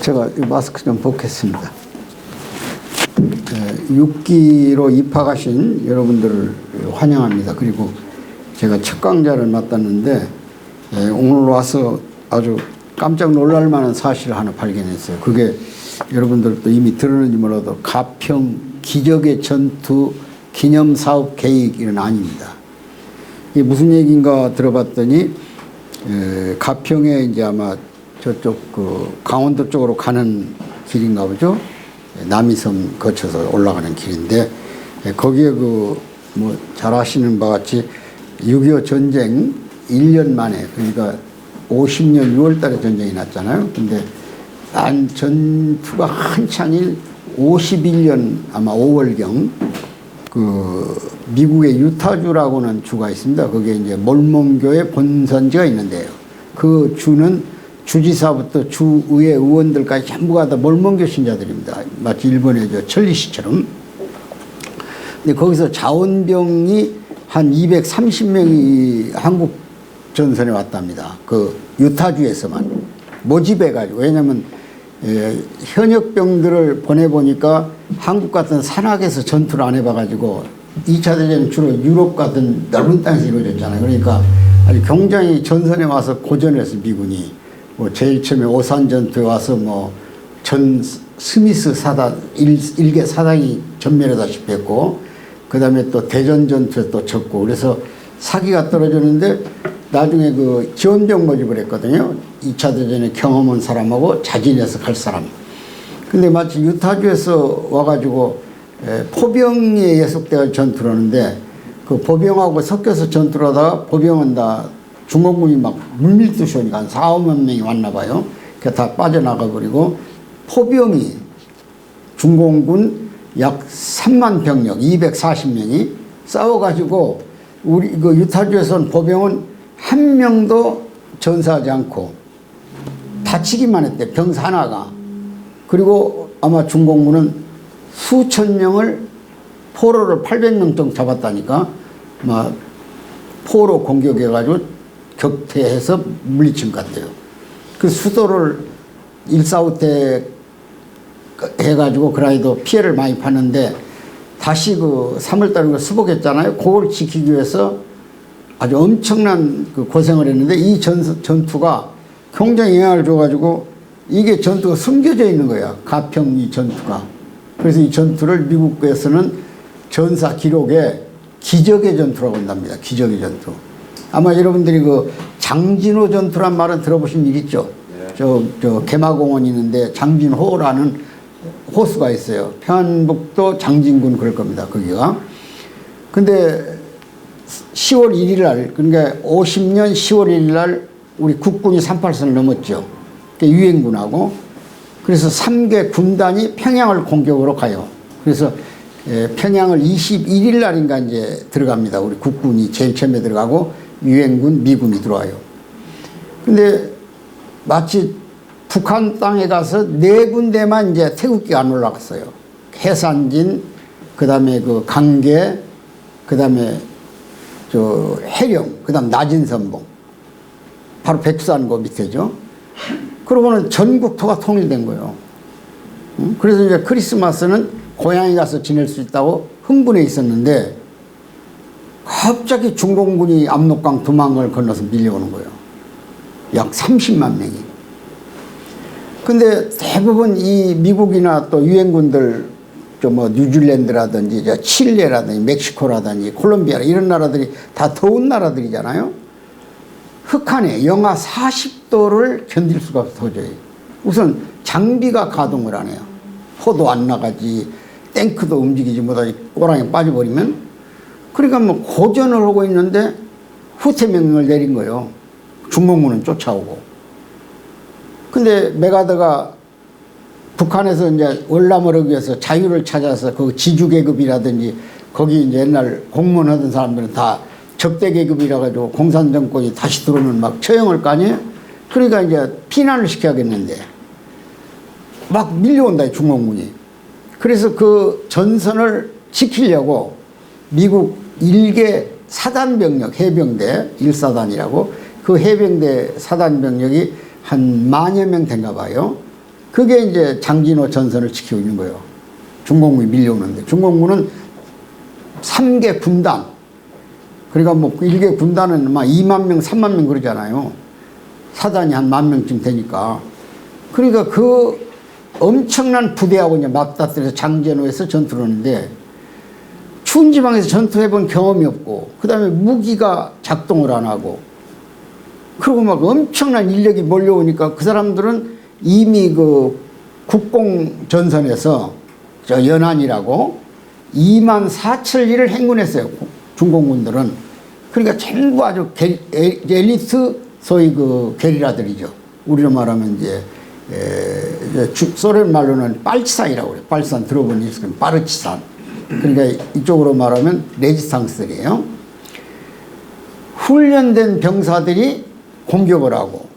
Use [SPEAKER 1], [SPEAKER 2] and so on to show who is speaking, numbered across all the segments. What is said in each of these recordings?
[SPEAKER 1] 제가 이 마스크 좀 벗겠습니다. 6기로 입학하신 여러분들을 환영합니다. 그리고 제가 첫 강좌를 맡았는데 오늘 와서 아주 깜짝 놀랄 만한 사실을 하나 발견했어요. 그게 여러분들도 이미 들었는지 몰라도 가평 기적의 전투 기념사업 계획은 아닙니다. 이게 무슨 얘기인가 들어봤더니 가평에 이제 아마 저쪽 그 강원도 쪽으로 가는 길인가 보죠. 남이섬 거쳐서 올라가는 길인데 거기에 그 뭐 잘 아시는 바와 같이 6.25 전쟁 1년 만에 그러니까 50년 6월 달에 전쟁이 났잖아요. 근데 난 전투가 한창일 51년 아마 5월경 그 미국의 유타주라고는 주가 있습니다. 거기에 이제 몰몬교의 본선지가 있는데요. 그 주는 주지사부터 주의회 의원들까지 전부가 다 몰몬교 신자들입니다. 마치 일본의 저 천리시처럼. 근데 거기서 자원병이 한 230명이 한국 전선에 왔답니다. 그 유타주에서만 모집해가지고. 왜냐하면 현역병들을 보내보니까 한국 같은 산악에서 전투를 안 해봐가지고 2차 대전은 주로 유럽 같은 넓은 땅에서 이루어졌잖아요. 그러니까 아주 굉장히 전선에 와서 고전했어 미군이. 뭐 제일 처음에 오산 전투에 와서 뭐 전 스미스 사단 일개 사단이 전멸하다시피 했고, 그 다음에 또 대전 전투에 또 졌고, 그래서 사기가 떨어졌는데 나중에 그 지원병 모집을 했거든요. 2차 대전에 경험 온 사람하고 자진해서 갈 사람. 근데 마치 유타주에서 와가지고 포병에 예속되어 전투를 하는데 그 포병하고 섞여서 전투를 하다가 포병은 다 중공군이 막 물밀듯이 오니까 한 4, 5만 명이 왔나 봐요. 그게 다 빠져나가 버리고 포병이 중공군 약 3만 병력 240명이 싸워가지고 우리 그 유타주에서는 포병은 한 명도 전사하지 않고 다치기만 했대. 병사 하나가. 그리고 아마 중공군은 수천 명을 포로를 800명 정도 잡았다니까. 막 포로 공격해가지고 격퇴해서 물리친 것 같아요. 그 수도를 145 때 해가지고 그라이도 피해를 많이 봤는데 다시 그 3월달에 수복했잖아요. 그걸 지키기 위해서 아주 엄청난 그 고생을 했는데 이 전투가 굉장히 영향을 줘가지고 이게 전투가 숨겨져 있는 거야. 가평 이 전투가. 그래서 이 전투를 미국에서는 전사 기록에 기적의 전투라고 한답니다. 기적의 전투. 아마 여러분들이 그 장진호 전투란 말은 들어보신 일 있죠? 네. 저 개마공원이 있는데 장진호라는 호수가 있어요. 평안북도 장진군 그럴 겁니다. 거기가. 근데 10월 1일 날, 그러니까 50년 10월 1일 날 우리 국군이 38선을 넘었죠. 유엔군하고. 그래서 3개 군단이 평양을 공격으로 가요. 그래서 평양을 21일 날인가 이제 들어갑니다. 우리 국군이 제일 처음에 들어가고 유엔군, 미군이 들어와요. 근데 마치 북한 땅에 가서 4군데만 이제 태극기가 안 올라갔어요. 해산진, 그 다음에 그 강계, 그 다음에 저 해령, 그 다음 나진선봉. 바로 백두산고 밑에죠. 그러고는 전국토가 통일된 거예요. 그래서 이제 크리스마스는 고향에 가서 지낼 수 있다고 흥분해 있었는데 갑자기 중공군이 압록강 두만강을 건너서 밀려오는 거예요. 약 30만 명이. 근데 대부분 이 미국이나 또 유엔군들 좀 뭐 뉴질랜드라든지 칠레라든지 멕시코라든지 콜롬비아 이런 나라들이 다 더운 나라들이잖아요. 흑한에 영하 40도를 견딜 수가 없어 도저히. 우선 장비가 가동을 안 해요. 포도 안 나가지, 탱크도 움직이지 못하지, 꼬랑에 빠져버리면. 그러니까 뭐 고전을 하고 있는데 후퇴명령을 내린 거예요. 중공군은 쫓아오고. 근데 메가더가 북한에서 이제 월남을 하기 위해서 자유를 찾아서 그 지주계급이라든지 거기 이제 옛날 공무원하던 사람들은 다 적대계급이라 가지고 공산정권이 다시 들어오면 막 처형할 거 아니에요? 그러니까 이제 피난을 시켜야겠는데 막 밀려온다, 중공군이. 그래서 그 전선을 지키려고 미국 일개 사단병력, 해병대 1사단이라고 그 해병대 사단병력이 한 10,000여 명 된가 봐요. 그게 이제 장진호 전선을 지키고 있는 거예요. 중공군이 밀려오는데. 중공군은 3개 군단. 그러니까 뭐 1개 군단은 막 2만 명, 3만 명 그러잖아요. 사단이 한 10,000명쯤 되니까. 그러니까 그 엄청난 부대하고 이제 맞닥뜨려서 장진호에서 전투를 하는데 추운 지방에서 전투해본 경험이 없고 그 다음에 무기가 작동을 안 하고 그리고 막 엄청난 인력이 몰려오니까 그 사람들은 이미 그 국공전선에서 저 연안이라고 24,000리를 행군했어요. 중공군들은. 그러니까 전부 아주 엘리트 소위 그 게리라들이죠. 우리로 말하면 이제 소련 말로는 빨치산이라고 그래요. 빨치산 들어본 일 있을 거예요. 빠르치산. 그러니까 이쪽으로 말하면 레지스탕스들이에요. 훈련된 병사들이 공격을 하고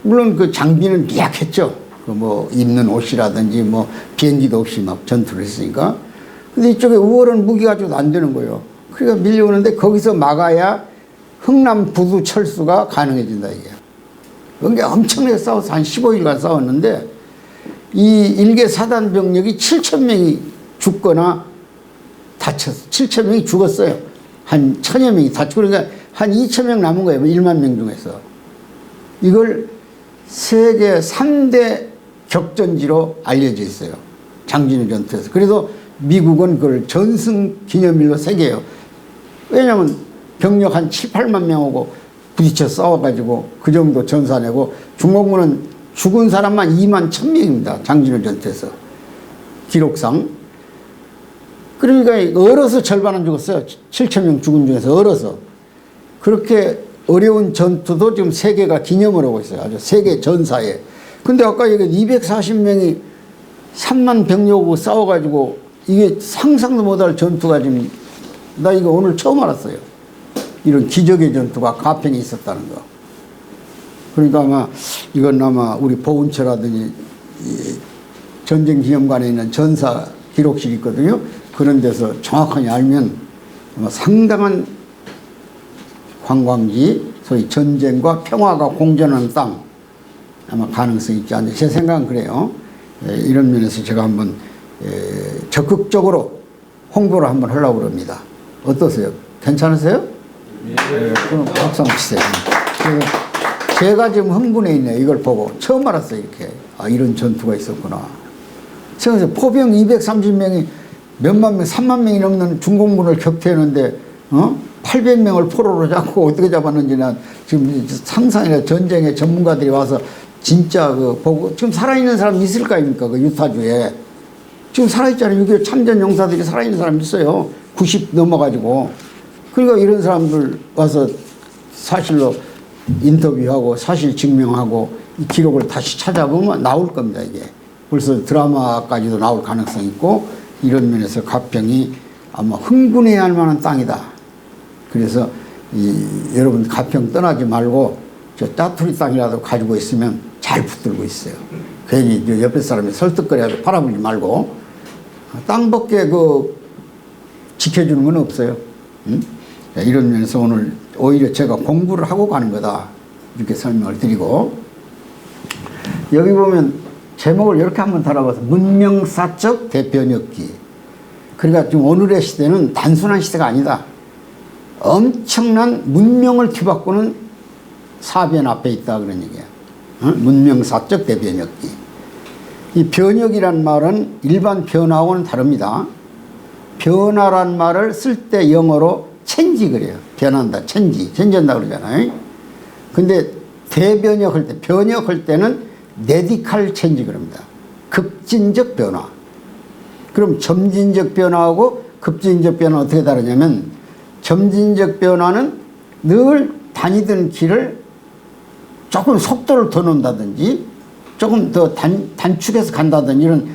[SPEAKER 1] 물론 그 장비는 미약했죠. 그 뭐 입는 옷이라든지 뭐 비행기도 없이 막 전투를 했으니까. 근데 이쪽에 우월한 무기 가지고도 안 되는 거예요. 그러니까 밀려오는데 거기서 막아야 흥남 부두 철수가 가능해진다 이게. 그러니까 엄청나게 싸워서 한 15일간 싸웠는데 이 일개 사단 병력이 7,000명이 죽거나 다쳤어. 7,000명이 죽었어요. 한 1,000여 명이 다치고 그러니까 한 2,000명 남은 거예요. 1만 명 중에서. 이걸 세계 3대 격전지로 알려져 있어요. 장진호 전투에서. 그래서 미국은 그걸 전승 기념일로 새겨요. 왜냐하면 병력 한 7, 8만 명하고 부딪혀 싸워가지고 그 정도 전사내고 중공군은 죽은 사람만 2만 1,000명입니다. 장진호 전투에서. 기록상. 그러니까 얼어서 절반 안 죽었어요. 7,000명 죽은 중에서 얼어서. 그렇게 어려운 전투도 지금 세계가 기념을 하고 있어요. 아주 세계 전사에. 근데 아까 얘기 240명이 3만 병력하고 싸워가지고 이게 상상도 못할 전투가 지금 나 이거 오늘 처음 알았어요. 이런 기적의 전투가 가평에 있었다는 거. 그러니까 아마 이건 아마 우리 보훈처라든지 전쟁 기념관에 있는 전사 기록실이 있거든요. 그런 데서 정확하게 알면 아마 상당한 관광지, 소위 전쟁과 평화가 공존하는 땅 아마 가능성이 있지 않나. 제 생각은 그래요. 이런 면에서 제가 한번 적극적으로 홍보를 한번 하려고 합니다. 어떠세요? 괜찮으세요? 네. 그럼 박수 한번 치세요. 제가 지금 흥분해 있네요. 이걸 보고 처음 알았어요. 이렇게 이런 전투가 있었구나. 생각해서 포병 230명이 몇만 명, 3만 명이 넘는 중공군을 격퇴했는데 800명을 포로로 잡고 어떻게 잡았는지 난 지금 상상이나 전쟁의 전문가들이 와서 진짜 그 보고 지금 살아있는 사람 있을 거 아닙니까? 그 유타주에. 지금 살아있잖아요. 6.25 참전 용사들이 살아있는 사람 있어요. 90 넘어가지고. 그러니까 이런 사람들 와서 사실로 인터뷰하고 사실 증명하고 이 기록을 다시 찾아보면 나올 겁니다, 이게. 벌써 드라마까지도 나올 가능성이 있고 이런 면에서 가평이 아마 흥분해야 할 만한 땅이다. 그래서 여러분 가평 떠나지 말고 저 짜투리 땅이라도 가지고 있으면 잘 붙들고 있어요. 괜히 옆에 사람이 설득거려서 팔아보지 말고 땅밖에 지켜주는 건 없어요. 응? 이런 면에서 오늘 오히려 제가 공부를 하고 가는 거다 이렇게 설명을 드리고 여기 보면 제목을 이렇게 한번 달아봐서 문명사적 대변혁기. 그러니까 지금 오늘의 시대는 단순한 시대가 아니다. 엄청난 문명을 뒤바꾸는 사변 앞에 있다 그런 얘기야. 문명사적 대변혁기. 이 변혁이란 말은 일반 변화하고는 다릅니다. 변화란 말을 쓸 때 영어로 change 그래요. 변한다, change한다 그러잖아요. 근데 대변혁할 때, 변혁할 때는 radical change 그럽니다. 급진적 변화. 그럼 점진적 변화하고 급진적 변화 어떻게 다르냐면 점진적 변화는 늘 다니던 길을 조금 속도를 더 넣는다든지 조금 더 단축해서 간다든지 이런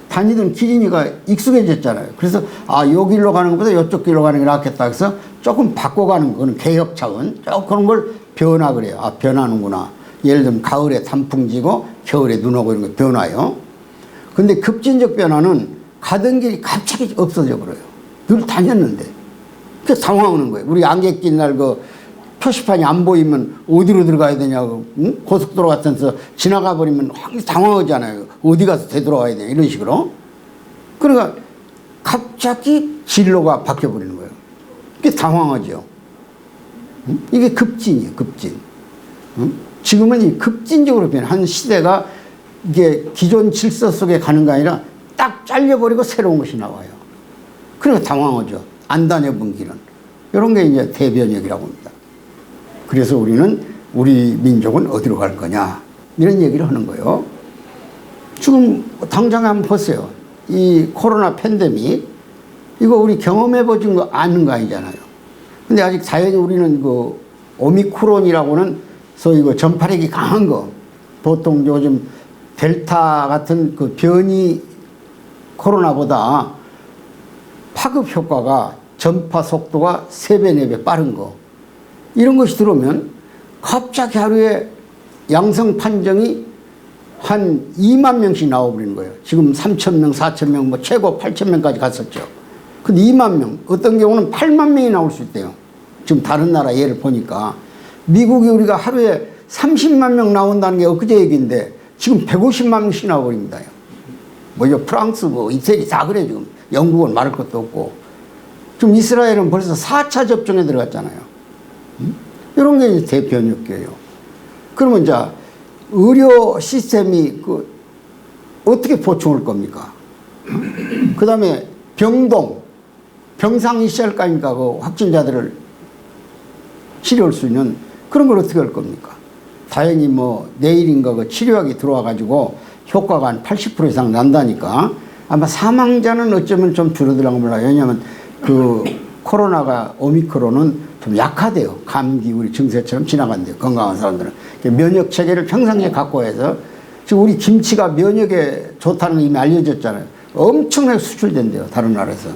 [SPEAKER 1] 다니던 길이니까 익숙해졌잖아요. 그래서 요 길로 가는 것보다 이쪽 길로 가는 게 낫겠다. 그래서 조금 바꿔가는 거는 개혁 차원. 그런 걸 변화 그래요. 변하는구나. 예를 들면 가을에 단풍지고 겨울에 눈 오고 이런 거 변화요. 근데 급진적 변화는 가던 길이 갑자기 없어져 버려요. 늘 다녔는데. 그래서 당황하는 거예요. 우리 안개 낀 날 표시판이 안 보이면 어디로 들어가야 되냐고, 응? 고속도로 같은 데서 지나가 버리면 당황하잖아요. 어디 가서 되돌아와야 되냐, 이런 식으로. 그러니까 갑자기 진로가 바뀌어버리는 거예요. 그게 당황하죠. 응? 이게 급진이에요, 급진. 응? 지금은 이 급진적으로 변한 시대가 이게 기존 질서 속에 가는 게 아니라 딱 잘려버리고 새로운 것이 나와요. 그러니까 당황하죠. 안 다녀본 길은. 이런 게 이제 대변혁이라고 합니다. 그래서 우리는 우리 민족은 어디로 갈 거냐, 이런 얘기를 하는 거예요. 지금 당장 한번 보세요. 이 코로나 팬데믹, 이거 우리 경험해보진 거 아는 거 아니잖아요. 근데 아직 자연히 우리는 그 오미크론이라고는 소위 그 전파력이 강한 거, 보통 요즘 델타 같은 그 변이 코로나보다 파급 효과가, 전파 속도가 3배, 4배 빠른 거, 이런 것이 들어오면 갑자기 하루에 양성 판정이 한 2만 명씩 나와버리는 거예요. 지금 3,000명, 4,000명, 뭐 최고 8,000명까지 갔었죠. 근데 2만 명, 어떤 경우는 8만 명이 나올 수 있대요. 지금 다른 나라 예를 보니까. 미국이 우리가 하루에 30만 명 나온다는 게 엊그제 얘기인데 지금 150만 명씩 나와버립니다. 뭐 프랑스, 뭐 이태리 다 그래. 지금 영국은 말할 것도 없고. 지금 이스라엘은 벌써 4차 접종에 들어갔잖아요. 이런 게 이제 대변혁이에요. 그러면 이제 의료 시스템이 어떻게 보충할 겁니까? 그 다음에 병상이 시작할 거 아닙니까? 그 확진자들을 치료할 수 있는 그런 걸 어떻게 할 겁니까? 다행히 뭐 내일인가 그 치료약이 들어와 가지고 효과가 한 80% 이상 난다니까 아마 사망자는 어쩌면 좀 줄어들라고 몰라요. 왜냐하면 그 코로나가 오미크론은 좀 약하대요. 감기 우리 증세처럼 지나간대요. 건강한 사람들은. 면역 체계를 평상시에 갖고 해서 지금 우리 김치가 면역에 좋다는 게 이미 알려졌잖아요. 엄청나게 수출된대요. 다른 나라에서.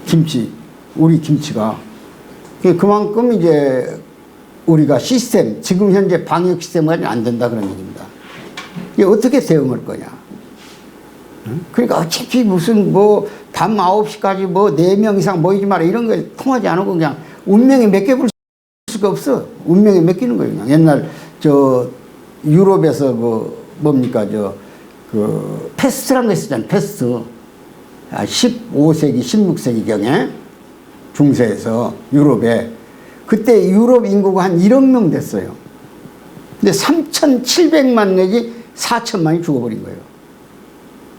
[SPEAKER 1] 김치, 우리 김치가. 그만큼 이제 우리가 시스템, 지금 현재 방역 시스템은 안 된다 그런 얘기입니다. 이게 어떻게 대응할 거냐. 그러니까 어차피 무슨 뭐 밤 9시까지 뭐 4명 이상 모이지 마라 이런 거 통하지 않고 그냥 운명에 맡겨볼 수가 없어. 운명에 맡기는 거예요. 그냥 옛날 유럽에서 뭡니까 페스트라는 거 있었잖아요. 페스트. 15세기, 16세기경에 중세에서 유럽에 그때 유럽 인구가 한 1억 명 됐어요. 근데 3,700만 내지 4천만이 죽어버린 거예요.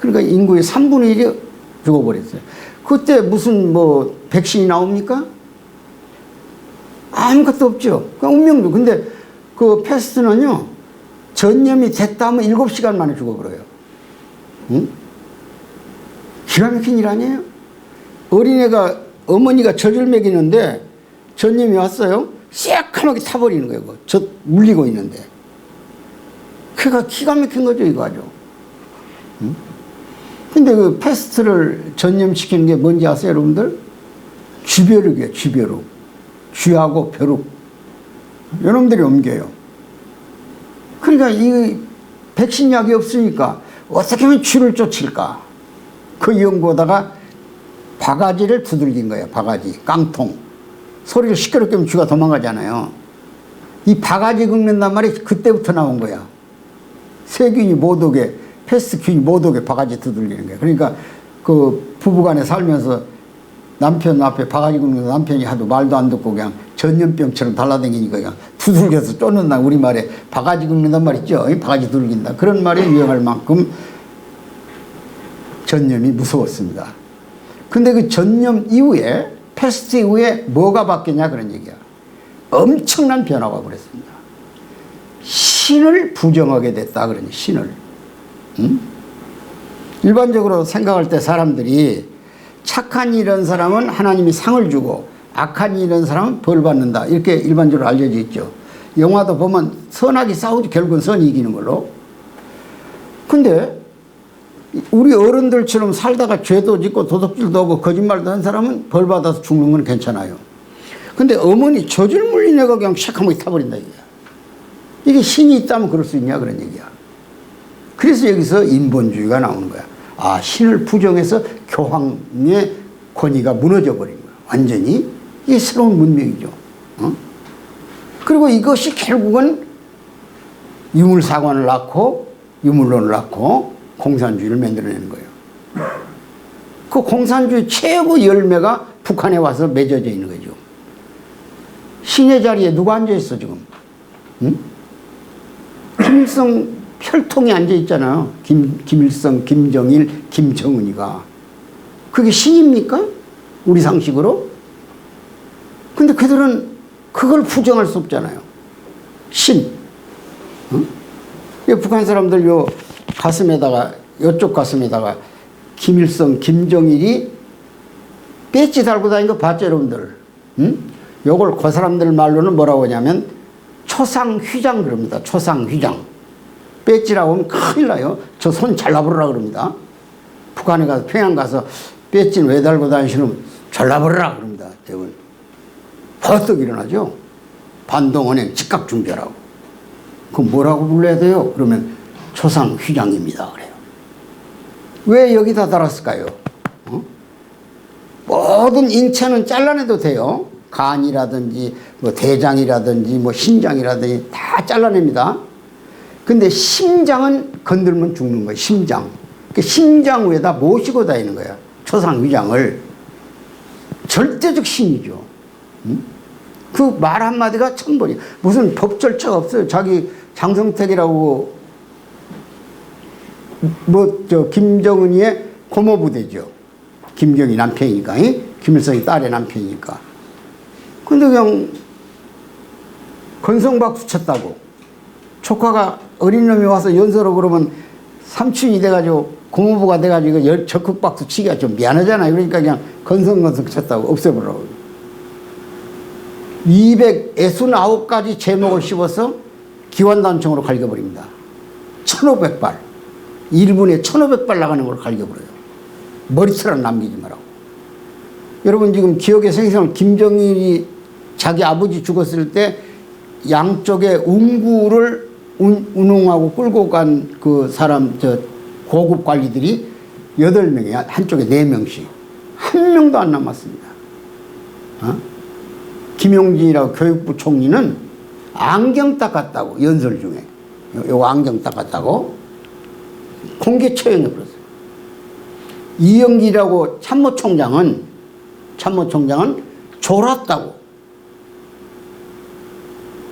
[SPEAKER 1] 그러니까 인구의 3분의 1이 죽어버렸어요. 그때 무슨 백신이 나옵니까? 아무것도 없죠. 그 운명도. 근데 그 패스트는요, 전염이 됐다 하면 7시간 만에 죽어버려요. 응? 기가 막힌 일 아니에요? 어머니가 젖을 먹이는데 전염이 왔어요. 새카맣게 타버리는 거예요. 젖 물리고 있는데. 그러니까 기가 막힌 거죠, 이거 아주. 응? 근데 그 패스트를 전염시키는 게 뭔지 아세요, 여러분들? 쥐벼룩이에요, 쥐벼룩. 쥐하고 벼룩. 여러분들이 옮겨요. 그러니까 이 백신약이 없으니까 어떻게 하면 쥐를 쫓을까? 그 연구하다가 바가지를 두들긴 거예요, 바가지. 깡통. 소리를 시끄럽게 하면 쥐가 도망가잖아요. 이 바가지 긁는단 말이 그때부터 나온 거야. 세균이 못 오게, 패스트균이 못 오게 바가지 두들기는 거예요. 그러니까 그 부부간에 살면서 남편 앞에 바가지 긁는 남편이 하도 말도 안 듣고 그냥 전염병처럼 달라다니니까 그냥 두들겨서 쫓는다. 우리말에 바가지 긁는단 말 있죠. 바가지 두들긴다. 그런 말이 유행할 만큼 전염이 무서웠습니다. 근데 그 전염 이후에, 패스트 이후에 뭐가 바뀌냐 그런 얘기야. 엄청난 변화가 벌었습니다. 신을 부정하게 됐다 그러니, 신을. 응? 일반적으로 생각할 때 사람들이 착한 이런 사람은 하나님이 상을 주고 악한 이런 사람은 벌 받는다. 이렇게 일반적으로 알려져 있죠. 영화도 보면 선악이 싸우지 결국은 선이 이기는 걸로. 근데 우리 어른들처럼 살다가 죄도 짓고 도둑질도 하고 거짓말도 한 사람은 벌 받아서 죽는 건 괜찮아요. 근데 어머니 젖을 물린 애가 그냥 샥하면 타버린다 이거야. 이게 신이 있다면 그럴 수 있냐 그런 얘기야. 그래서 여기서 인본주의가 나오는 거야. 아, 신을 부정해서 교황의 권위가 무너져 버린 거야. 완전히. 이게 새로운 문명이죠. 어? 그리고 이것이 결국은 유물사관을 낳고 유물론을 낳고 공산주의를 만들어내는 거예요. 그 공산주의 최고 열매가 북한에 와서 맺어져 있는 거죠. 신의 자리에 누가 앉아있어 지금? 응? 김일성 혈통이 앉아있잖아요. 김일성, 김정일, 김정은이가. 그게 신입니까? 우리 상식으로? 근데 그들은 그걸 부정할 수 없잖아요. 신. 응? 북한 사람들 요 가슴에다가, 요쪽 가슴에다가 김일성, 김정일이 배지 달고 다니는 거 봤죠, 여러분들? 응? 요걸 그 사람들 말로는 뭐라고 하냐면 초상휘장 그럽니다. 초상휘장. 배지라고 하면 큰일 나요. 저 손 잘라버리라 그럽니다. 북한에 가서, 평양 가서 배지는 왜 달고 다니시는 잘라버리라 그럽니다. 대부분. 벌떡 일어나죠. 반동은행 즉각 중재라고. 그럼 뭐라고 불러야 돼요? 그러면 초상휘장입니다. 그래요. 왜 여기다 달았을까요? 모든 인체는 잘라내도 돼요. 간이라든지 뭐 대장이라든지 뭐 신장이라든지 다 잘라냅니다. 근데 심장은 건들면 죽는 거예요. 심장. 그 심장 위에다 모시고 다니는 거예요. 초상휘장을. 절대적 신이죠. 그 말 한마디가 천벌이. 무슨 법 절차가 없어요. 자기 장성택이라고 뭐 저 김정은이의 고모부대죠. 김정일 남편이니까, 김일성이 딸의 남편이니까. 근데 그냥 건성박수 쳤다고. 조카가 어린 놈이 와서 연설하고 그러면 삼촌이 돼가지고 고모부가 돼가지고 적극박수 치기가 좀 미안하잖아요. 그러니까 그냥 건성건성 쳤다고 없애버리라고. 269가지 제목을 씹어서 기관단총으로 갈겨버립니다. 1500발. 1분에 1500발 나가는 걸 갈겨버려요. 머리채랑 남기지 말라고. 여러분 지금 기억의 생생을 김정일이 자기 아버지 죽었을 때 양쪽에 운구를 운용하고 끌고 간 그 사람 저 고급 관리들이 8명이야. 한쪽에 4명씩. 한 명도 안 남았습니다. 김용진이라고 교육부 총리는 안경 닦았다고 연설 중에. 요 안경 닦았다고 공개 처형해버렸어요. 이영기라고 참모총장은 졸았다고.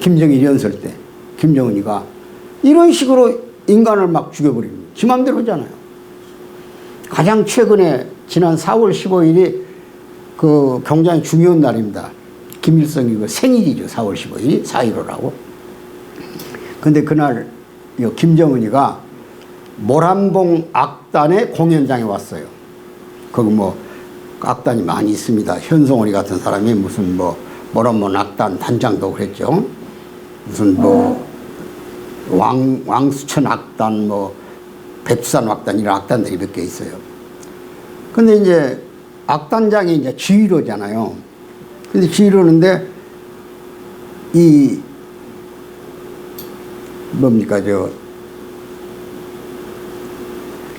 [SPEAKER 1] 김정일 연설 때 김정은이가 이런 식으로 인간을 막 죽여버립니다. 지 맘대로 하잖아요. 가장 최근에 지난 4월 15일이 그 굉장히 중요한 날입니다. 김일성이 그 생일이죠. 4월 15일이 4.15라고. 근데 그날 김정은이가 모란봉 악단의 공연장에 왔어요. 거기 뭐 악단이 많이 있습니다. 현송월이 같은 사람이 무슨 뭐 모란봉 악단 단장도 그랬죠. 무슨 뭐 왕수천 악단, 뭐 백두산 악단 이런 악단들이 몇 개 있어요. 근데 이제 악단장이 이제 지휘로잖아요. 근데 지휘로는데 이 뭡니까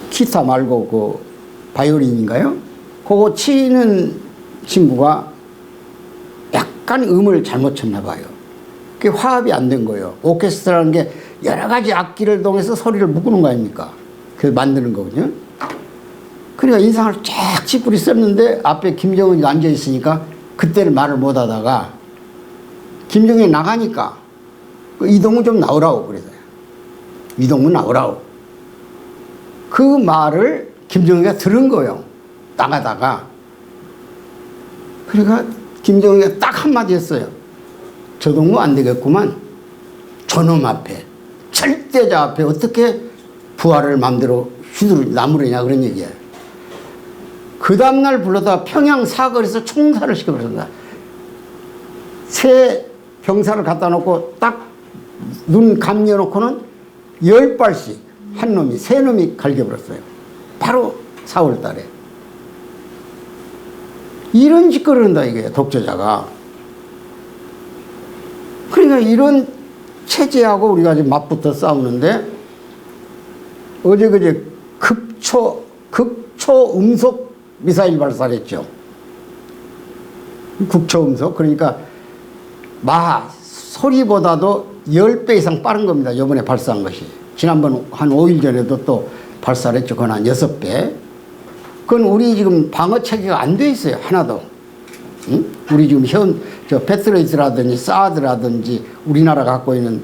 [SPEAKER 1] 기타 말고 그 바이올린인가요? 그거 치는 친구가 약간 음을 잘못 쳤나 봐요. 그게 화합이 안 된 거예요. 오케스트라라는 게 여러 가지 악기를 통해서 소리를 묶는 거 아닙니까? 그래서 만드는 거거든요. 그러니까 인상을 쫙 찌푸리 썼는데 앞에 김정은이가 앉아 있으니까 그때는 말을 못 하다가 김정은이 나가니까 이동훈 좀 나오라고 그래서요. 이동훈 나오라고. 그 말을 김정은이가 들은 거예요. 나가다가. 그러니까 김정은이가 딱 한마디 했어요. 저 동무 안 되겠구만. 저놈 앞에, 절대자 앞에 어떻게 부하를 마음대로 휘두르 나무르냐 그런 얘기예요. 그 다음날 불러다 평양 사거리에서 총살을 시켜버렸습니다. 새 병사를 갖다 놓고 딱 눈 감겨놓고는 10발씩 한 놈이, 세 놈이 갈겨버렸어요. 바로 4월 달에. 이런 짓거리를 한다 이게 독재자가. 그러니까 이런 체제하고 우리가 지금 맞붙어 싸우는데 어제 그제 극초 음속 미사일 발사를 했죠. 극초음속. 그러니까 마하 소리보다도 10배 이상 빠른 겁니다. 이번에 발사한 것이. 지난번 한 5일 전에도 또 발사를 했죠. 그건 한 6배. 그건 우리 지금 방어 체계가 안 돼 있어요. 하나도. 응? 우리 지금 패트리어트라든지 사드라든지 우리나라가 갖고 있는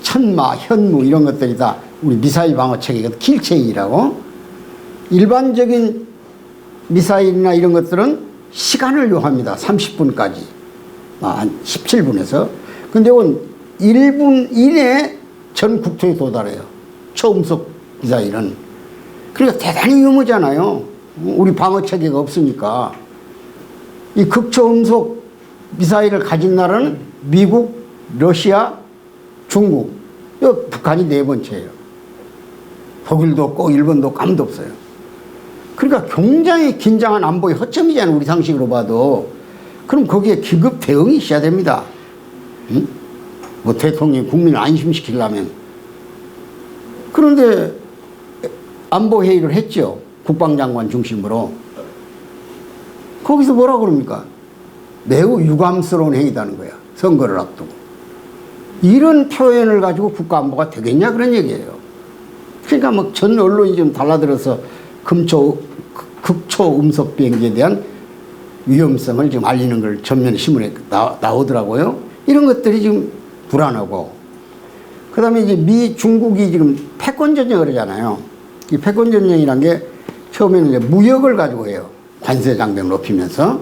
[SPEAKER 1] 천마, 현무 이런 것들이 다 우리 미사일 방어 체계가 킬체인이라고. 일반적인 미사일이나 이런 것들은 시간을 요합니다. 30분까지. 한 17분에서. 근데 이건 1분 이내에 전 국토에 도달해요. 초음속 미사일은. 그러니까 대단히 위험하잖아요. 우리 방어 체계가 없으니까. 이 극초음속 미사일을 가진 나라는 미국, 러시아, 중국. 북한이 4번째예요. 독일도 없고 일본도 없고 아무도 없어요. 그러니까 굉장히 긴장한 안보의 허점이잖아요. 우리 상식으로 봐도. 그럼 거기에 긴급 대응이 있어야 됩니다. 응? 뭐 대통령이 국민을 안심시키려면. 그런데 안보회의를 했죠. 국방장관 중심으로. 거기서 뭐라고 그럽니까? 매우 유감스러운 행위다는 거야. 선거를 앞두고. 이런 표현을 가지고 국가안보가 되겠냐 그런 얘기예요. 그러니까 뭐 전 언론이 좀 달라들어서 극초 음속 비행기에 대한 위험성을 지금 알리는 걸 전면 신문에 나오더라고요. 이런 것들이 지금 불안하고. 그 다음에 이제 중국이 지금 패권 전쟁을 하잖아요. 이 패권 전쟁이란 게 처음에는 이제 무역을 가지고 해요. 관세 장벽을 높이면서.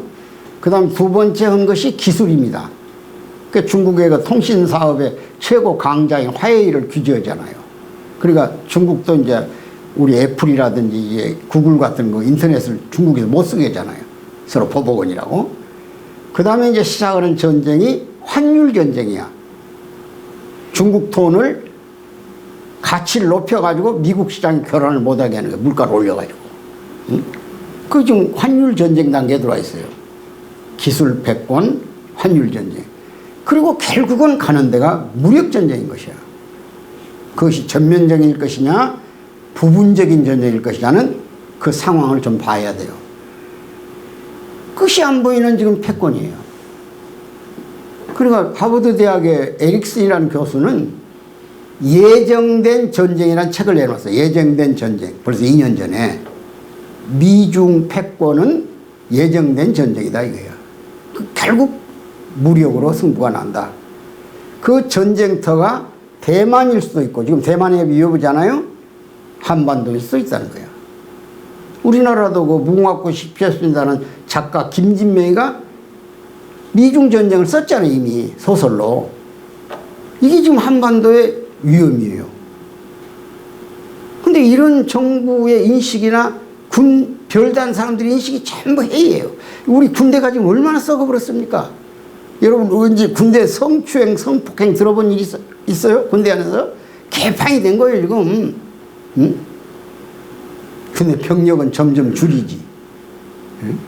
[SPEAKER 1] 그 다음 두 번째 한 것이 기술입니다. 그러니까 중국의 그 통신 사업의 최고 강자인 화웨이를 규제하잖아요. 그러니까 중국도 이제 우리 애플이라든지 이제 구글 같은 거 인터넷을 중국에서 못 쓰게 하잖아요. 서로 보복원이라고. 그 다음에 이제 시작하는 전쟁이 환율 전쟁이야. 중국 돈을 가치를 높여가지고 미국 시장에 결혼을 못하게 하는 거예요. 물가를 올려가지고. 응? 그 지금 환율 전쟁 단계에 들어와 있어요. 기술 패권, 환율 전쟁. 그리고 결국은 가는 데가 무력 전쟁인 것이야. 그것이 전면적일 것이냐, 부분적인 전쟁일 것이냐는 그 상황을 좀 봐야 돼요. 그것이 안 보이는 지금 패권이에요. 그러니까 하버드 대학의 에릭슨이라는 교수는 예정된 전쟁이라는 책을 내놓았어요. 예정된 전쟁. 벌써 2년 전에. 미중 패권은 예정된 전쟁이다 이거야. 결국 무력으로 승부가 난다. 그 전쟁터가 대만일 수도 있고, 지금 대만의 위협이잖아요. 한반도일 수도 있다는 거야. 우리나라도 그 무궁화꽃이 피었습니다는 작가 김진명이가 미중 전쟁을 썼잖아요. 이미 소설로. 이게 지금 한반도의 위험이에요. 근데 이런 정부의 인식이나 군 별단 사람들의 인식이 전부 해이해요. 우리 군대가 지금 얼마나 썩어버렸습니까? 여러분 언제 군대 성추행, 성폭행 들어본 일 있어요? 군대 안에서? 개판이 된 거예요 지금. 응? 근데 병력은 점점 줄이지. 응?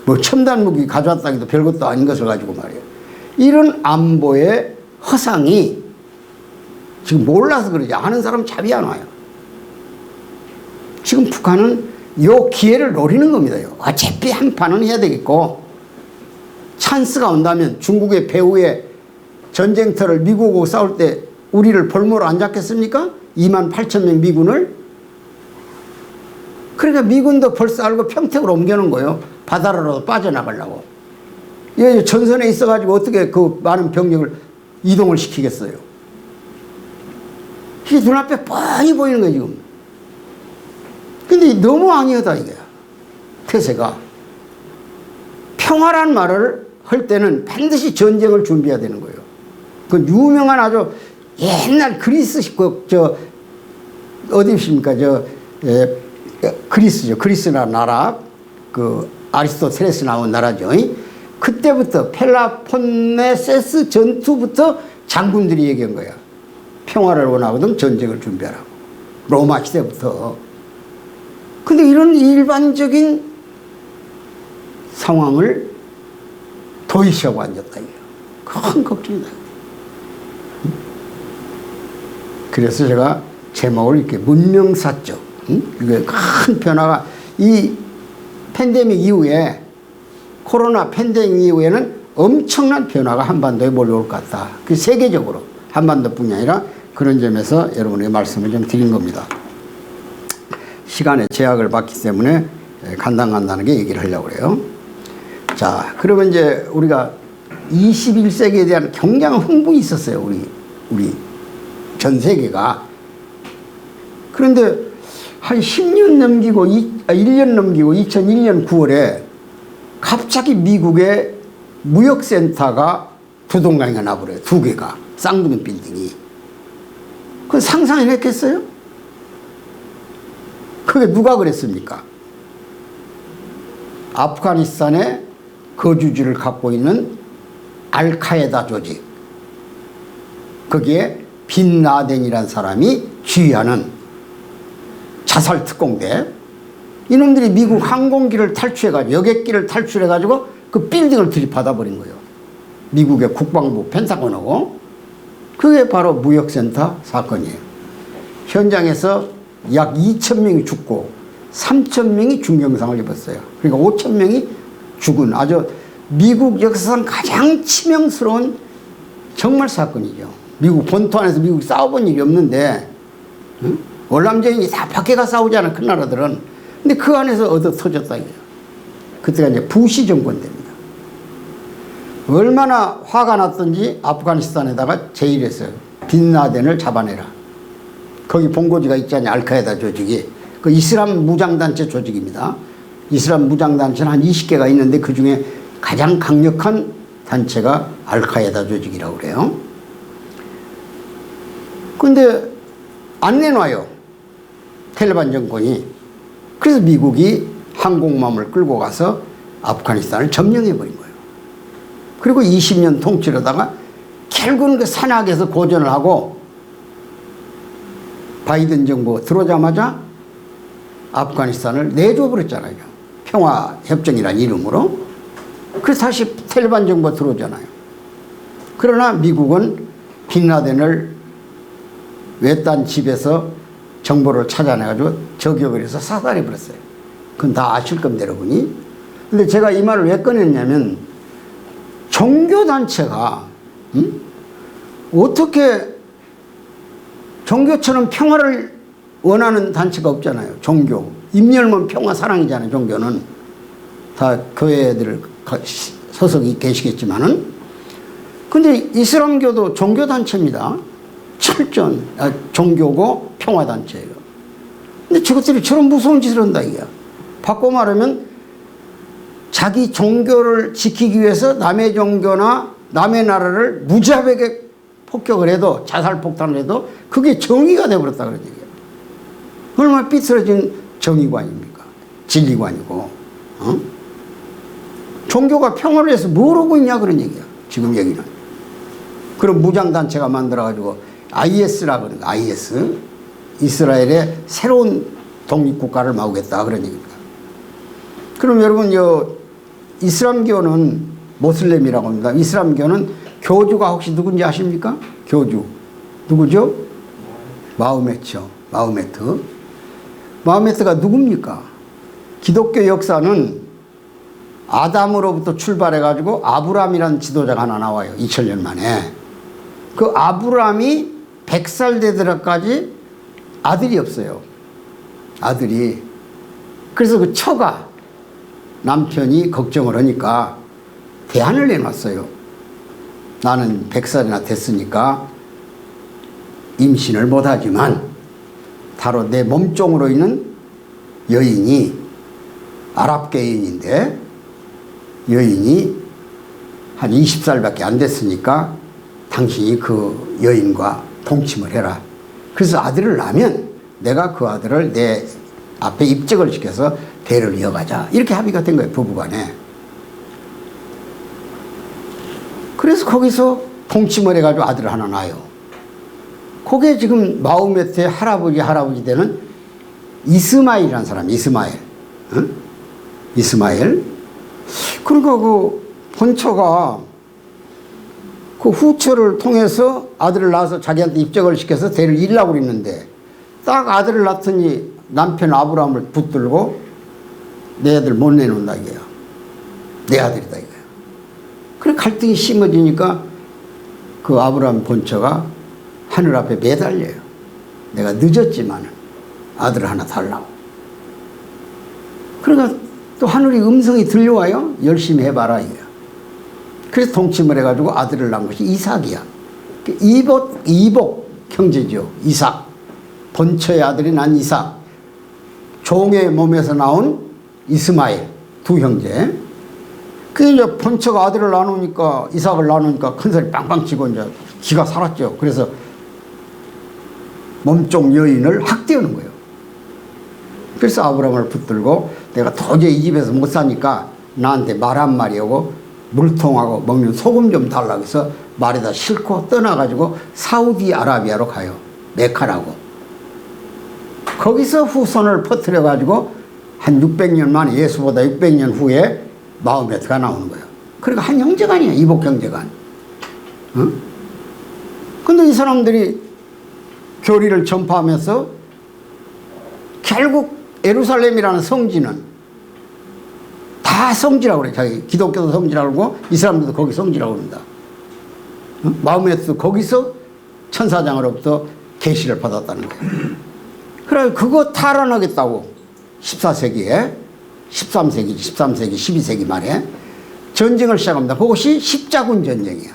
[SPEAKER 1] 뭐 첨단 무기 가져왔다 해도 별것도 아닌 것을 가지고 말이에요. 이런 안보의 허상이 지금 몰라서 그러지. 아는 사람 잡이 안 와요. 지금 북한은 요 기회를 노리는 겁니다. 어차피 한 판은 해야 되겠고, 찬스가 온다면 중국의 배후에 전쟁터를 미국하고 싸울 때 우리를 볼모로 안 잡겠습니까? 28,000명 미군을. 그러니까 미군도 벌써 알고 평택으로 옮겨놓은 거예요. 바다로라도 빠져나가려고. 이 전선에 있어가지고 어떻게 그 많은 병력을 이동을 시키겠어요. 이게 눈앞에 뻔히 보이는 거예요 지금. 근데 너무 아니하다 이거야. 태세가. 평화란 말을 할 때는 반드시 전쟁을 준비해야 되는 거예요. 그 유명한 아주 옛날 그리스 어디 있습니까? 그리스죠. 그리스라는 나라, 그 아리스토텔레스 나온 나라죠. 그때부터 펠라폰네세스 전투부터 장군들이 얘기한 거야. 평화를 원하거든 전쟁을 준비하라고. 로마 시대부터. 근데 이런 일반적인 상황을 도의시하고 앉았다. 큰 걱정이다. 그래서 제가 제목을 이렇게 문명사적, 이게 큰 변화가, 이 팬데믹 이후에, 코로나 팬데믹 이후에는 엄청난 변화가 한반도에 몰려올 것 같다. 그 세계적으로 한반도뿐이 아니라 그런 점에서 여러분에게 말씀을 좀 드린 겁니다. 시간의 제약을 받기 때문에 간단하게 얘기를 하려고 그래요. 자, 그러면 이제 우리가 21세기에 대한 굉장한 흥분이 있었어요. 우리 전 세계가. 그런데 한 10년 넘기고 1년 넘기고 2001년 9월에 갑자기 미국의 무역센터가 부동강에 나버려요. 2개가. 쌍둥이 빌딩이. 그건 상상해냈겠어요? 그게 누가 그랬습니까? 아프가니스탄에 거주지를 갖고 있는 알카에다 조직. 거기에 빈 라덴이라는 사람이 지휘하는 자살 특공대. 이놈들이 미국 항공기를 탈취해가지고 여객기를 탈출해가지고 그 빌딩을 들이받아 버린 거예요. 미국의 국방부 펜타곤하고. 그게 바로 무역센터 사건이에요. 현장에서 약 2,000명이 죽고 3,000명이 중경상을 입었어요. 그러니까 5,000명이 죽은 아주 미국 역사상 가장 치명스러운 정말 사건이죠. 미국 본토 안에서 미국이 싸워본 일이 없는데, 응? 월남전이 다 밖에 가 싸우잖아, 큰 나라들은. 근데 그 안에서 얻어 터졌다 이거예요. 그때가 이제 부시 정권 됩니다. 얼마나 화가 났던지 아프가니스탄에다가 제의했어요. 빈라덴을 잡아내라. 거기 본고지가 있잖아요. 알카에다 조직이. 그 이슬람 무장단체 조직입니다. 이슬람 무장단체는 한 20개가 있는데 그 중에 가장 강력한 단체가 알카에다 조직이라고 그래요. 근데 안 내놔요. 텔레반 정권이. 그래서 미국이 항공모함을 끌고 가서 아프가니스탄을 점령해버린 거예요. 그리고 20년 통치하다가 결국은 그 산악에서 고전을 하고 바이든 정부 들어오자마자 아프가니스탄을 내줘버렸잖아요. 평화협정이라는 이름으로. 그래서 다시 텔레반 정부가 들어오잖아요. 그러나 미국은 빈라덴을 외딴 집에서 정보를 찾아내가지고 저격을 해서 사살해버렸어요. 그건 다 아실 겁니다, 여러분이. 근데 제가 이 말을 왜 꺼냈냐면, 종교단체가, 어떻게, 종교처럼 평화를 원하는 단체가 없잖아요. 종교. 입열면 평화 사랑이잖아요, 종교는. 다 교회들 소속이 계시겠지만은. 근데 이슬람교도 종교단체입니다. 철저한 종교고 평화단체예요. 근데 저것들이 저런 무서운 짓을 한다 이거야. 바꿔 말하면 자기 종교를 지키기 위해서 남의 종교나 남의 나라를 무자비하게 폭격을 해도, 자살 폭탄을 해도 그게 정의가 되어버렸다 그런 얘기예요. 얼마나 삐뚤어진 정의관입니까? 진리관이고. 어? 종교가 평화를 위해서 뭘 하고 있냐 그런 얘기야. 지금 얘기는. 그런 무장단체가 만들어가지고 IS라 그러는 거야. IS. 이스라엘의 새로운 독립국가를 마우겠다 그런 얘기입니다. 그럼 여러분, 이슬람교는 모슬렘이라고 합니다. 이슬람교는 교주가 혹시 누군지 아십니까? 교주. 누구죠? 마호메트죠. 마호메트. 마호메트가 누굽니까? 기독교 역사는 아담으로부터 출발해가지고 아브람이라는 지도자가 하나 나와요. 2000년 만에. 그 아브람이 100살 되더라까지 아들이 없어요. 아들이. 그래서 그 처가 남편이 걱정을 하니까 대안을 내놨어요. 나는 100살이나 됐으니까 임신을 못하지만 바로 내 몸종으로 있는 여인이 아랍계 여인인데 여인이 한 20살밖에 안 됐으니까 당신이 그 여인과 동침을 해라. 그래서 아들을 낳으면 내가 그 아들을 내 앞에 입적을 시켜서 대를 이어가자. 이렇게 합의가 된 거예요. 부부간에. 그래서 거기서 동침을 해가지고 아들을 하나 낳아요. 그게 지금 마호메트의 할아버지 되는 이스마일이라는 사람. 이스마일. 응? 이스마일. 그러니까 그 본처가 그 후처를 통해서 아들을 낳아서 자기한테 입적을 시켜서 대를 이으려고 그랬는데 딱 아들을 낳더니 남편 아브라함을 붙들고 내 아들 못 내놓는다 이거야. 내 아들이다 이거야. 그래 갈등이 심해지니까 그 아브라함 본처가 하늘 앞에 매달려요. 내가 늦었지만 아들을 하나 달라고. 그러니까 또 하늘이 음성이 들려와요. 열심히 해봐라 이거야. 그래서 동침을 해가지고 아들을 낳은 것이 이삭이야. 이복 형제죠. 이삭. 본처의 아들이 난 이삭. 종의 몸에서 나온 이스마엘. 두 형제. 그 이제 본처가 아들을 낳으니까 이삭을 낳으니까 큰 소리 빵빵 치고 이제 기가 살았죠. 그래서 몸종 여인을 학대하는 거예요. 그래서 아브라함을 붙들고 내가 도저히 이 집에서 못 사니까 나한테 말 한마디 하고 물통하고 먹는 소금 좀 달라고 해서 말에다 싣고 떠나가지고 사우디아라비아로 가요. 메카라고. 거기서 후손을 퍼뜨려가지고 한 600년 만에 예수보다 600년 후에 마호메트가 나오는 거예요. 그러니까 한 형제간이에요. 이복 형제간. 어? 근데 이 사람들이 교리를 전파하면서 결국 예루살렘이라는 성지는 다 성지라고 그래. 자기 기독교도 성지라고 그러고 이 사람들도 거기 성지라고 그런다. 어? 마호메트도 거기서 천사장으로부터 계시를 받았다는 거예요. 그래 그거 탈환하겠다고 14세기에 13세기, 12세기 말에 전쟁을 시작합니다. 그것이 십자군 전쟁이야.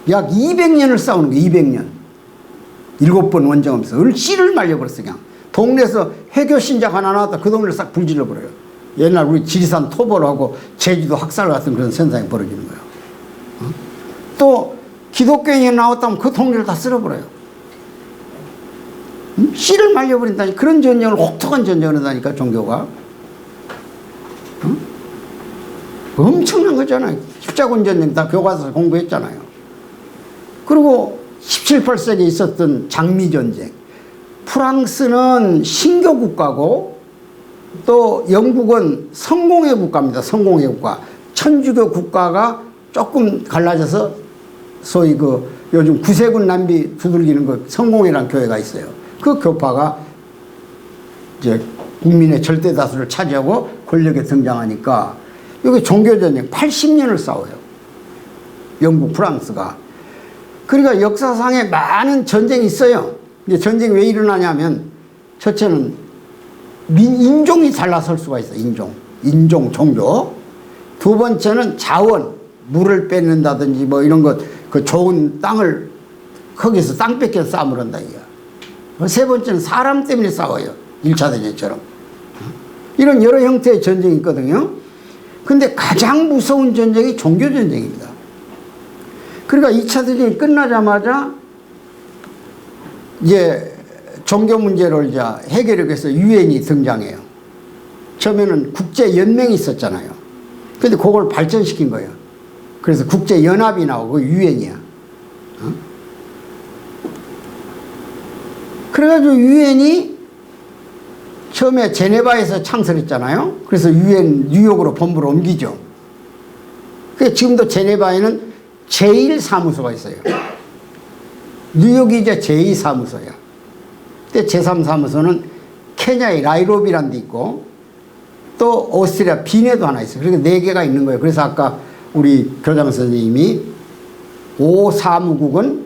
[SPEAKER 1] 약 200년을 싸우는 거야. 200년. 7번 원정하면서 을씨를 말려버렸어. 그냥 동네에서 해교 신작 하나 나왔다 그 동네를 싹 불질러버려요. 옛날 우리 지리산 토벌하고 제주도 학살 같은 그런 현상이 벌어지는 거예요. 어? 또 기독교인이 나왔다면 그 동네를 다 쓸어버려요. 씨를 말려버린다니. 그런 전쟁을 혹독한 전쟁을 한다니까 종교가. 어? 엄청난 거잖아요. 십자군 전쟁 다 교과서에서 공부했잖아요. 그리고 17, 18세기에 있었던 장미전쟁. 프랑스는 신교 국가고 또 영국은 성공회 국가입니다. 성공회 국가. 천주교 국가가 조금 갈라져서 소위 그 요즘 구세군 남비 두들기는 그 성공회라는 교회가 있어요. 그 교파가 이제 국민의 절대 다수를 차지하고 권력에 등장하니까 여기 종교전쟁 80년을 싸워요. 영국, 프랑스가. 그러니까 역사상에 많은 전쟁이 있어요. 근데 전쟁이 왜 일어나냐면 첫째는 인종이 달라설 수가 있어요. 인종, 종교. 두 번째는 자원, 물을 뺏는다든지 뭐 이런 것, 그 좋은 땅을 거기서 땅 뺏겨서 싸움을 한다 이거야. 세 번째는 사람 때문에 싸워요. 1차 대전처럼. 이런 여러 형태의 전쟁이 있거든요. 근데 가장 무서운 전쟁이 종교전쟁입니다. 그러니까 2차 대전이 끝나자마자 이제 종교 문제를 이제 해결하기 위해서 유엔이 등장해요. 처음에는 국제연맹이 있었잖아요. 근데 그걸 발전시킨 거예요. 그래서 국제연합이 나오고 유엔이야. 어? 그래가지고 유엔이 처음에 제네바에서 창설했잖아요. 그래서 유엔 뉴욕으로 본부를 옮기죠. 그래서 지금도 제네바에는 제1사무소가 있어요. 뉴욕이 이제 제2사무소야. 근데 제3사무소는 케냐의 나이로비라는 데 있고 또 오스트리아 빈에도 하나 있어요. 그러니까 4개가 있는 거예요. 그래서 아까 우리 교장 선생님이 5사무국은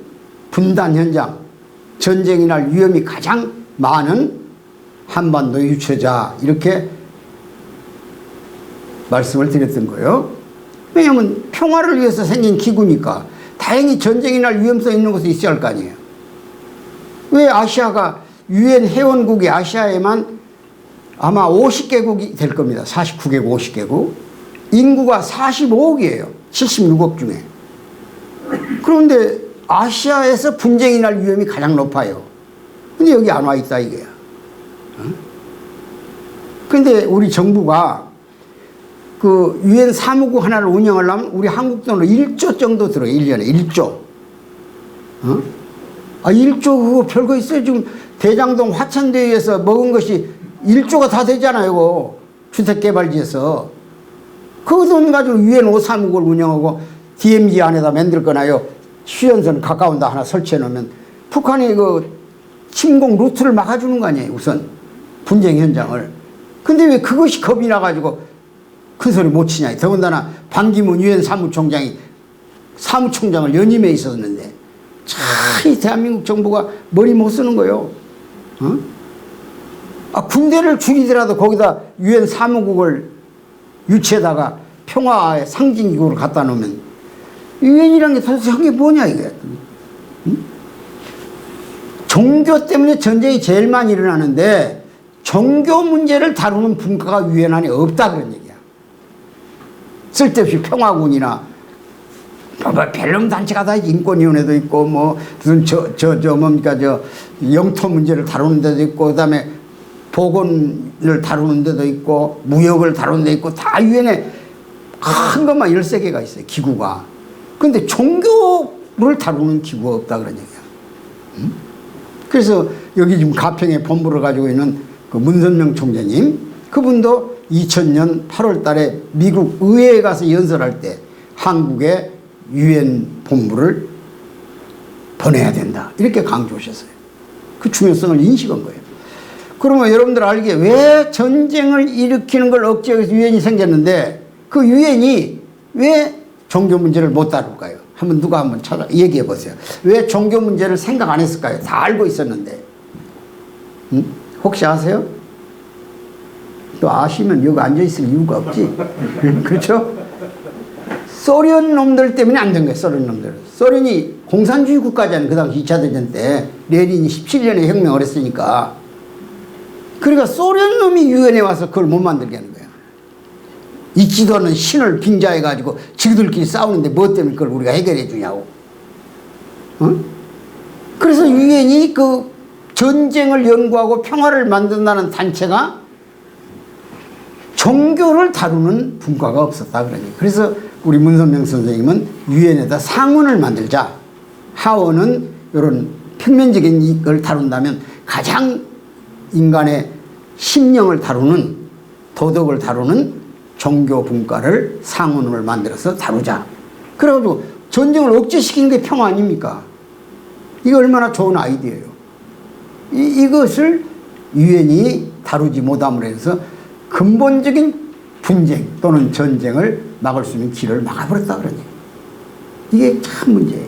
[SPEAKER 1] 분단 현장, 전쟁이 날 위험이 가장 많은 한반도 유처자 이렇게 말씀을 드렸던 거예요. 왜냐하면 평화를 위해서 생긴 기구니까 다행히 전쟁이 날 위험성 있는 곳에 있어야 할 거 아니에요. 왜 아시아가 유엔 회원국이 아시아에만 아마 50개국이 될 겁니다. 49개국 50개국. 인구가 45억이에요. 76억 중에. 그런데 아시아에서 분쟁이 날 위험이 가장 높아요. 근데 여기 안 와 있다 이거야. 그런데 우리 정부가 그 유엔 사무국 하나를 운영하려면 우리 한국 돈으로 1조 정도 들어요. 1년에 1조. 어? 아 1조 그거 별거 있어요. 지금 대장동 화천대유에서 먹은 것이 1조가 다 되잖아요. 이거. 주택개발지에서. 그 돈 가지고 유엔 5사무국을 운영하고 DMZ 안에다 만들 거나요. 휴전선 가까운 데 하나 설치해 놓으면 북한이 그 침공 루트를 막아주는 거 아니에요. 우선 분쟁 현장을. 근데 왜 그것이 겁이 나가지고 큰 소리 못 치냐. 더군다나 반기문 유엔 사무총장을 연임해 있었는데 참 이 대한민국 정부가 머리 못 쓰는 거예요. 어? 군대를 줄이더라도 거기다 유엔 사무국을 유치에다가 평화의 상징기구를 갖다 놓으면 유엔이란 게 도대체 한 게 뭐냐 이게. 응? 종교 때문에 전쟁이 제일 많이 일어나는데 종교 문제를 다루는 분과가 유엔 안에 없다 그런 얘기야. 쓸데없이 평화군이나 별놈 단체가 다 인권위원회도 있고 뭐 무슨 뭡니까 영토 문제를 다루는 데도 있고 그다음에 보건을 다루는 데도 있고 무역을 다루는 데 있고 다 유엔에 큰 것만 13개가 있어요. 기구가. 근데 종교를 다루는 기구가 없다 그런 얘기야. 응? 그래서 여기 지금 가평에 본부를 가지고 있는 그 문선명 총재님, 그분도 2000년 8월 달에 미국 의회에 가서 연설할 때 한국에 유엔 본부를 보내야 된다 이렇게 강조하셨어요. 그 중요성을 인식한 거예요. 그러면 여러분들 알기에 왜 전쟁을 일으키는 걸 억제해서 유엔이 생겼는데 그 유엔이 왜 종교 문제를 못 다룰까요? 누가 한번 얘기해 보세요. 왜 종교 문제를 생각 안 했을까요? 다 알고 있었는데. 응? 혹시 아세요? 또 아시면 여기 앉아있을 이유가 없지. 그렇죠? 소련 놈들 때문에 안 된 거예요. 소련 놈들. 소련이 공산주의 국가잖아요. 그 당시 2차 대전 때 레닌이 17년에 혁명을 했으니까. 그러니까 소련 놈이 유엔에 와서 그걸 못 만들게 하는 거예요. 있지도 않은 신을 빙자해가지고 지들끼리 싸우는데 뭐 때문에 그걸 우리가 해결해 주냐고. 어? 그래서 유엔이 그 전쟁을 연구하고 평화를 만든다는 단체가 종교를 다루는 분과가 없었다 그러니. 그래서 우리 문선명 선생님은 유엔에다 상원을 만들자. 하원은 이런 평면적인 걸 다룬다면 가장 인간의 심령을 다루는, 도덕을 다루는 종교 분과를 상원을 만들어서 다루자. 그래가지고 전쟁을 억제시키는 게 평화 아닙니까? 이게 얼마나 좋은 아이디어예요. 이것을 유엔이 다루지 못함으로 해서 근본적인 분쟁 또는 전쟁을 막을 수 있는 길을 막아버렸다 그러니. 이게 참 문제예요.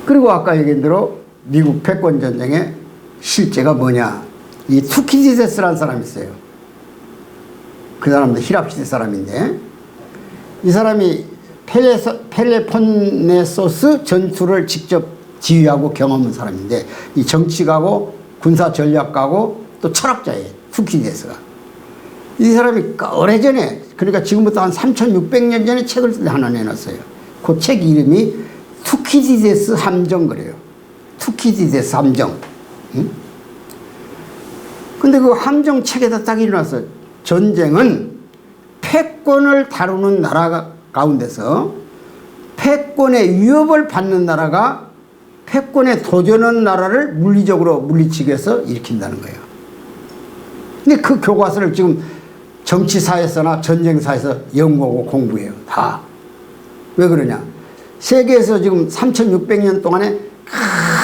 [SPEAKER 1] 그리고 아까 얘기한 대로 미국 패권 전쟁의 실제가 뭐냐. 이 투키디데스라는 사람이 있어요. 그 사람도 히랍시대 사람인데 이 사람이 펠레폰네소스 전투를 직접 지휘하고 경험한 사람인데 이 정치가고 군사 전략가고 또 철학자예요. 투키디데스가. 이 사람이 오래전에 그러니까 지금부터 한 3600년 전에 책을 하나 내놨어요. 그 책 이름이 투키디데스 함정 그래요. 투키디데스 함정. 응? 근데 그 함정 책에다 딱 일어났어요. 전쟁은 패권을 다루는 나라 가운데서 패권의 위협을 받는 나라가 패권에 도전하는 나라를 물리적으로 물리치기 위해서 일으킨다는 거예요. 근데 그 교과서를 지금 정치사에서나 전쟁사에서 연구하고 공부해요. 다. 왜 그러냐. 세계에서 지금 3600년 동안에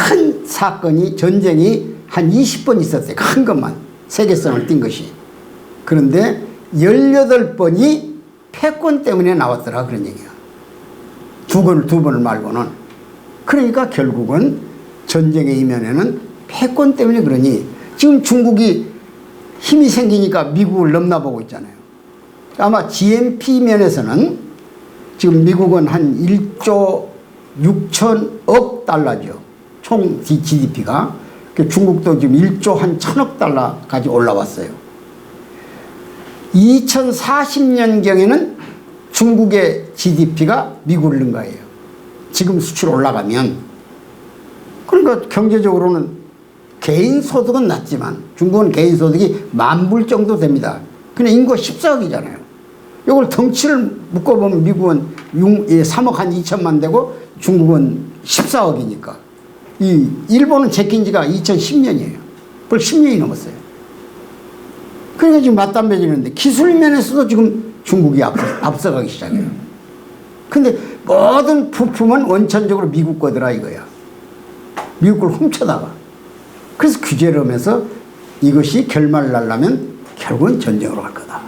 [SPEAKER 1] 큰 사건이 전쟁이 한 20번 있었어요. 큰 것만. 세계성을 띈 것이. 그런데 18번이 패권 때문에 나왔더라 그런 얘기야. 두 번을 말고는. 그러니까 결국은 전쟁의 이면에는 패권 때문에 그러니 지금 중국이 힘이 생기니까 미국을 넘나보고 있잖아요. 아마 GNP 면에서는 지금 미국은 한 1조 6천억 달러죠. 총 GDP가. 중국도 지금 1조 한 1000억 달러까지 올라왔어요. 2040년경에는 중국의 GDP가 미국을 능가해요. 지금 수출 올라가면. 그러니까 경제적으로는 개인 소득은 낮지만 중국은 개인 소득이 10,000불 정도 됩니다. 근데 인구가 14억이잖아요. 이걸 덩치를 묶어보면 미국은 3억 한 2천만 되고 중국은 14억이니까. 이 일본은 제낀 지가 2010년이에요. 벌써 10년이 넘었어요. 그러니까 지금 맞담배지는데 기술 면에서도 지금 중국이 앞서가기 시작해요. 근데 모든 부품은 원천적으로 미국 거더라 이거야. 미국 걸 훔쳐다가. 그래서 규제를 하면서 이것이 결말을 날려면 결국은 전쟁으로 갈 거다.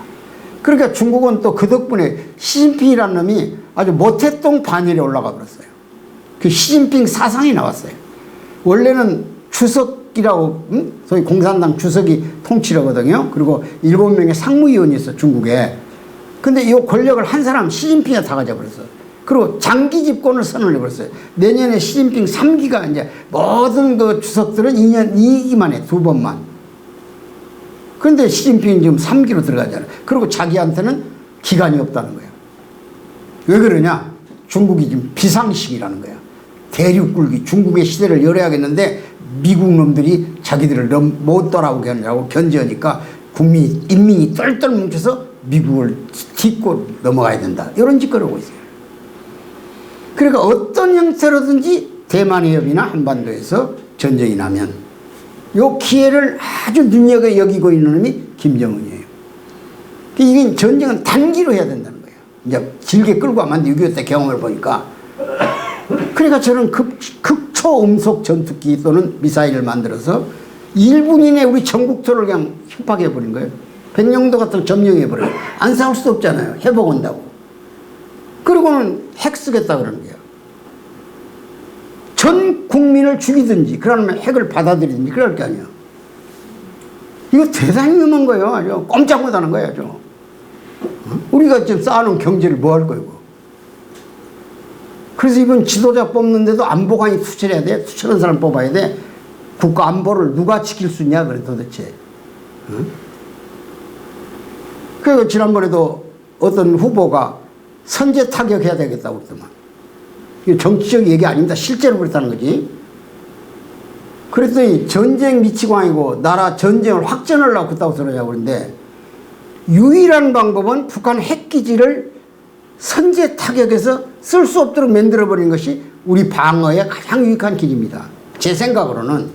[SPEAKER 1] 그러니까 중국은 또 그 덕분에 시진핑이라는 놈이 아주 모태똥 반열에 올라가 버렸어요. 그 시진핑 사상이 나왔어요. 원래는 주석이라고, 소위 공산당 주석이 통치를 하거든요. 그리고 7명의 상무위원이 있어, 중국에. 근데 이 권력을 한 사람 시진핑이 다 가져버렸어. 그리고 장기 집권을 선언해 버렸어요. 내년에 시진핑 3기가 이제 모든 그 주석들은 2기만 해, 2번만. 그런데 시진핑이 지금 3기로 들어가잖아요. 그리고 자기한테는 기간이 없다는 거예요. 왜 그러냐? 중국이 지금 비상식이라는 거야. 대륙 굴기, 중국의 시대를 열어야겠는데 미국 놈들이 자기들을 못 따라오게 하느라고 견제하니까 인민이 똘똘 뭉쳐서 미국을 딛고 넘어가야 된다. 이런 짓거리 하고 있어요. 그러니까 어떤 형태로든지 대만 해협이나 한반도에서 전쟁이 나면 이 기회를 아주 눈여겨보고 있는 놈이 김정은이에요. 이게 전쟁은 단기로 해야 된다는 거예요. 이제 길게 끌고 가면 6.25 때 경험을 보니까. 그러니까 저는 극초음속 전투기 또는 미사일을 만들어서 1분 이내에 우리 전국토를 그냥 협박해버린 거예요. 백령도 같은 거 점령해버려요. 안 싸울 수 없잖아요. 해보건다고. 그리고는 핵 쓰겠다 그러는 거예요. 전 국민을 죽이든지 그러면 핵을 받아들이든지 그럴 게 아니에요. 이거 대단히 위험한 거예요. 아주 꼼짝 못하는 거예요. 아주. 우리가 지금 쌓아놓은 경제를 뭐 할 거고. 그래서 이번 지도자 뽑는데도 안보관이 투철해야 돼. 투철한 사람 뽑아야 돼. 국가 안보를 누가 지킬 수 있냐 그래 도대체. 그리고 지난번에도 어떤 후보가 선제 타격해야 되겠다고 그랬더만. 이게 정치적 얘기 아닙니다. 실제로 그랬다는 거지. 그랬더니 전쟁 미치광이고 나라 전쟁을 확전하려고 그랬다고 그러냐고 그러는데 유일한 방법은 북한 핵기지를 선제 타격해서 쓸 수 없도록 만들어버리는 것이 우리 방어에 가장 유익한 길입니다. 제 생각으로는.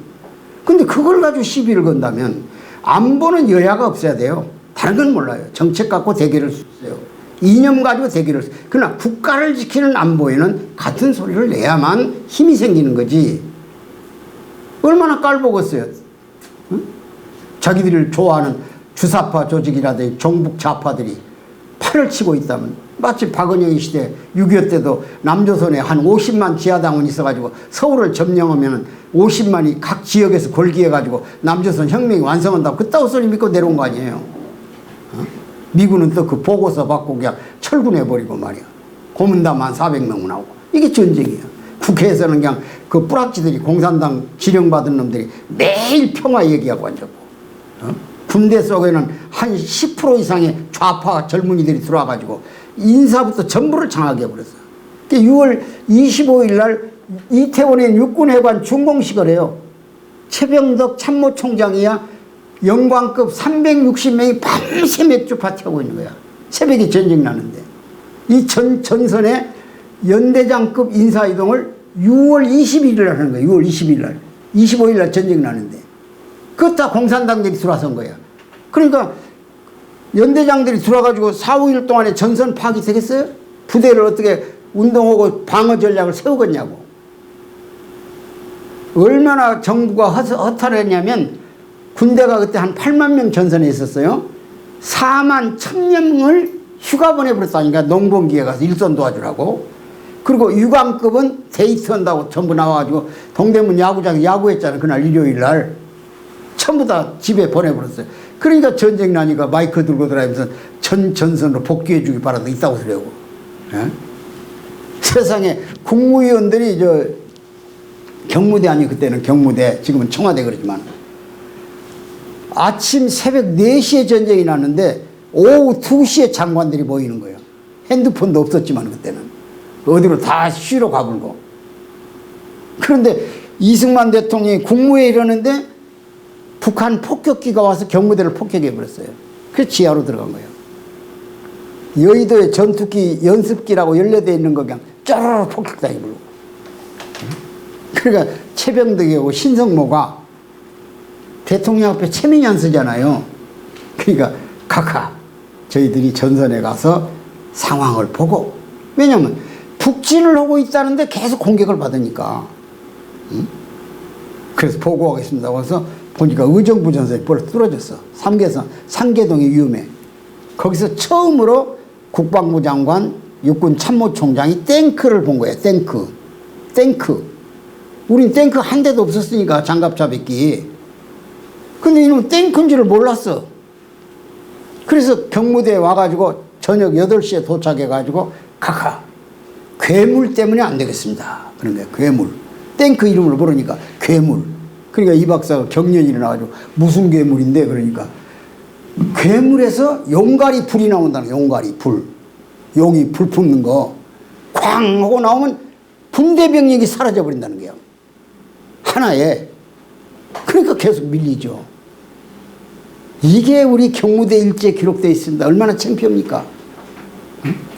[SPEAKER 1] 근데 그걸 가지고 시비를 건다면 안보는 여야가 없어야 돼요. 다른 건 몰라요. 정책 갖고 대결을 할 수 있어요. 이념 가지고 대결을 할 수 있어요. 그러나 국가를 지키는 안보에는 같은 소리를 내야만 힘이 생기는 거지. 얼마나 깔보겠어요. 응? 자기들을 좋아하는 주사파 조직이라든지 종북 좌파들이 팔을 치고 있다면 마치 박은영의 시대 6.25 때도 남조선에 한 50만 지하당원이 있어가지고 서울을 점령하면 50만이 각 지역에서 골기해가지고 남조선 혁명이 완성한다고 그따위 소리 믿고 내려온 거 아니에요. 어? 미군은 또 그 보고서 받고 그냥 철군해버리고 말이야. 고문담 한 400명 나오고. 이게 전쟁이에요. 국회에서는 그냥 그 뿌락지들이 공산당 지령받은 놈들이 매일 평화 얘기하고 앉았고. 어? 군대 속에는 한 10% 이상의 좌파 젊은이들이 들어와가지고 인사부터 전부를 장악해 버렸어요. 6월 25일 날 이태원에 육군해관 준공식을 해요. 최병덕 참모총장이야 영광급 360명이 밤새 맥주 파티하고 있는 거야. 새벽에 전쟁 나는데. 이 전선에 연대장급 인사이동을 6월 21일 날 하는 거야. 6월 20일 날. 25일 날 전쟁 나는데. 그것 다 공산당들이 들어와서인 거야. 그러니까 연대장들이 들어와가지고 4, 5일 동안에 전선 파악이 되겠어요? 부대를 어떻게 운동하고 방어 전략을 세우겠냐고. 얼마나 정부가 허탈했냐면 군대가 그때 한 8만 명 전선에 있었어요. 4만 1,000명을 휴가 보내버렸다니까. 농번기에 가서 일선 도와주라고. 그리고 유관급은 데이트한다고 전부 나와가지고 동대문 야구장에 야구했잖아요. 그날 일요일 날. 전부 다 집에 보내버렸어요. 그러니까 전쟁 나니까 마이크 들고 들어가면서 전선으로 복귀해 주기 바라도 있다고 그러고. 예? 세상에 국무위원들이 경무대 아니 그때는 경무대 지금은 청와대 그러지만 아침 새벽 4시에 전쟁이 났는데 오후 2시에 장관들이 모이는 거예요. 핸드폰도 없었지만 그때는. 어디로 다 쉬러 가불고. 그런데 이승만 대통령이 국무회의 이러는데 북한 폭격기가 와서 경무대를 폭격해버렸어요. 그래서 지하로 들어간 거예요. 여의도에 전투기 연습기라고 연례되어 있는 거 그냥 쪼르르 폭격당해버리고. 그러니까 최병덕이하고 신성모가 대통령 앞에 체면이 안 쓰잖아요. 그러니까 각하 저희들이 전선에 가서 상황을 보고. 왜냐하면 북진을 하고 있다는데 계속 공격을 받으니까. 그래서 보고하겠습니다. 그래서 보니까 의정부 전선이 벌써 뚫어졌어. 상계동이 위험해. 거기서 처음으로 국방부 장관, 육군 참모총장이 탱크를 본 거예요. 탱크. 우린 탱크 한 대도 없었으니까 장갑차밖에. 근데 이놈은 탱크인 줄을 몰랐어. 그래서 경무대에 와가지고 저녁 8시에 도착해가지고 카카 괴물 때문에 안 되겠습니다. 그런 거야. 괴물. 탱크 이름을 모르니까 괴물. 그러니까 이 박사가 경련이 일어나가지고 무슨 괴물인데 그러니까 괴물에서 용가리 불이 나온다는 거야. 용가리 불. 용이 불 뿜는 거. 쾅 하고 나오면 분대병력이 사라져 버린다는 거야. 하나에. 그러니까 계속 밀리죠. 이게 우리 경무대 일지에 기록되어 있습니다. 얼마나 창피합니까?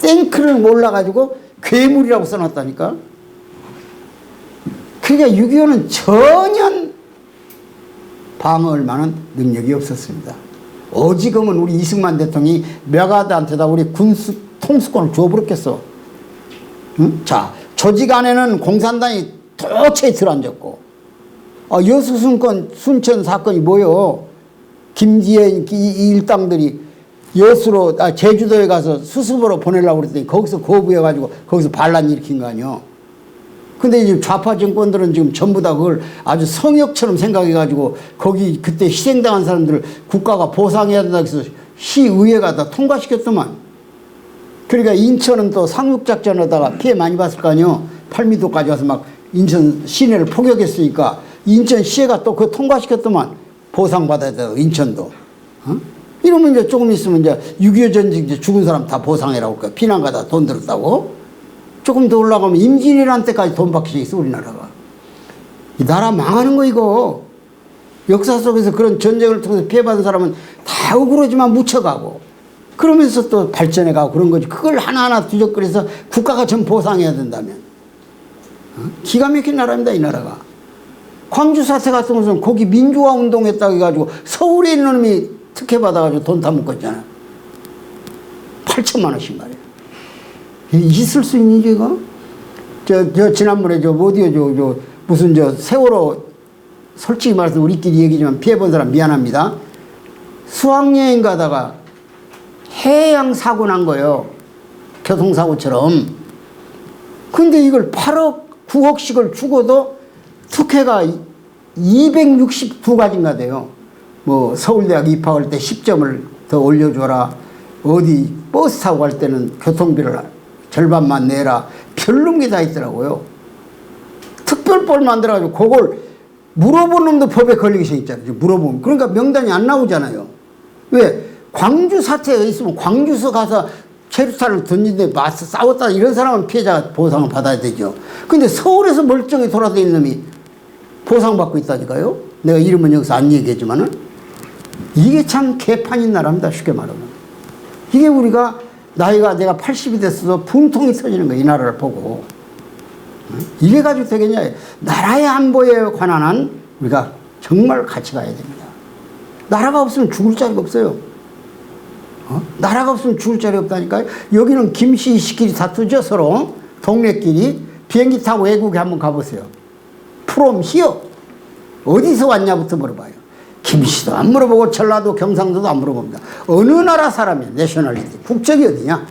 [SPEAKER 1] 탱크를 몰라가지고 괴물이라고 써놨다니까. 그러니까 6.25는 전혀 방어할 만한 능력이 없었습니다. 어지금은 우리 이승만 대통령이 메가드한테다 우리 군수 통수권을 줘버렸겠어. 응? 자, 조직 안에는 공산당이 도처에 들어앉았고, 여수순건 순천 사건이 뭐요? 김지혜 이 일당들이 여수로 제주도에 가서 수습으로 보내려고 그랬더니 거기서 거부해가지고 거기서 반란 일으킨 거 아니요. 근데 이제 좌파 정권들은 지금 전부 다 그걸 아주 성역처럼 생각해가지고 거기 그때 희생당한 사람들을 국가가 보상해야 된다 해서 시의회가 다 통과시켰더만. 그러니까 인천은 또 상륙작전하다가 피해 많이 봤을 거 아니요. 팔미도까지 와서 막 인천 시내를 포격했으니까 인천시가 또 그거 통과시켰더만. 보상받아야 돼, 인천도. 어? 이러면 이제 조금 있으면 이제 6.25 전쟁 이제 죽은 사람 다 보상해라고 할까. 피난 가다 돈 들었다고. 조금 더 올라가면 임진왜란 때까지 돈 받기 있어, 우리나라가. 이 나라 망하는 거, 이거. 역사 속에서 그런 전쟁을 통해서 피해받은 사람은 다 억울하지만 묻혀가고. 그러면서 또 발전해가고 그런 거지. 그걸 하나하나 뒤적거려서 국가가 전 보상해야 된다면. 어? 기가 막힌 나라입니다, 이 나라가. 광주 사태 같은 것은 거기 민주화 운동했다고 해가지고 서울에 있는 놈이 특혜 받아가지고 돈 다 묶었잖아. 8천만 원씩 말이야. 있을 수 있니, 이거? 지난번에 무슨 세월호, 솔직히 말해서 우리끼리 얘기지만 피해본 사람 미안합니다. 수학여행 가다가 해양 사고 난 거예요. 교통사고처럼. 근데 이걸 8억, 9억씩을 주고도 특혜가 262가지인가 돼요. 뭐 서울대학 입학할 때 10점을 더 올려줘라. 어디 버스 타고 갈 때는 교통비를 절반만 내라. 별놈 게 다 있더라고요. 특별법 만들어가지고 그걸 물어본 놈도 법에 걸리게 생겼잖아요. 물어보면. 그러니까 명단이 안 나오잖아요. 왜? 광주 사태가 있으면 광주서 가서 체류탄을 던진데 맞서 싸웠다 이런 사람은 피해자 보상을 받아야 되죠. 근데 서울에서 멀쩡히 돌아다니는 놈이 보상받고 있다니까요. 내가 이름은 여기서 안 얘기했지만은 이게 참 개판인 나라입니다. 쉽게 말하면. 이게 우리가 나이가 내가 80이 됐어도 분통이 터지는 거야. 이 나라를 보고. 이래 가지고 되겠냐. 나라의 안보에 관한 한 우리가 정말 같이 가야 됩니다. 나라가 없으면 죽을 자리가 없어요. 나라가 없으면 죽을 자리가 없다니까요. 여기는 김씨 이씨끼리 다투죠. 서로 동네끼리. 비행기 타고 외국에 한번 가보세요. 프롬 히어 어디서 왔냐부터 물어봐요. 김씨도 안 물어보고 전라도 경상도도 안 물어봅니다. 어느 나라 사람이야. 내셔널리티 국적이 어디냐.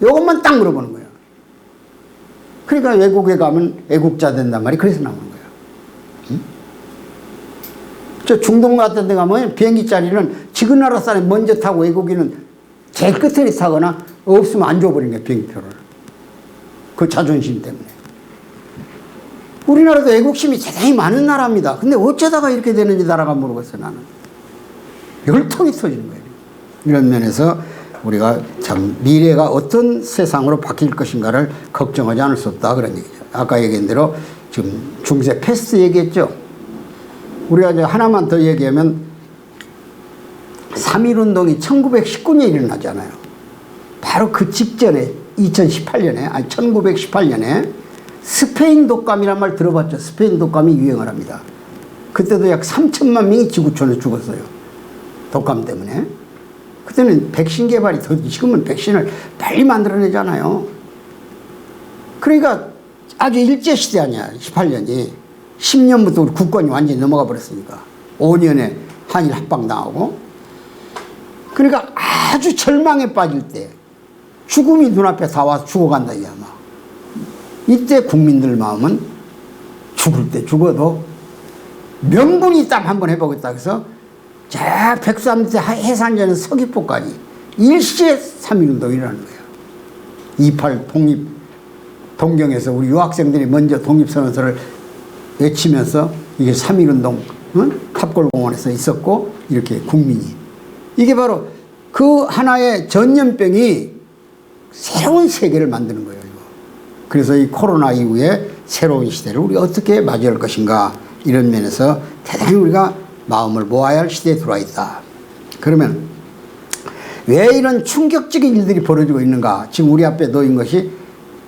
[SPEAKER 1] 이것만 딱 물어보는 거예요. 그러니까 외국에 가면 애국자 된단 말이 그래서 나오는 거예요. 응? 저 중동 같은 데 가면 비행기 자리는 지금 나라 사람이 먼저 타고 외국인은 제일 끝에 타거나 없으면 안 줘버리는 거예요. 비행기표를. 그 자존심 때문에. 우리나라도 애국심이 대단히 많은 나라입니다. 근데 어쩌다가 이렇게 되는지 나라가 모르겠어 나는. 열통이 터지는 거예요. 이런 면에서 우리가 참 미래가 어떤 세상으로 바뀔 것인가를 걱정하지 않을 수 없다 그런 얘기죠. 아까 얘기한 대로 지금 중세 패스트 얘기했죠. 우리가 이제 하나만 더 얘기하면 3.1운동이 1919년에 일어나잖아요. 바로 그 직전에 1918년에 스페인 독감이란 말 들어봤죠. 스페인 독감이 유행을 합니다. 그때도 약 3천만 명이 지구촌에 죽었어요. 독감 때문에. 그때는 백신 개발이 더, 지금은 백신을 빨리 만들어내잖아요. 그러니까 아주 일제시대 아니야. 18년이. 10년부터 우리 국권이 완전히 넘어가 버렸으니까. 5년에 한일 합방 당하고. 그러니까 아주 절망에 빠질 때 죽음이 눈앞에 다 와서 죽어간다 이 아마. 이때 국민들 마음은 죽을 때 죽어도 명분이 있다면 한번 해보겠다 해서 저 백두산 밑에 해산전에 서귀포까지 일시에 3.1운동이 일어나는 거예요. 28 독립 동경에서 우리 유학생들이 먼저 독립선언서를 외치면서 이게 3.1운동 탑골공원에서 있었고 이렇게 국민이 이게 바로 그 하나의 전염병이 새로운 세계를 만드는 거예요. 이거. 그래서 이 코로나 이후에 새로운 시대를 우리가 어떻게 맞이할 것인가 이런 면에서 대단히 우리가 마음을 모아야 할 시대에 들어와 있다. 그러면 왜 이런 충격적인 일들이 벌어지고 있는가? 지금 우리 앞에 놓인 것이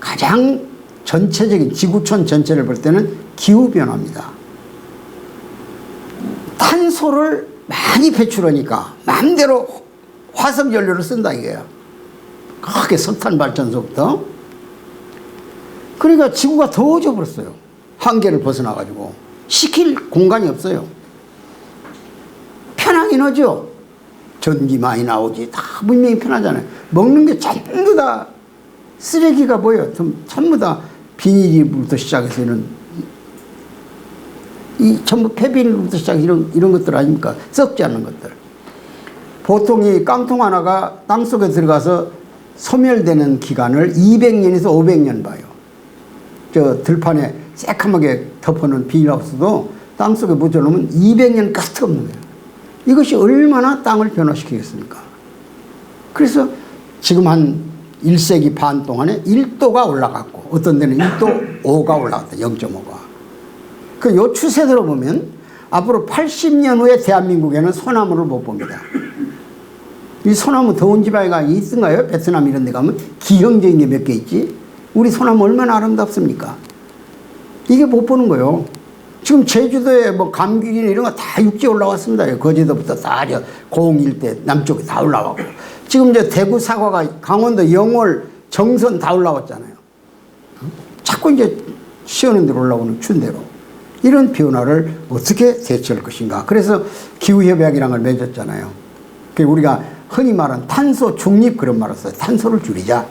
[SPEAKER 1] 가장 전체적인 지구촌 전체를 볼 때는 기후변화입니다. 탄소를 많이 배출하니까 마음대로 화석연료를 쓴다 이거예요. 크게 석탄 발전소부터. 그러니까 지구가 더워져 버렸어요. 한계를 벗어나가지고. 시킬 공간이 없어요. 편하긴 하죠. 전기 많이 나오지. 다 분명히 편하잖아요. 먹는 게 전부 다 쓰레기가 뭐예요? 전부 다 비닐부터 시작해서 전부 폐비닐부터 시작해서 이런 것들 아닙니까? 썩지 않는 것들. 보통 이 깡통 하나가 땅속에 들어가서 소멸되는 기간을 200년에서 500년 봐요. 저 들판에 새카맣게 덮어놓은 비닐하우스도 땅속에 묻혀놓으면 200년 가스가 없는 거예요. 이것이 얼마나 땅을 변화시키겠습니까? 그래서 지금 한 1세기 반 동안에 1도가 올라갔고 어떤 데는 1도 5가 올라갔다. 0.5가. 그 요 추세대로 보면 앞으로 80년 후에 대한민국에는 소나무를 못 봅니다. 이 소나무 더운 지방에 있던가요? 베트남 이런 데 가면 기형적인 게 몇 개 있지? 우리 소나무 얼마나 아름답습니까? 이게 못 보는 거예요. 지금 제주도에 뭐 감귤이나 이런 거 다 육지에 올라왔습니다. 거제도부터 다 저 고흥 일대 남쪽에 다 올라왔고. 지금 이제 대구 사과가 강원도 영월 정선 다 올라왔잖아요. 자꾸 이제 시원한 데로 올라오는 추운 데로. 이런 변화를 어떻게 대처할 것인가. 그래서 기후협약이라는 걸 맺었잖아요. 우리가 흔히 말하는 탄소 중립 그런 말을 써요. 탄소를 줄이자.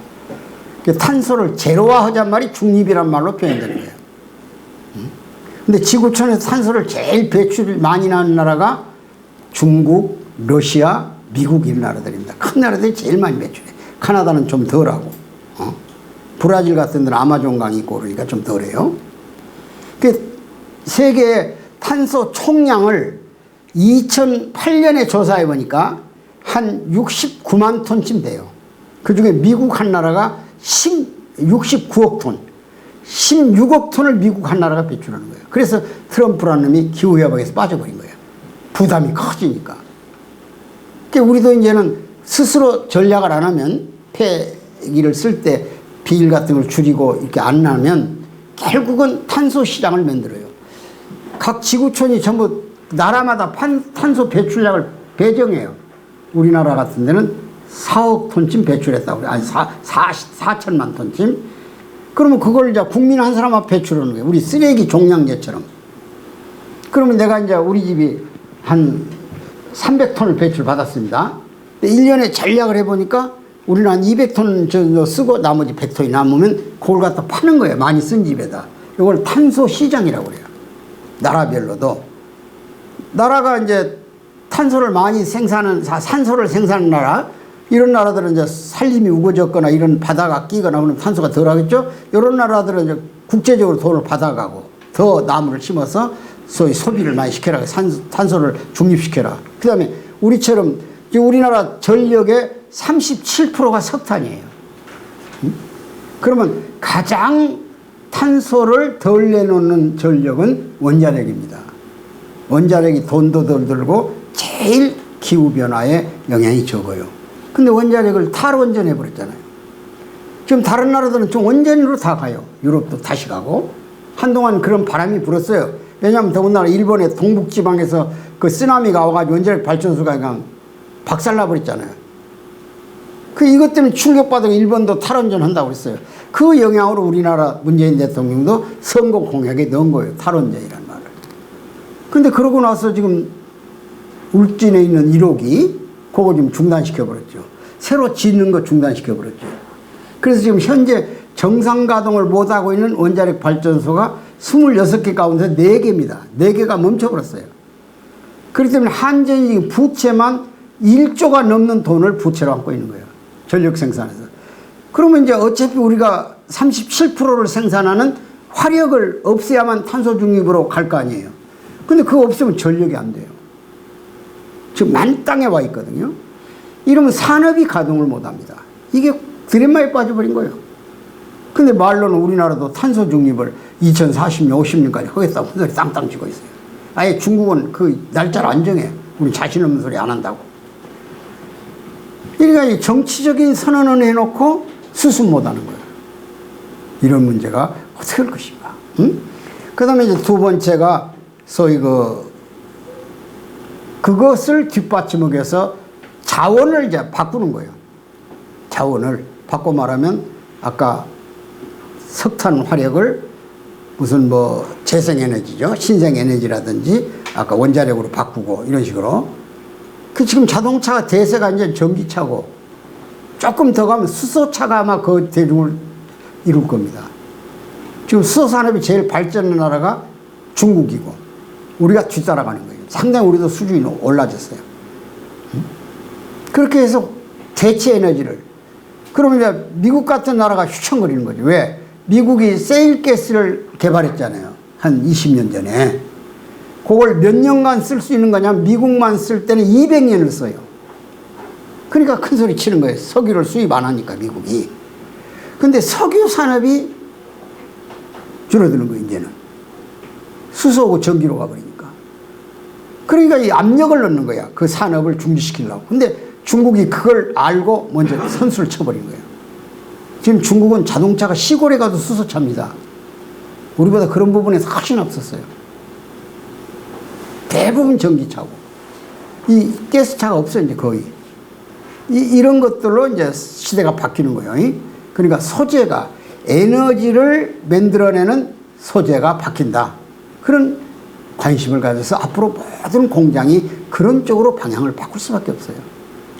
[SPEAKER 1] 탄소를 제로화하자는 말이 중립이란 말로 표현되는 거예요. 근데 지구촌에서 탄소를 제일 배출이 많이 나는 나라가 중국, 러시아, 미국 이런 나라들입니다. 큰 나라들이 제일 많이 배출해. 카나다는 좀 덜하고. 브라질 같은 데는 아마존강이 있고 그러니까 좀 덜해요. 세계의 탄소 총량을 2008년에 조사해 보니까 한 69만 톤쯤 돼요. 그 중에 미국 한 나라가 69억 톤. 16억 톤을 미국 한 나라가 배출하는 거예요. 그래서 트럼프라는 놈이 기후협약에서 빠져버린 거예요. 부담이 커지니까. 그러니까 우리도 이제는 스스로 전략을 안 하면 폐기를 쓸 때 비닐 같은 걸 줄이고 이렇게 안 하면 결국은 탄소 시장을 만들어요. 각 지구촌이 전부 나라마다 탄소 배출량을 배정해요. 우리나라 같은 데는 4억 톤쯤 배출했다고. 아니, 4천만 톤쯤. 그러면 그걸 이제 국민 한 사람 앞에 배출하는 거예요. 우리 쓰레기 종량제처럼. 그러면 내가 이제 우리 집이 한 300톤을 배출 받았습니다. 1년에 전략을 해보니까 우리는 한 200톤 정도 쓰고 나머지 100톤이 남으면 그걸 갖다 파는 거예요. 많이 쓴 집에다. 이걸 탄소 시장이라고 그래요. 나라별로도. 나라가 이제 탄소를 많이 산소를 생산하는 나라, 이런 나라들은 이제 산림이 우거졌거나 이런 바다가 끼거나 그러면 탄소가 덜 하겠죠? 이런 나라들은 이제 국제적으로 돈을 받아가고 더 나무를 심어서 소위 소비를 많이 시켜라. 탄소를 중립시켜라. 그 다음에 우리처럼 우리나라 전력의 37%가 석탄이에요. 그러면 가장 탄소를 덜 내놓는 전력은 원자력입니다. 원자력이 돈도 덜 들고 제일 기후변화에 영향이 적어요. 근데 원자력을 탈원전해 버렸잖아요. 지금 다른 나라들은 좀 원전으로 다 가요. 유럽도 다시 가고. 한동안 그런 바람이 불었어요. 왜냐하면 더군다나 일본의 동북지방에서 그 쓰나미가 와가지고 원자력 발전소가 그냥 박살나 버렸잖아요. 이것 때문에 충격받아서 일본도 탈원전 한다고 그랬어요. 그 영향으로 우리나라 문재인 대통령도 선거 공약에 넣은 거예요. 탈원전이라는 말을. 근데 그러고 나서 지금 울진에 있는 1호기 그거 좀 중단시켜버렸죠. 새로 짓는 거 중단시켜버렸죠. 그래서 지금 현재 정상 가동을 못하고 있는 원자력 발전소가 26개 가운데 4개입니다. 4개가 멈춰버렸어요. 그렇기 때문에 한전이 부채만 1조가 넘는 돈을 부채로 안고 있는 거예요. 전력 생산에서. 그러면 이제 어차피 우리가 37%를 생산하는 화력을 없애야만 탄소 중립으로 갈 거 아니에요. 근데 그거 없으면 전력이 안 돼요. 지금 만땅에 와 있거든요. 이러면 산업이 가동을 못 합니다. 이게 드레마에 빠져버린 거예요. 근데 말로는 우리나라도 탄소 중립을 2040년, 50년까지 하겠다고 흔들이 땅땅 치고 있어요. 아예 중국은 그 날짜를 안 정해. 우리 자신 없는 소리 안 한다고. 그러니까 정치적인 선언을 해놓고 수습 못 하는 거예요. 이런 문제가 어떻게 할 것인가. 응? 그 다음에 이제 두 번째가 소위 그것을 뒷받침하기 위해서 자원을 이제 바꾸는 거예요. 자원을 바꿔 말하면 아까 석탄 화력을 무슨 뭐 재생에너지죠. 신생에너지라든지 아까 원자력으로 바꾸고 이런 식으로. 그 지금 자동차가 대세가 이제 전기차고 조금 더 가면 수소차가 아마 그 대중을 이룰 겁니다. 지금 수소산업이 제일 발전한 나라가 중국이고 우리가 뒤따라가는 거예요. 상당히 우리도 수준이 올라졌어요. 그렇게 해서 대체 에너지를 그러면 이제 미국 같은 나라가 휘청거리는 거죠. 왜? 미국이 세일가스를 개발했잖아요. 한 20년 전에. 그걸 몇 년간 쓸 수 있는 거냐면 미국만 쓸 때는 200년을 써요. 그러니까 큰 소리 치는 거예요. 석유를 수입 안 하니까 미국이. 근데 석유 산업이 줄어드는 거예요. 이제는. 수소하고 전기로 가버리니까. 그러니까 이 압력을 넣는 거야. 그 산업을 중지시키려고. 근데 중국이 그걸 알고 먼저 선수를 쳐버린 거예요. 지금 중국은 자동차가 시골에 가도 수소차입니다. 우리보다 그런 부분에서 훨씬 앞섰어요. 대부분 전기차고. 이 가스차가 없어요, 이제 거의. 이런 것들로 이제 시대가 바뀌는 거예요. 그러니까 소재가, 에너지를 만들어내는 소재가 바뀐다. 그런 관심을 가져서 앞으로 모든 공장이 그런 쪽으로 방향을 바꿀 수밖에 없어요.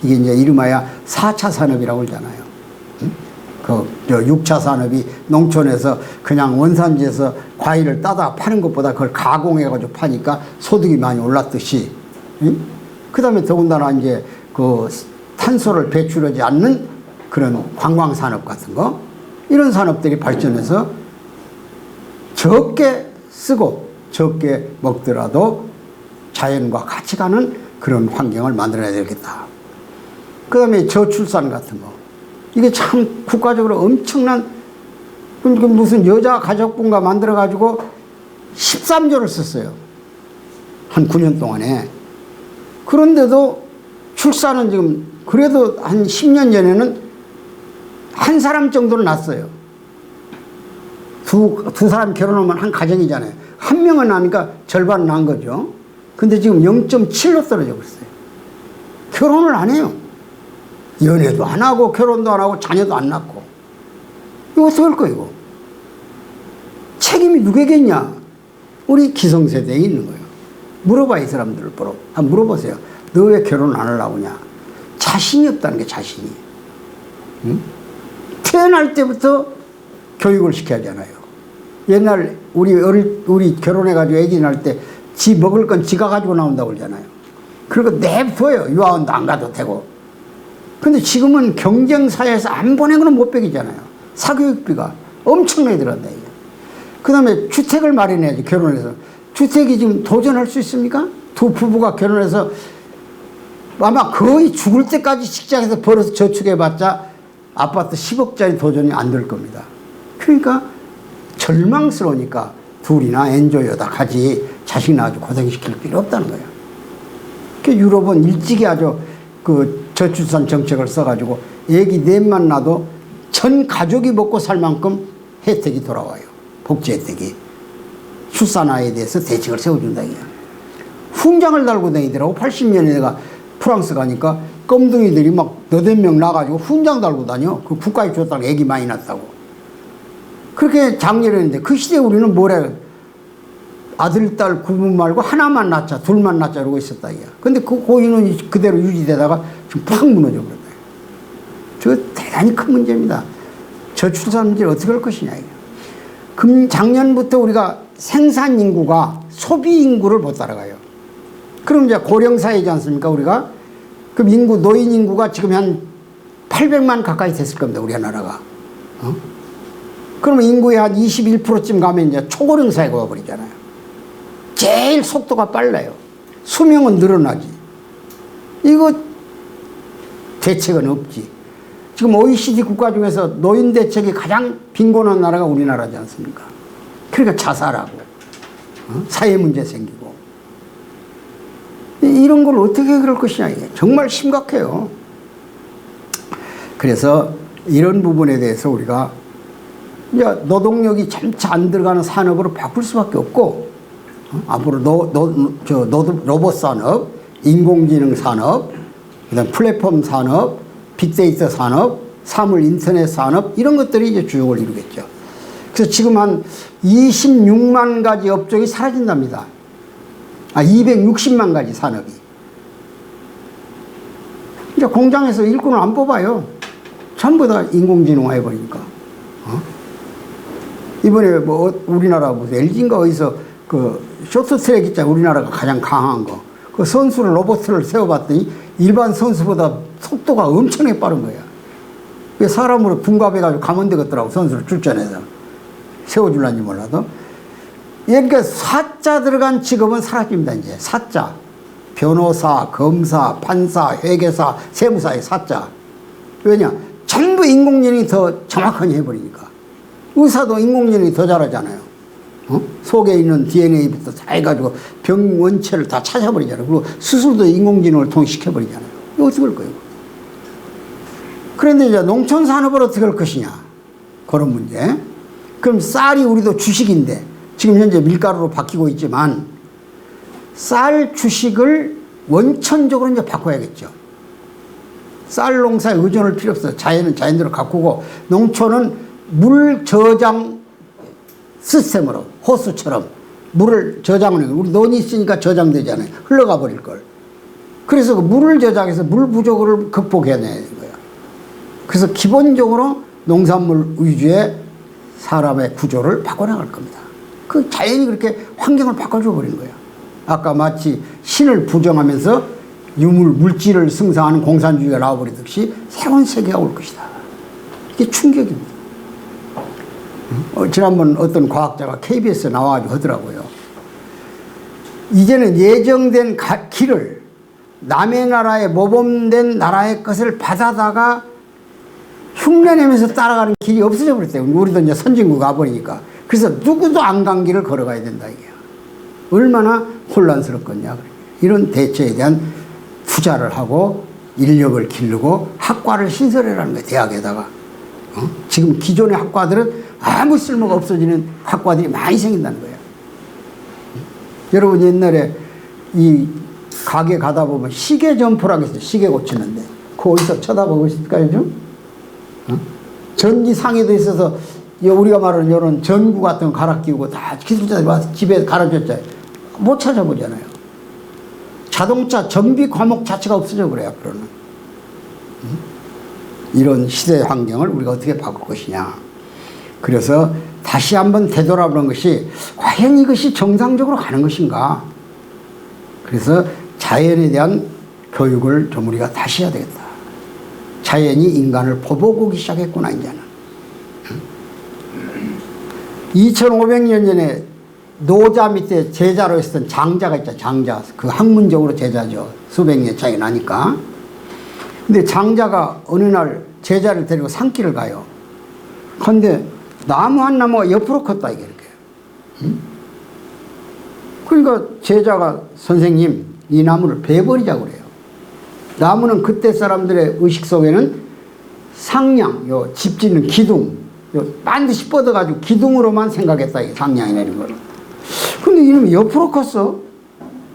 [SPEAKER 1] 이게 이제 이름하여 4차 산업이라고 그러잖아요. 그 6차 산업이 농촌에서 그냥 원산지에서 과일을 따다 파는 것보다 그걸 가공해가지고 파니까 소득이 많이 올랐듯이. 그 다음에 더군다나 이제 그 탄소를 배출하지 않는 그런 관광산업 같은 거, 이런 산업들이 발전해서 적게 쓰고 적게 먹더라도 자연과 같이 가는 그런 환경을 만들어야 되겠다. 그 다음에 저출산 같은 거. 이게 참 국가적으로 엄청난, 무슨 여자 가족분가 만들어가지고 13조를 썼어요. 한 9년 동안에. 그런데도 출산은 지금 그래도 한 10년 전에는 한 사람 정도는 낳았어요. 두 사람 결혼하면 한 가정이잖아요. 한 명은 나니까 절반 난 거죠. 근데 지금 0.7로 떨어져 버렸어요. 결혼을 안 해요. 연애도 안 하고 결혼도 안 하고 자녀도 안 낳고. 이거 어떻게 할 거야 이거. 책임이 누구에게있냐. 우리 기성세대에 있는 거예요. 물어봐 이 사람들을 보러. 한번 물어보세요. 너 왜 결혼 안 하려고 하냐. 자신이 없다는 게 자신이. 응? 태어날 때부터 교육을 시켜야 하잖아요. 옛날 우리 결혼해가지고 애기 낳을 때 지 먹을 건 지가 가지고 나온다고 그러잖아요. 그리고 냅둬요. 유아원도 안 가도 되고. 근데 지금은 경쟁사회에서 안 보내고는 못 배기잖아요. 사교육비가 엄청나게 들어간다. 그 다음에 주택을 마련해야지, 결혼해서. 주택이 지금 도전할 수 있습니까? 두 부부가 결혼해서 아마 거의 죽을 때까지 직장에서 벌어서 저축해봤자 아파트 10억짜리 도전이 안 될 겁니다. 그러니까 절망스러우니까 둘이나 엔조이다 가지 자식 낳아서 고생시킬 필요 없다는 거예요. 그 유럽은 일찍이 아주 그 저출산 정책을 써가지고 애기 넷만 낳아도 전 가족이 먹고 살 만큼 혜택이 돌아와요. 복지 혜택이. 출산아이에 대해서 대책을 세워준다. 이게. 훈장을 달고 다니더라고. 80년에 내가 프랑스 가니까 껌둥이들이 막 너댓 명 나가지고 훈장 달고 다녀. 그 국가에 줬다고 애기 많이 낳았다고. 그렇게 장려를 했는데 그 시대에 우리는 뭐래. 아들, 딸 구분 말고 하나만 낳자, 둘만 낳자 그러고 있었다. 이게. 근데 그 고인은 그대로 유지되다가 지금 팍 무너져 버렸다. 저 대단히 큰 문제입니다. 저출산 문제를 어떻게 할 것이냐. 작년부터 우리가 생산 인구가 소비 인구를 못 따라가요. 그럼 이제 고령사회이지 않습니까, 우리가? 그럼 노인 인구가 지금 한 800만 가까이 됐을 겁니다, 우리나라가. 그러면 인구의 한 21%쯤 가면 이제 초고령 사회가 와버리잖아요. 제일 속도가 빨라요. 수명은 늘어나지. 이거 대책은 없지. 지금 OECD 국가 중에서 노인 대책이 가장 빈곤한 나라가 우리나라지 않습니까? 그러니까 자살하고 사회 문제 생기고 이런 걸 어떻게 그럴 것이냐, 이게 정말 심각해요. 그래서 이런 부분에 대해서 우리가 이제 노동력이 점차 안 들어가는 산업으로 바꿀 수밖에 없고, 앞으로 로봇 산업, 인공지능 산업, 그다음 플랫폼 산업, 빅데이터 산업, 사물 인터넷 산업, 이런 것들이 이제 주역을 이루겠죠. 그래서 지금 한 26만 가지 업종이 사라진답니다. 260만 가지 산업이. 이제 공장에서 일꾼을 안 뽑아요. 전부 다 인공지능화 해버리니까. 이번에 뭐 우리나라 무슨 LG인가 어디서 그 쇼트트랙 있잖아요. 우리나라가 가장 강한 거. 그 선수를 로봇을 세워봤더니 일반 선수보다 속도가 엄청나게 빠른 거야. 사람으로 둔갑해가지고 가면 되겠더라고, 선수를 출전해서. 세워줄란지 몰라도. 그러니까 사자 들어간 직업은 사라집니다, 이제. 사자. 변호사, 검사, 판사, 회계사, 세무사의 사자. 왜냐? 전부 인공지능이 더 정확하게 해버리니까. 의사도 인공지능이 더 잘하잖아요. 속에 있는 DNA부터 다 해가지고 병 원체를 다 찾아버리잖아요. 그리고 수술도 인공지능을 통시켜버리잖아요. 이거 어떻게 할 거예요? 그런데 이제 농촌 산업을 어떻게 할 것이냐, 그런 문제. 그럼 쌀이 우리도 주식인데 지금 현재 밀가루로 바뀌고 있지만 쌀 주식을 원천적으로 이제 바꿔야겠죠. 쌀 농사에 의존할 필요 없어요. 자연은 자연대로 가꾸고, 농촌은 물 저장 시스템으로 호수처럼 물을 저장을 해요. 우리 논이 있으니까 저장되잖아요. 흘러가 버릴 걸. 그래서 그 물을 저장해서 물 부족을 극복해야 되는 거예요. 그래서 기본적으로 농산물 위주의 사람의 구조를 바꿔나갈 겁니다. 그 자연이 그렇게 환경을 바꿔줘 버린 거예요. 아까 마치 신을 부정하면서 물질을 승상하는 공산주의가 나와버리듯이 새로운 세계가 올 것이다. 이게 충격입니다. 지난번 어떤 과학자가 KBS에 나와가지고 하더라고요. 이제는 예정된 길을 남의 나라의 모범된 나라의 것을 받아다가 흉내내면서 따라가는 길이 없어져 버렸대요. 우리도 이제 선진국 가버리니까. 그래서 누구도 안 간 길을 걸어가야 된다, 이게. 얼마나 혼란스럽겠냐. 이런 대처에 대한 투자를 하고 인력을 기르고 학과를 신설해라는 거예요, 대학에다가. 지금 기존의 학과들은 아무 쓸모가 없어지는 학과들이 많이 생긴다는 거예요. 여러분, 옛날에 이 가게 가다 보면 시계 점포라고 있어요. 시계 고치는데. 그거 어디서 쳐다보고 있을까요, 좀? 전기 상에도 있어서 우리가 말하는 이런 전구 같은 거 갈아 끼우고 다 기술자들이 와서 집에 갈아줬잖아요. 못 찾아보잖아요. 자동차 정비 과목 자체가 없어져 그래요, 앞으로는. 이런 시대 환경을 우리가 어떻게 바꿀 것이냐. 그래서 다시 한번 되돌아보는 것이 과연 이것이 정상적으로 가는 것인가. 그래서 자연에 대한 교육을 좀 우리가 다시 해야 되겠다. 자연이 인간을 보복하기 시작했구나, 이제는. 2500년 전에 노자 밑에 제자로 있었던 장자가 있죠, 장자. 그 학문적으로 제자죠. 수백 년 차이 나니까. 근데 장자가 어느 날 제자를 데리고 산길을 가요. 그런데 나무 한 나무가 옆으로 컸다, 이게 이렇게. 그러니까 제자가, 선생님, 이 나무를 베버리자고 그래요. 나무는 그때 사람들의 의식 속에는 상냥, 집 짓는 기둥, 반드시 뻗어가지고 기둥으로만 생각했다, 이 상냥이나 이런 걸. 근데 이놈이 옆으로 컸어.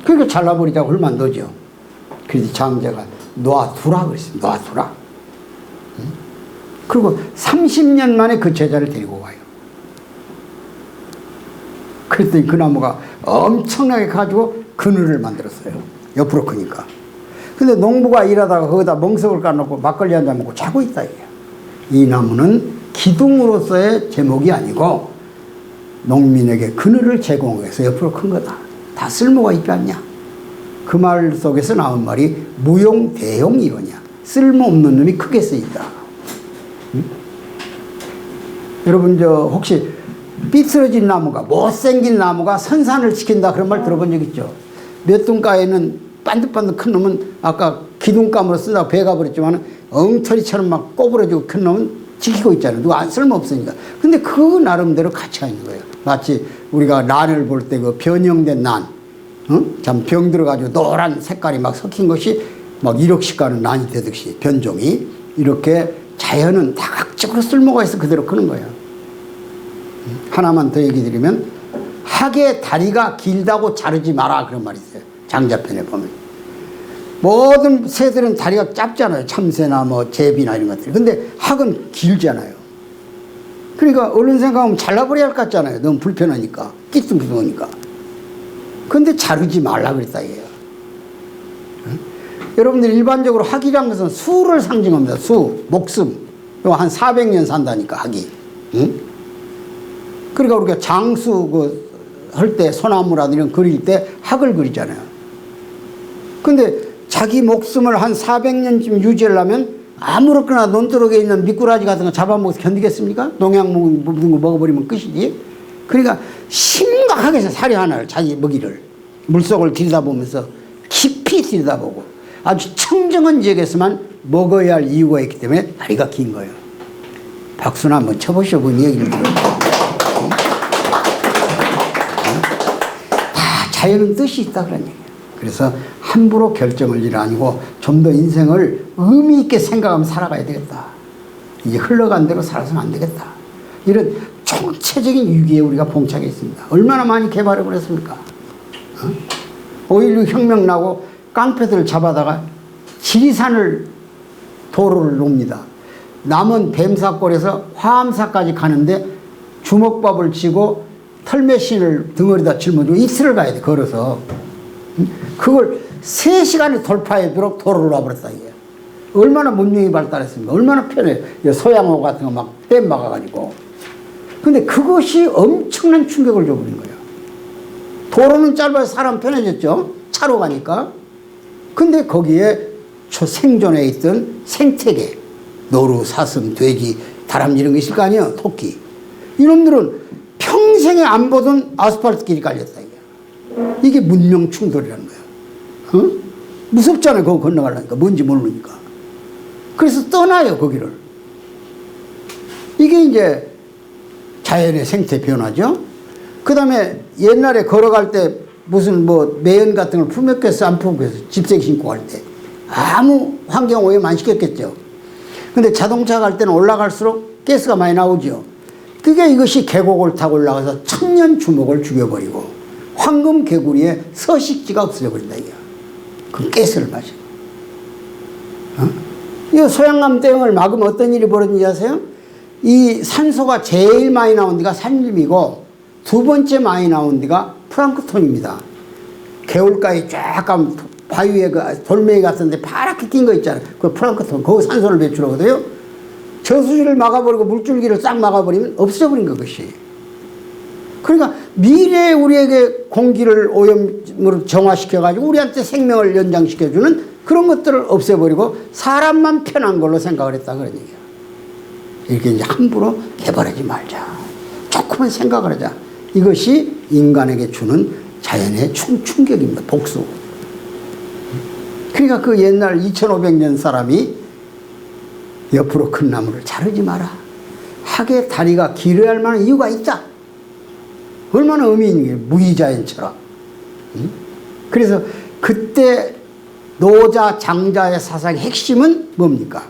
[SPEAKER 1] 그러니까 잘라버리자고 얼마 넣죠. 그래서 장자가 놔두라 그랬어요. 놔두라. 그리고 30년 만에 그 제자를 데리고 와요. 그랬더니 그 나무가 엄청나게 가지고 그늘을 만들었어요. 옆으로 크니까. 근데 농부가 일하다가 거기다 멍석을 까놓고 막걸리 한 잔 먹고 자고 있다 이게. 이 나무는 기둥으로서의 제목이 아니고 농민에게 그늘을 제공해서 옆으로 큰 거다. 다 쓸모가 있지 않냐. 그 말 속에서 나온 말이 무용 대용 이론이야. 쓸모없는 놈이 크게 쓰인다. 응? 여러분 혹시 삐뚤어진 나무가 못생긴 나무가 선산을 시킨다 그런 말 들어본 적 있죠? 몇 둥가에는 반듯반듯 큰 놈은 아까 기둥감으로 쓴다고 배가 버렸지만 엉터리처럼 막 꼬부러지고 큰 놈은 지키고 있잖아요. 누가 쓸모없으니까. 근데 그 나름대로 가치가 있는 거예요. 마치 우리가 난을 볼 때 그 변형된 난, 참 병 들어가지고 노란 색깔이 막 섞인 것이 막 1억씩 가는 난이 되듯이 변종이 이렇게 자연은 다각적으로 쓸모가 있어 그대로 크는 거예요. 하나만 더 얘기 드리면 학의 다리가 길다고 자르지 마라 그런 말이 있어요. 장자편에 보면 모든 새들은 다리가 짧잖아요. 참새나 뭐 제비나 이런 것들. 근데 학은 길잖아요. 그러니까 얼른 생각하면 잘라버려야 할 것 같잖아요. 너무 불편하니까 끼뚱끼뚱하니까. 근데 자르지 말라 그랬다 이게요. 여러분들 일반적으로 학이란 것은 수를 상징합니다. 수, 목숨. 한 400년 산다니까 학이. 응? 그러니까 우리가 장수 할 때 소나무라든지 이런 그릴 때 학을 그리잖아요. 근데 자기 목숨을 한 400년쯤 유지하려면 아무렇거나 논두렁에 있는 미꾸라지 같은 거 잡아먹어서 견디겠습니까? 농약 묻은 거 먹어버리면 끝이지. 그러니까 심각하게 해서 사료 하나를 자기 먹이를 물속을 들여다보면서 깊이 들여다보고 아주 청정한 지역에서만 먹어야 할 이유가 있기 때문에 다리가 긴 거예요. 박수나 한번 쳐보시오. 그 얘기를 들어요. 다 자연은 뜻이 있다 그런 얘기예요. 그래서 함부로 결정할 일 아니고 좀 더 인생을 의미 있게 생각하면 살아가야 되겠다. 이제 흘러간 대로 살아서는 안 되겠다. 이런 총체적인 위기에 우리가 봉착해 있습니다. 얼마나 많이 개발해 버렸습니까? 5.16 혁명 나고 깡패들을 잡아다가 지리산을 도로를 놉니다. 남은 뱀사골에서 화암사까지 가는데 주먹밥을 쥐고 털매신을 덩어리다 짊어지고 이틀을 가야 돼 걸어서. 그걸 3시간에 돌파하도록 도로를 놔버렸다 이게. 얼마나 문명이 발달했습니까? 얼마나 편해. 소양호 같은 거 막 댐 막아가지고. 근데 그것이 엄청난 충격을 줘버린 거예요. 도로는 짧아서 사람 편해졌죠. 차로 가니까. 근데 거기에 생존해 있던 생태계, 노루, 사슴, 돼지, 다람쥐 이런 게 있을 거 아니에요. 토끼. 이놈들은 평생에 안 보던 아스팔트 길이 깔렸다 이게. 이게 문명 충돌이라는 거예요. 무섭잖아요. 그거 건너가려니까. 뭔지 모르니까. 그래서 떠나요 거기를. 이게 이제 자연의 생태 변화죠. 그 다음에 옛날에 걸어갈 때 무슨 뭐 매연 같은 걸 품었겠어 안 품었겠어. 집색 신고 갈 때 아무 환경 오염 안 시켰겠죠. 근데 자동차 갈 때는 올라갈수록 가스가 많이 나오죠. 그게 이것이 계곡을 타고 올라가서 천년 주목을 죽여버리고 황금 개구리의 서식지가 없어져 버린다 이게. 그 가스를 마시고. 이 소양강 댐을 막으면 어떤 일이 벌어진지 아세요? 이 산소가 제일 많이 나온 데가 산림이고 두 번째 많이 나온 데가 플랑크톤입니다. 개울가에 쫙 가면 바위에 그 돌멩이 같은데 파랗게 낀 거 있잖아요. 그 플랑크톤, 그거 산소를 배출하거든요. 저수지를 막아버리고 물줄기를 싹 막아버리면 없어져 버린 그것이. 그러니까 미래에 우리에게 공기를 오염으로 정화시켜가지고 우리한테 생명을 연장시켜주는 그런 것들을 없애버리고 사람만 편한 걸로 생각을 했다 그런 얘기야. 이렇게 이제 함부로 개발하지 말자. 조금만 생각을 하자. 이것이 인간에게 주는 자연의 충격입니다. 복수. 그러니까 그 옛날 2500년 사람이 옆으로 큰 나무를 자르지 마라. 학의 다리가 길어야 할 만한 이유가 있다. 얼마나 의미 있는 게 무의자연 철학. 그래서 그때 노자 장자의 사상의 핵심은 뭡니까?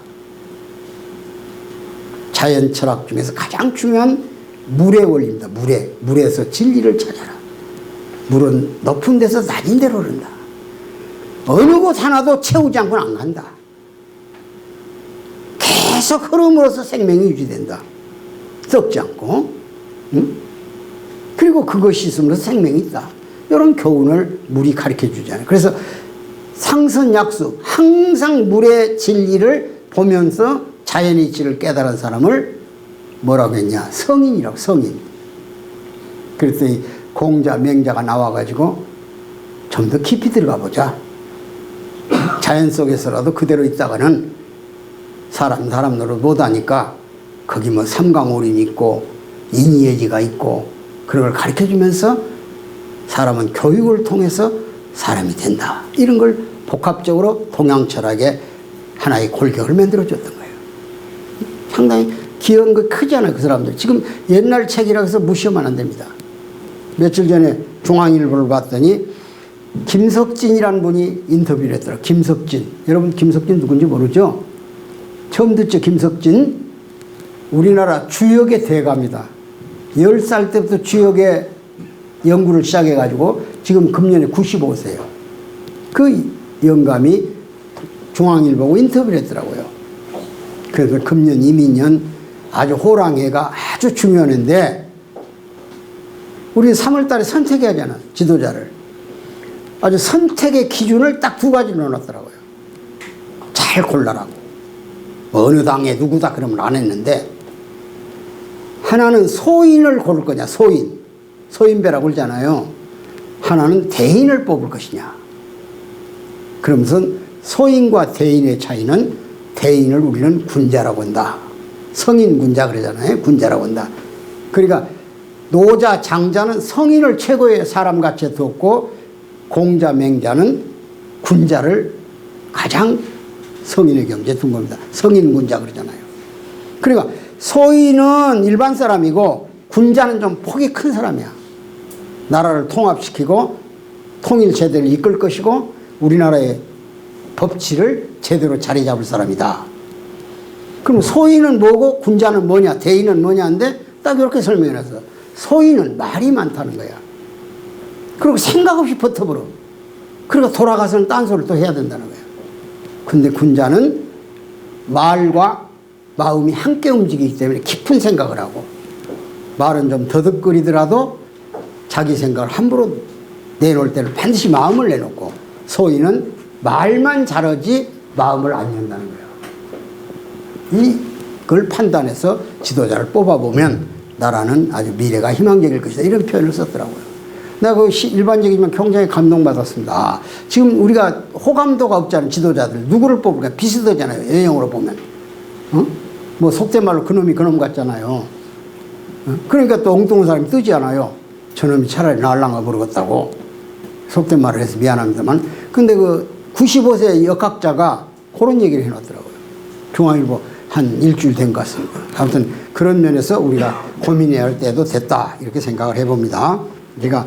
[SPEAKER 1] 자연 철학 중에서 가장 중요한 물의 원리입니다. 물에서 진리를 찾아라. 물은 높은 데서 낮은 데로 흐른다. 어느 곳 하나도 채우지 않고는 안 간다. 계속 흐름으로써 생명이 유지된다. 썩지 않고. 그리고 그것이 있음으로써 생명이 있다. 이런 교훈을 물이 가르쳐 주잖아요. 그래서 상선약수, 항상 물의 진리를 보면서 자연의 이치를 깨달은 사람을 뭐라고 했냐? 성인이라고, 성인. 그랬더니 공자, 맹자가 나와가지고 좀 더 깊이 들어가 보자. 자연 속에서라도 그대로 있다가는 사람 노릇 못하니까 거기 뭐 삼강오륜이 있고 인의예지가 있고 그런 걸 가르쳐주면서 사람은 교육을 통해서 사람이 된다. 이런 걸 복합적으로 동양철학의 하나의 골격을 만들어줬던 거예요. 상당히 귀여운 거 크잖아요, 그 사람들. 지금 옛날 책이라 해서 무시하면 안 됩니다. 며칠 전에 중앙일보를 봤더니 김석진이라는 분이 인터뷰를 했더라고요. 김석진. 여러분 김석진 누군지 모르죠? 처음 듣죠, 김석진? 우리나라 주역의 대가입니다. 10살 때부터 주역의 연구를 시작해가지고 지금 금년에 95세예요. 그 영감이 중앙일보고 인터뷰를 했더라고요. 그래서 금년 이민년 아주 호랑이가 아주 중요한 해인데 우리 3월 달에 선택해야 하잖아, 지도자를. 아주 선택의 기준을 딱 두 가지로 넣어놨더라고요. 잘 골라라고. 어느 당에 누구다 그러면 안 했는데 하나는 소인을 고를 거냐, 소인. 소인배라고 그러잖아요. 하나는 대인을 뽑을 것이냐. 그러면서 소인과 대인의 차이는 대인을 우리는 군자라고 한다. 성인 군자 그러잖아요. 군자라고 한다. 그러니까 노자, 장자는 성인을 최고의 사람같이 두었고 공자, 맹자는 군자를 가장 성인의 경지에 둔 겁니다. 성인 군자 그러잖아요. 그러니까 소인은 일반 사람이고 군자는 좀 폭이 큰 사람이야. 나라를 통합시키고 통일 제대를 이끌 것이고 우리나라의 법치를 제대로 자리 잡을 사람이다. 그럼 소인은 뭐고 군자는 뭐냐, 대인은 뭐냐인데 딱 이렇게 설명해놨어. 소인은 말이 많다는 거야. 그리고 생각 없이 버텨버려. 그리고 돌아가서는 딴소리를 또 해야 된다는 거야. 근데 군자는 말과 마음이 함께 움직이기 때문에 깊은 생각을 하고 말은 좀 더덕거리더라도 자기 생각을 함부로 내놓을 때는 반드시 마음을 내놓고 소인은 말만 잘하지 마음을 안 연다는 거예요. 이걸 판단해서 지도자를 뽑아보면 나라는 아주 미래가 희망적일 것이다. 이런 표현을 썼더라고요. 내가 그 일반적이지만 굉장히 감동받았습니다. 아, 지금 우리가 호감도가 없잖아요. 지도자들. 누구를 뽑을까? 비슷하잖아요. 여행으로 보면. 뭐 속된 말로 그놈이 그놈 같잖아요. 그러니까 또 엉뚱한 사람이 뜨지 않아요. 저놈이 차라리 날랑가 모르겠다고. 속된 말을 해서 미안합니다만. 근데 그 95세 역학자가 그런 얘기를 해놨더라고요. 중앙일보 한 일주일 된 것 같습니다. 아무튼 그런 면에서 우리가 고민해야 할 때도 됐다. 이렇게 생각을 해봅니다. 우리가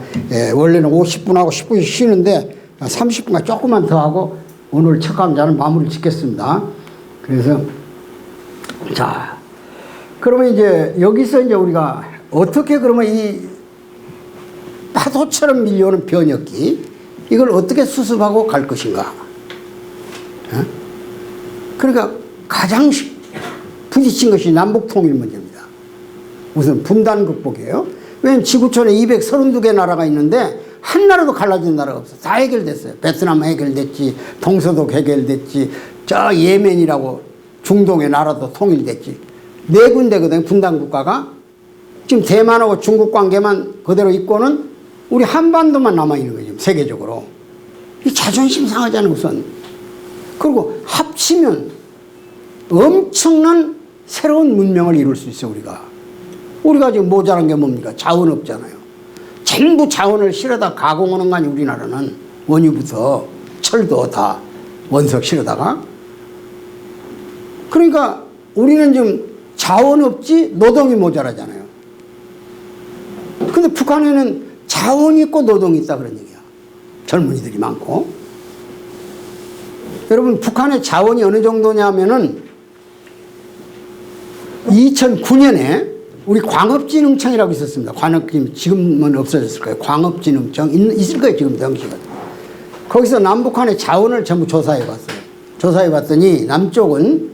[SPEAKER 1] 원래는 50분하고 10분씩 쉬는데 30분간 조금만 더 하고 오늘 첫 강좌는 마무리를 짓겠습니다. 그래서 자, 그러면 이제 여기서 이제 우리가 어떻게 그러면 이 파도처럼 밀려오는 변혁기 이걸 어떻게 수습하고 갈 것인가? 그러니까 가장 부딪힌 것이 남북통일 문제입니다. 우선 분단 극복이에요. 왜냐면 지구촌에 232개 나라가 있는데 한 나라도 갈라진 나라가 없어. 다 해결됐어요. 베트남 해결됐지, 동서독 해결됐지, 저 예멘이라고 중동의 나라도 통일됐지. 4군데거든요, 분단 국가가. 지금 대만하고 중국 관계만 그대로 있고는 우리 한반도만 남아있는 거죠, 세계적으로. 이 자존심 상하잖아요, 우선. 그리고 합치면 엄청난 새로운 문명을 이룰 수 있어요, 우리가 지금 모자란 게 뭡니까? 자원 없잖아요. 전부 자원을 실어다 가공하는 거 아니에요, 우리나라는. 원유부터 철도 다 원석 실어다가. 그러니까 우리는 지금 자원 없지 노동이 모자라잖아요. 근데 북한에는 자원이 있고 노동이 있다 그런 얘기야. 젊은이들이 많고. 여러분 북한의 자원이 어느 정도냐면은 2009년에 우리 광업진흥청이라고 있었습니다. 광업진 지금은 없어졌을 거예요. 광업진흥청 있을 거예요, 지금 정식은. 거기서 남북한의 자원을 전부 조사해 봤어요. 조사해 봤더니 남쪽은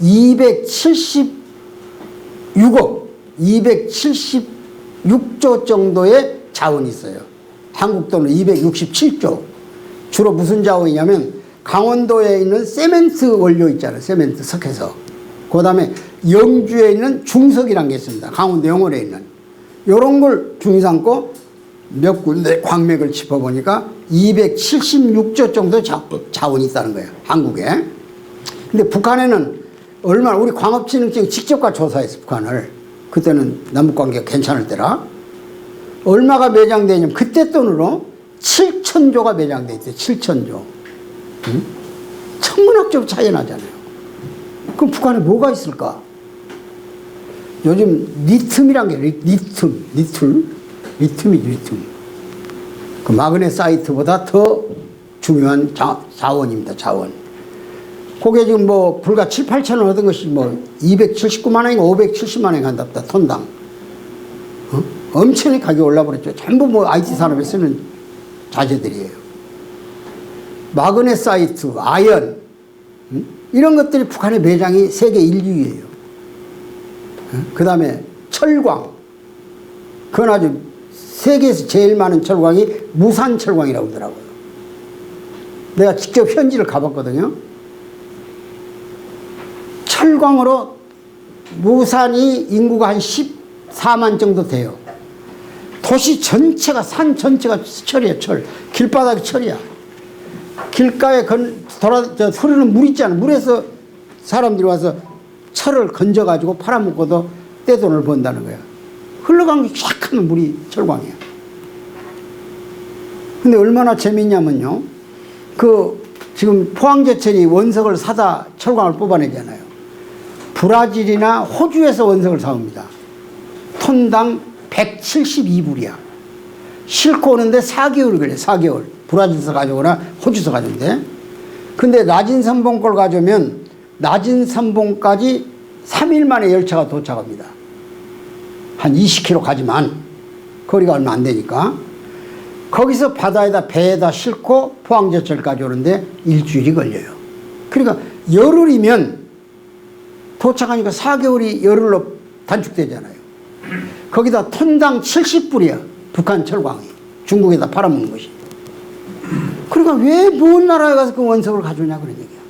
[SPEAKER 1] 276조 정도의 자원이 있어요. 한국 돈으로 267조. 주로 무슨 자원이냐면 강원도에 있는 세멘트 원료 있잖아요. 세멘트 석회석. 그 다음에 영주에 있는 중석이라는 게 있습니다. 강원도 영월에 있는. 요런 걸 중심삼고 몇 군데 광맥을 짚어보니까 276조 정도 자원이 있다는 거예요. 한국에. 근데 북한에는 얼마나, 우리 광업진흥청이 직접 가 조사했어, 북한을. 그때는 남북관계가 괜찮을 때라. 얼마가 매장되어 있냐면 그때 돈으로 7천조가 매장되어 있대요. 7천조. 응? 천문학적으로 차이 나잖아요. 그럼 북한에 뭐가 있을까? 요즘 리튬이란 게 리튬이지, 리튬. 그 마그네사이트보다 더 중요한 자원입니다, 자원. 그게 지금 뭐 불과 7, 8천 원 얻은 것이 뭐 279만 원인가 570만 원이 간답니다, 톤당. 엄청나게 가격이 올라버렸죠. 전부 뭐 IT 산업에 쓰는 자재들이에요. 마그네사이트, 아연, 이런 것들이 북한의 매장이 세계 1위예요. 그 다음에 철광. 그건 아주 세계에서 제일 많은 철광이 무산 철광이라고 하더라고요. 내가 직접 현지를 가봤거든요. 철광으로 무산이 인구가 한 14만 정도 돼요. 도시 전체가, 산 전체가 철이야, 철. 길바닥이 철이야. 길가에 흐르는 물 있잖아. 물에서 사람들이 와서 철을 건져가지고 팔아먹고도 떼돈을 번다는 거야. 흘러간 게 쫙 하면 물이 철광이야. 근데 얼마나 재밌냐면요. 지금 포항제철이 원석을 사다 철광을 뽑아내잖아요. 브라질이나 호주에서 원석을 사옵니다. 톤당 172불이야. 싣고 오는데 4개월이 걸려요. 4개월. 브라질에서 가져오거나 호주에서 가져오는데. 근데 낮은 선봉 걸 가져오면 낮은 선봉까지 3일 만에 열차가 도착합니다. 한 20km 가지만 거리가 얼마 안 되니까. 거기서 바다에다 배에다 싣고 포항제철까지 오는데 일주일이 걸려요. 그러니까 열흘이면 도착하니까 4개월이 열흘로 단축되잖아요. 거기다 톤당 70불이야. 북한 철광이. 중국에다 팔아먹는 것이. 그러니까 왜 먼 나라에 가서 그 원석을 가져오냐 그런 얘기야.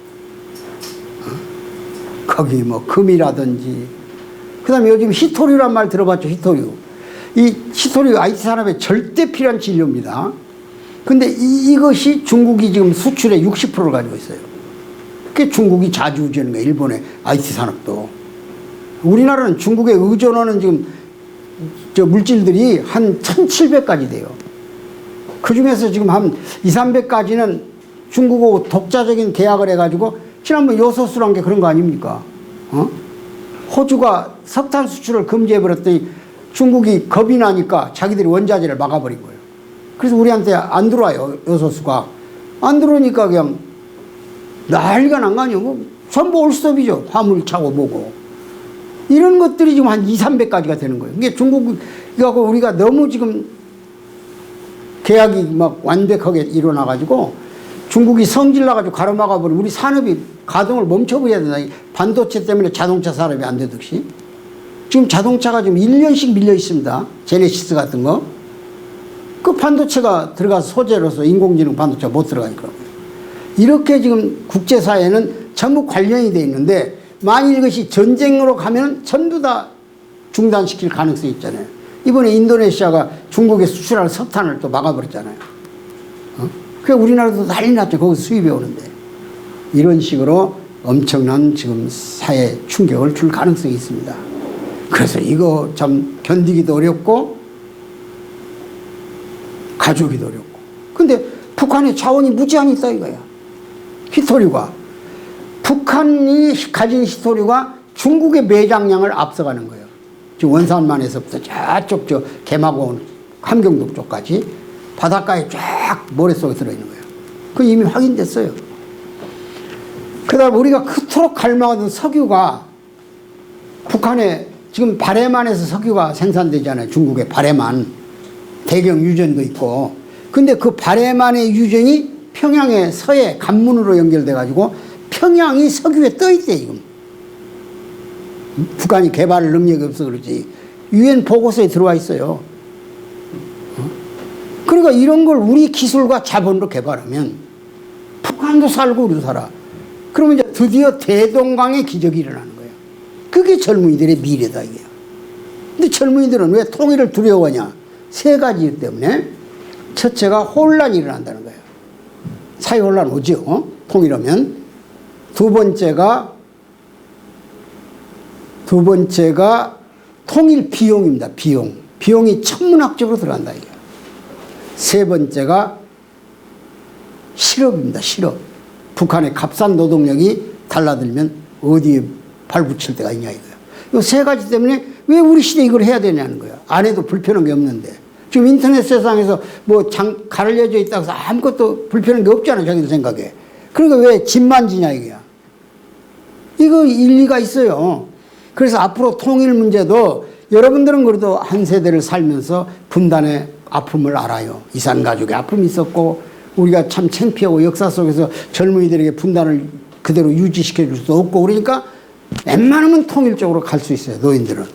[SPEAKER 1] 거기 뭐 금이라든지. 그 다음에 요즘 히토류란 말 들어봤죠. 히토류. 이 히토류 IT 산업에 절대 필요한 진료입니다. 근데 이것이 중국이 지금 수출의 60%를 가지고 있어요. 그게 중국이 좌지우지하는 거예요. 일본의 IT 산업도. 우리나라는 중국에 의존하는 지금 물질들이 한 1700가지 돼요. 그 중에서 지금 한 200~300가지는 중국하고 독자적인 계약을 해가지고 지난번 요소수란 게 그런 거 아닙니까? 호주가 석탄 수출을 금지해버렸더니 중국이 겁이 나니까 자기들이 원자재를 막아버린 거예요. 그래서 우리한테 안 들어와요, 요소수가. 안 들어오니까 그냥 난리가 난 거 아니에요. 뭐 전부 올스톱이죠. 화물 차고 뭐고. 이런 것들이 지금 한 200~300가지가 되는 거예요. 이게 중국하고 우리가 너무 지금 계약이 막 완벽하게 일어나가지고 중국이 성질나가지고 가로막아버리고 우리 산업이 가동을 멈춰버려야 된다. 반도체 때문에 자동차 산업이 안 되듯이. 지금 자동차가 지금 1년씩 밀려 있습니다. 제네시스 같은 거. 그 반도체가 들어가서 소재로서 인공지능 반도체가 못 들어가니까. 이렇게 지금 국제사회는 전부 관련이 돼 있는데 만일 이것이 전쟁으로 가면 전부 다 중단시킬 가능성이 있잖아요. 이번에 인도네시아가 중국에 수출할 석탄을 또 막아버렸잖아요. 그러니까 우리나라도 난리 났죠. 거기서 수입해 오는데. 이런 식으로 엄청난 지금 사회 충격을 줄 가능성이 있습니다. 그래서 이거 참 견디기도 어렵고 가져오기도 어렵고. 근데 북한에 자원이 무지한히 있다 이거야. 히토류가. 북한이 가진 히토류가 중국의 매장량을 앞서가는 거예요. 지금 원산만에서부터 저쪽 개마고원 함경도 쪽까지 바닷가에 쫙 모래속에 들어있는 거예요. 그거 이미 확인됐어요. 그 다음에 우리가 그토록 갈망하던 석유가 북한에 지금 바레만에서 석유가 생산되잖아요. 중국의 바레만. 대경 유전도 있고. 근데 그 바레만의 유전이 평양의 서해 간문으로 연결돼가지고 평양이 석유에 떠있대 지금. 북한이 개발 능력이 없어 그러지. UN 보고서에 들어와 있어요. 그러니까 이런 걸 우리 기술과 자본으로 개발하면 북한도 살고 우리도 살아. 그러면 이제 드디어 대동강의 기적이 일어나는 거예요. 그게 젊은이들의 미래다 이게요. 근데 젊은이들은 왜 통일을 두려워하냐? 세 가지 때문에. 첫째가 혼란이 일어난다는 거예요. 사회 혼란 오죠. 통일하면. 두 번째가 통일 비용입니다. 비용이 천문학적으로 들어간다 이게. 세 번째가 실업입니다. 실업. 북한의 값싼 노동력이 달라들면 어디에 발붙일 데가 있냐 이거예요. 이 세 가지 때문에 왜 우리 시대에 이걸 해야 되냐는 거예요. 안 해도 불편한 게 없는데. 지금 인터넷 세상에서 뭐 가려져 있다고 해서 아무것도 불편한 게 없잖아요. 자기들 생각에. 그러니까 왜 집만 지냐 이거야. 이거 일리가 있어요. 그래서 앞으로 통일 문제도 여러분들은 그래도 한 세대를 살면서 분단의 아픔을 알아요. 이산가족의 아픔이 있었고 우리가 참 창피하고 역사 속에서 젊은이들에게 분단을 그대로 유지시켜 줄 수도 없고 그러니까 웬만하면 통일적으로 갈 수 있어요. 노인들은.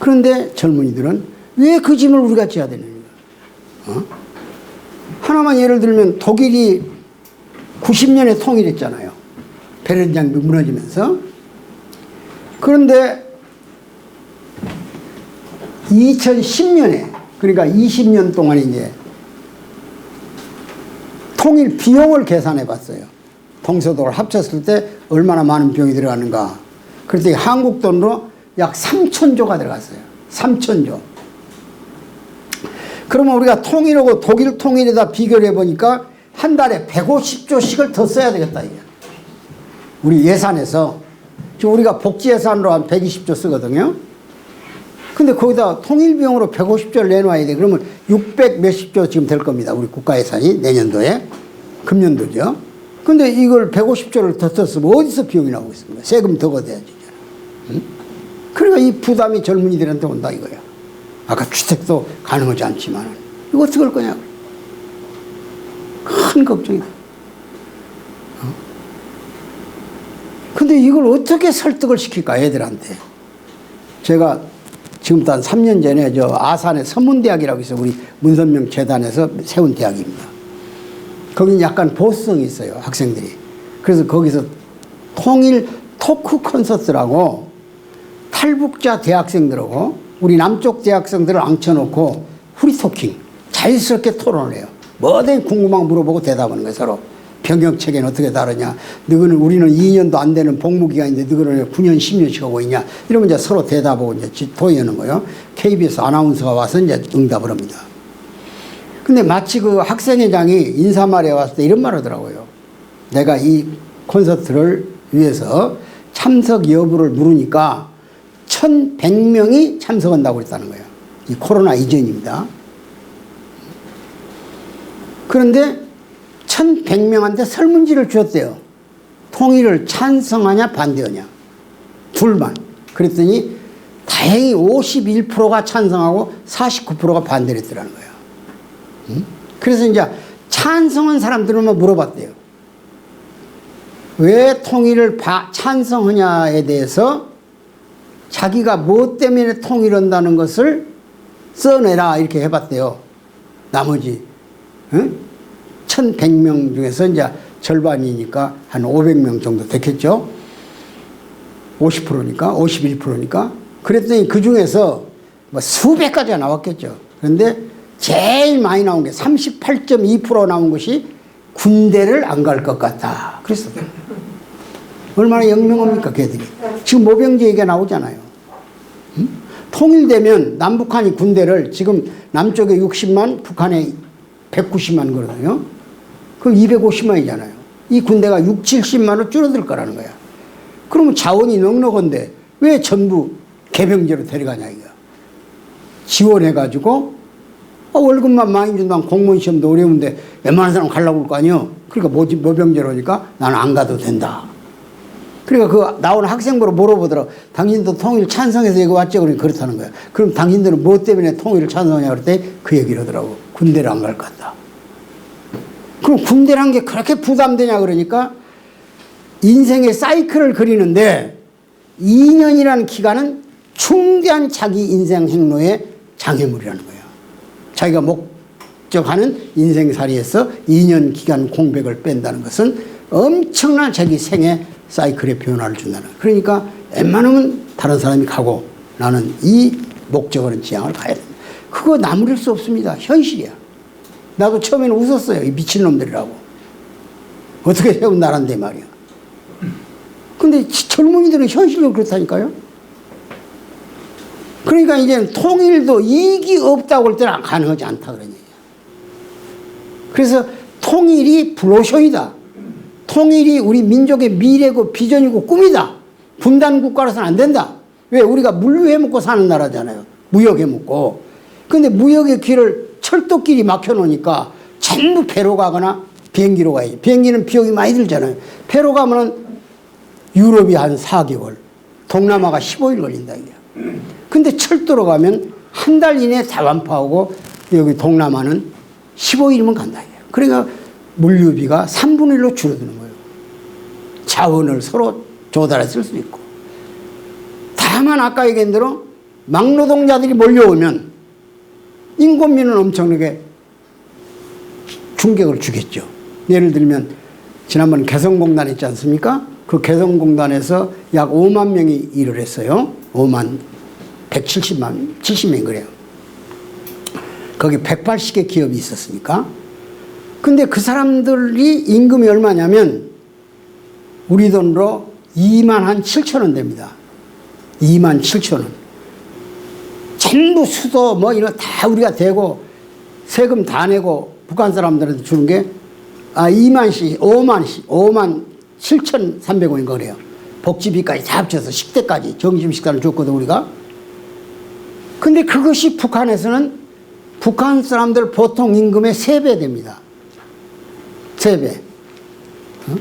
[SPEAKER 1] 그런데 젊은이들은 왜 그 짐을 우리가 져야 되는 거야? 하나만 예를 들면 독일이 90년에 통일했잖아요. 베를린 장벽 무너지면서. 그런데 2010년에 그러니까 20년 동안 이제 통일 비용을 계산해 봤어요. 동서독을 합쳤을 때 얼마나 많은 비용이 들어가는가. 그랬더니 한국 돈으로 약 3천조가 들어갔어요. 3천조. 그러면 우리가 통일하고 독일 통일에다 비교를 해보니까 한 달에 150조씩을 더 써야 되겠다 이게. 우리 예산에서. 지금 우리가 복지 예산으로 한 120조 쓰거든요. 근데 거기다 통일 비용으로 150조를 내놔야 돼. 그러면 600 몇십 조 지금 될 겁니다. 우리 국가 예산이 내년도에. 금년도죠. 근데 이걸 150조를 더 썼으면 어디서 비용이 나오고 있습니까? 세금 더 걷어야지. 응? 그러니까 이 부담이 젊은이들한테 온다 이거야. 아까 주택도 가능하지 않지만 이거 어떻게 할 거냐. 큰 걱정이다. 근데 이걸 어떻게 설득을 시킬까 애들한테. 제가 지금부터 한 3년 전에 저 아산의 서문대학이라고 있어요. 우리 문선명 재단에서 세운 대학입니다. 거기는 약간 보수성이 있어요. 학생들이. 그래서 거기서 통일 토크 콘서트라고 탈북자 대학생들하고 우리 남쪽 대학생들을 앉혀놓고 프리토킹 자연스럽게 토론을 해요. 뭐든 궁금한 거 물어보고 대답하는 거예요. 서로. 병역체계는 어떻게 다르냐. 너희는 우리는 2년도 안 되는 복무기간인데 너희는 9년 10년씩 하고 있냐. 이러면 이제 서로 대답하고 이제 토의하는 거예요. KBS 아나운서가 와서 이제 응답을 합니다. 근데 마치 그 학생회장이 인사말에 왔을 때 이런 말 하더라고요. 내가 이 콘서트를 위해서 참석 여부를 물으니까 1,100명이 참석한다고 그랬다는 거예요. 이 코로나 이전입니다. 그런데 1,100명한테 설문지를 주었대요. 통일을 찬성하냐 반대하냐. 둘만. 그랬더니 다행히 51%가 찬성하고 49%가 반대를 했더라는 거예요. 그래서 이제 찬성한 사람들만 물어봤대요. 왜 통일을 찬성하냐에 대해서 자기가 뭐 때문에 통일한다는 것을 써내라 이렇게 해봤대요. 나머지 1,100명 중에서 이제 절반이니까 한 500명 정도 됐겠죠. 50%니까 51%니까. 그랬더니 그 중에서 뭐 수백 가지가 나왔겠죠. 그런데 제일 많이 나온 게 38.2% 나온 것이 군대를 안 갈 것 같다. 그랬어요. 얼마나 영명합니까 걔들이. 지금 모병제 얘기가 나오잖아요. 통일되면 남북한이 군대를 지금 남쪽에 60만 북한에 190만 거거든요. 그럼 250만이잖아요. 이 군대가 6, 70만으로 줄어들 거라는 거야. 그러면 자원이 넉넉한데 왜 전부 개병제로 데려가냐 이거야. 지원해가지고 월급만 많이 준다면 공무원 시험도 어려운데 웬만한 사람 가려고 할 거 아니에요. 그러니까 모병제로 하니까 나는 안 가도 된다. 그러니까 그 나온 학생부로 물어보더라고. 당신도 통일 찬성해서 여기 왔죠? 그러니까 그렇다는 거야. 그럼 당신들은 뭐 때문에 통일을 찬성하냐 그랬더니 그 얘기를 하더라고. 군대를 안 갈 것 같다. 그럼 군대란 게 그렇게 부담되냐 그러니까 인생의 사이클을 그리는데 2년이라는 기간은 중대한 자기 인생 행로의 장애물이라는 거예요. 자기가 목적하는 인생살이에서 2년 기간 공백을 뺀다는 것은 엄청난 자기 생애 사이클의 변화를 준다는 거예요. 그러니까 웬만하면 다른 사람이 가고 나는 이 목적어는 지향을 가야 된다. 그거 나무릴 수 없습니다. 현실이야. 나도 처음에는 웃었어요. 이 미친놈들이라고. 어떻게 세운 나라인데 말이야. 근데 젊은이들은 현실로 그렇다니까요. 그러니까 이제는 통일도 이익이 없다고 할 때는 가능하지 않다 그런 얘기야. 그래서 통일이 블루오션이다. 통일이 우리 민족의 미래고 비전이고 꿈이다. 분단 국가로서는 안 된다. 왜? 우리가 물류해먹고 사는 나라잖아요. 무역해먹고. 근데 무역의 길을 철도길이 막혀놓으니까 전부 배로 가거나 비행기로 가야지. 비행기는 비용이 많이 들잖아요. 배로 가면은 유럽이 한 4개월, 동남아가 15일 걸린다 이게. 근데 철도로 가면 한 달 이내에 다 완파하고 여기 동남아는 15일이면 간다 이게. 그러니까 물류비가 3분의 1로 줄어드는 거예요. 자원을 서로 조달해 쓸 수 있고. 다만 아까 얘기한 대로 막노동자들이 몰려오면 인건비는 엄청나게 충격을 주겠죠. 예를 들면 지난번 개성공단 있지 않습니까? 그 개성공단에서 약 5만 명이 일을 했어요. 5만 70명 그래요. 거기 180개 기업이 있었으니까. 근데 그 사람들이 임금이 얼마냐면 우리 돈으로 2만 한 7천 원 됩니다. 2만 7천 원. 전부 수도 뭐 이런 다 우리가 대고 세금 다 내고 북한 사람들한테 주는 게 5만 7,300원인 거래요. 복지비까지 다 합쳐서 식대까지 점심식단을 줬거든 우리가. 근데 그것이 북한에서는 북한 사람들 보통 임금의 3배 됩니다. 3배.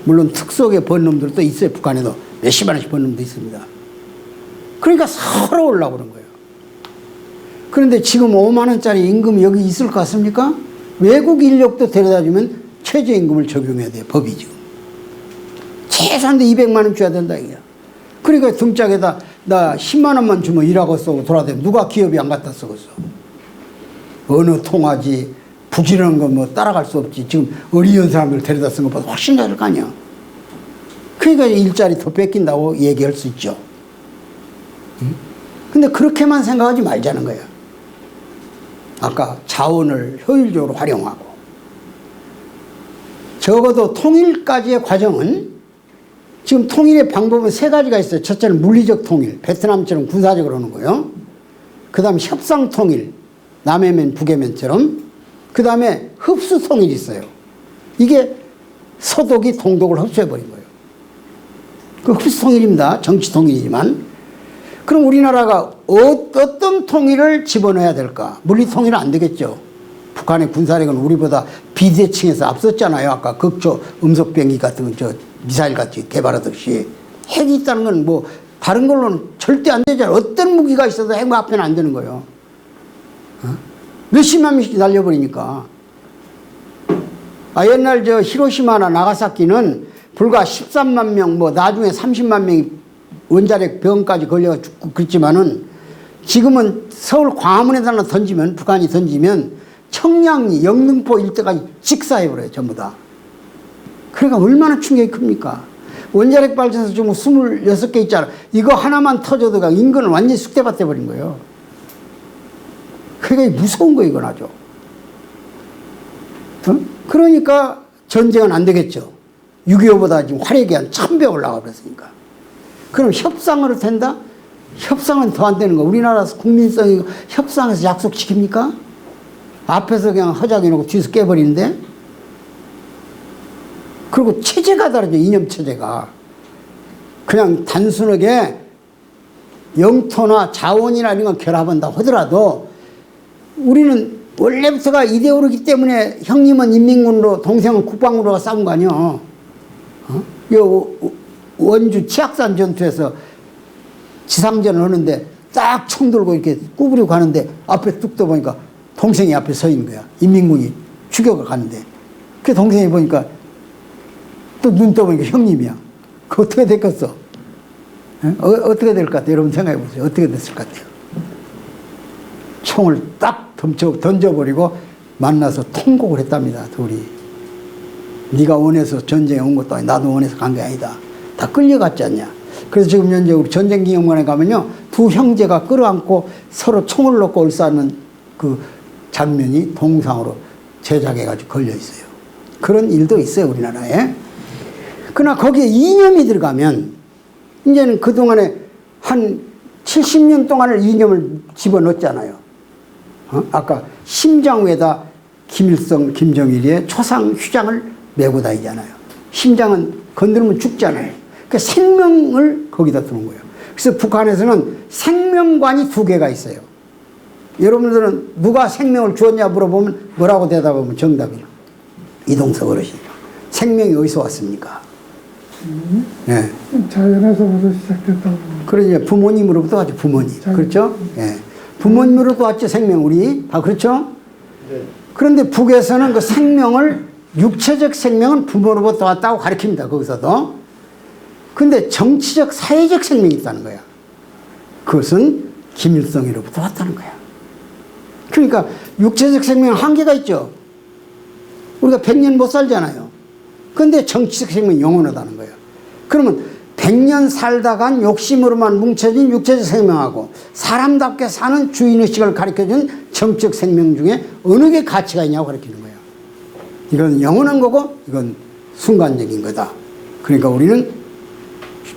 [SPEAKER 1] 물론 특수하게 번 놈들도 있어요. 북한에도 몇십만 원씩 번 놈도 있습니다. 그러니까 서로 올라오는 거예요. 그런데 지금 5만 원짜리 임금이 여기 있을 것 같습니까? 외국 인력도 데려다주면 최저임금을 적용해야 돼요. 법이 지금. 최소한도 200만 원 줘야 된다 이거야. 그러니까 등짝에다 나 10만 원만 주면 일하고 쓰고 돌아다니면 누가 기업이 안 갖다 쓰겠어. 어느 통하지 부지런한 거 뭐 따라갈 수 없지. 지금 어리연 사람들 데려다 쓴 것보다 훨씬 잘할 거 아니야. 그러니까 일자리 더 뺏긴다고 얘기할 수 있죠. 근데 그렇게만 생각하지 말자는 거야. 아까 자원을 효율적으로 활용하고 적어도 통일까지의 과정은 지금 통일의 방법은 3가지가 있어요. 첫째는 물리적 통일, 베트남처럼 군사적으로 하는 거요. 그 다음에 협상 통일, 남해면 북해면처럼. 그 다음에 흡수 통일이 있어요. 이게 서독이 동독을 흡수해버린 거예요. 그 흡수 통일입니다. 정치 통일이지만. 그럼 우리나라가 어떤 통일을 집어넣어야 될까? 물리 통일은 안 되겠죠. 북한의 군사력은 우리보다 비대칭에서 앞섰잖아요. 아까 극초 음속병기 같은 저 미사일 같이 개발하듯이. 핵이 있다는 건 뭐 다른 걸로는 절대 안 되잖아요. 어떤 무기가 있어도 핵 앞에는 안 되는 거예요. 몇십만 명씩 날려버리니까. 옛날 저 히로시마나 나가사키는 불과 13만 명, 뭐 나중에 30만 명이 원자력 병까지 걸려 죽고 그랬지만은 지금은 서울 광화문에다 던지면, 북한이 던지면 청량리, 영등포 일대까지 직사해버려요. 전부 다. 그러니까 얼마나 충격이 큽니까? 원자력 발전소 지금 26개 있잖아. 이거 하나만 터져도 인근을 완전히 쑥대밭 돼버린 거예요. 그게 무서운 거 이건 아주. 그러니까 전쟁은 안 되겠죠. 6.25보다 지금 화력이 한 1000배 올라가 버렸으니까. 그럼 협상으로 된다? 협상은 더 안 되는 거. 우리나라 국민성이 협상에서 약속 지킵니까? 앞에서 그냥 허작해 놓고 뒤에서 깨버리는데? 그리고 체제가 다르죠. 이념 체제가. 그냥 단순하게 영토나 자원이나 이런 건 결합한다 하더라도 우리는 원래부터가 이데올로기 때문에 형님은 인민군으로 동생은 국방으로가 싸운 거 아니야. 원주 치악산 전투에서 지상전을 하는데 딱 총 들고 이렇게 구부리고 가는데 앞에 뚝 떠보니까 동생이 앞에 서 있는 거야. 인민군이 추격을 가는데. 그 동생이 보니까 또 눈 떠보니까 형님이야. 그거 어떻게 됐겠어? 어떻게 될 것 같아요? 여러분 생각해 보세요. 어떻게 됐을 것 같아요? 총을 딱 던져버리고 만나서 통곡을 했답니다. 둘이. 네가 원해서 전쟁에 온 것도 아니다. 나도 원해서 간 게 아니다. 다 끌려갔지 않냐. 그래서 지금 현재 우리 전쟁기념관에 가면요, 두 형제가 끌어안고 서로 총을 놓고 얼싸는 그 장면이 동상으로 제작해가지고 걸려 있어요. 그런 일도 있어요, 우리나라에. 그러나 거기에 이념이 들어가면 이제는 그동안에 한 70년 동안을 이념을 집어넣었잖아요. 아까 심장 위에다 김일성, 김정일의 초상 휘장을 메고 다니잖아요. 심장은 건드리면 죽잖아요. 그러니까 생명을 거기다 두는 거예요. 그래서 북한에서는 생명관이 2개가 있어요. 여러분들은 누가 생명을 주었냐 물어보면 뭐라고 대답하면 정답이에요. 이동석 어르신. 생명이 어디서 왔습니까? 네.
[SPEAKER 2] 자연에서부터 시작됐다고.
[SPEAKER 1] 그러죠. 부모님으로부터 왔죠. 부모님. 그렇죠? 예. 부모님으로부터 왔죠. 생명. 우리 다 그렇죠?
[SPEAKER 3] 네.
[SPEAKER 1] 그런데 북에서는 그 생명을, 육체적 생명은 부모로부터 왔다고 가르칩니다. 거기서도. 근데 정치적, 사회적 생명이 있다는 거야. 그것은 김일성으로부터 왔다는 거야. 그러니까 육체적 생명은 한계가 있죠. 우리가 100년 못 살잖아요. 근데 정치적 생명은 영원하다는 거예요. 그러면 100년 살다간 욕심으로만 뭉쳐진 육체적 생명하고 사람답게 사는 주인의식을 가르쳐준 정치적 생명 중에 어느 게 가치가 있냐고 가르치는 거예요. 이건 영원한 거고 이건 순간적인 거다. 그러니까 우리는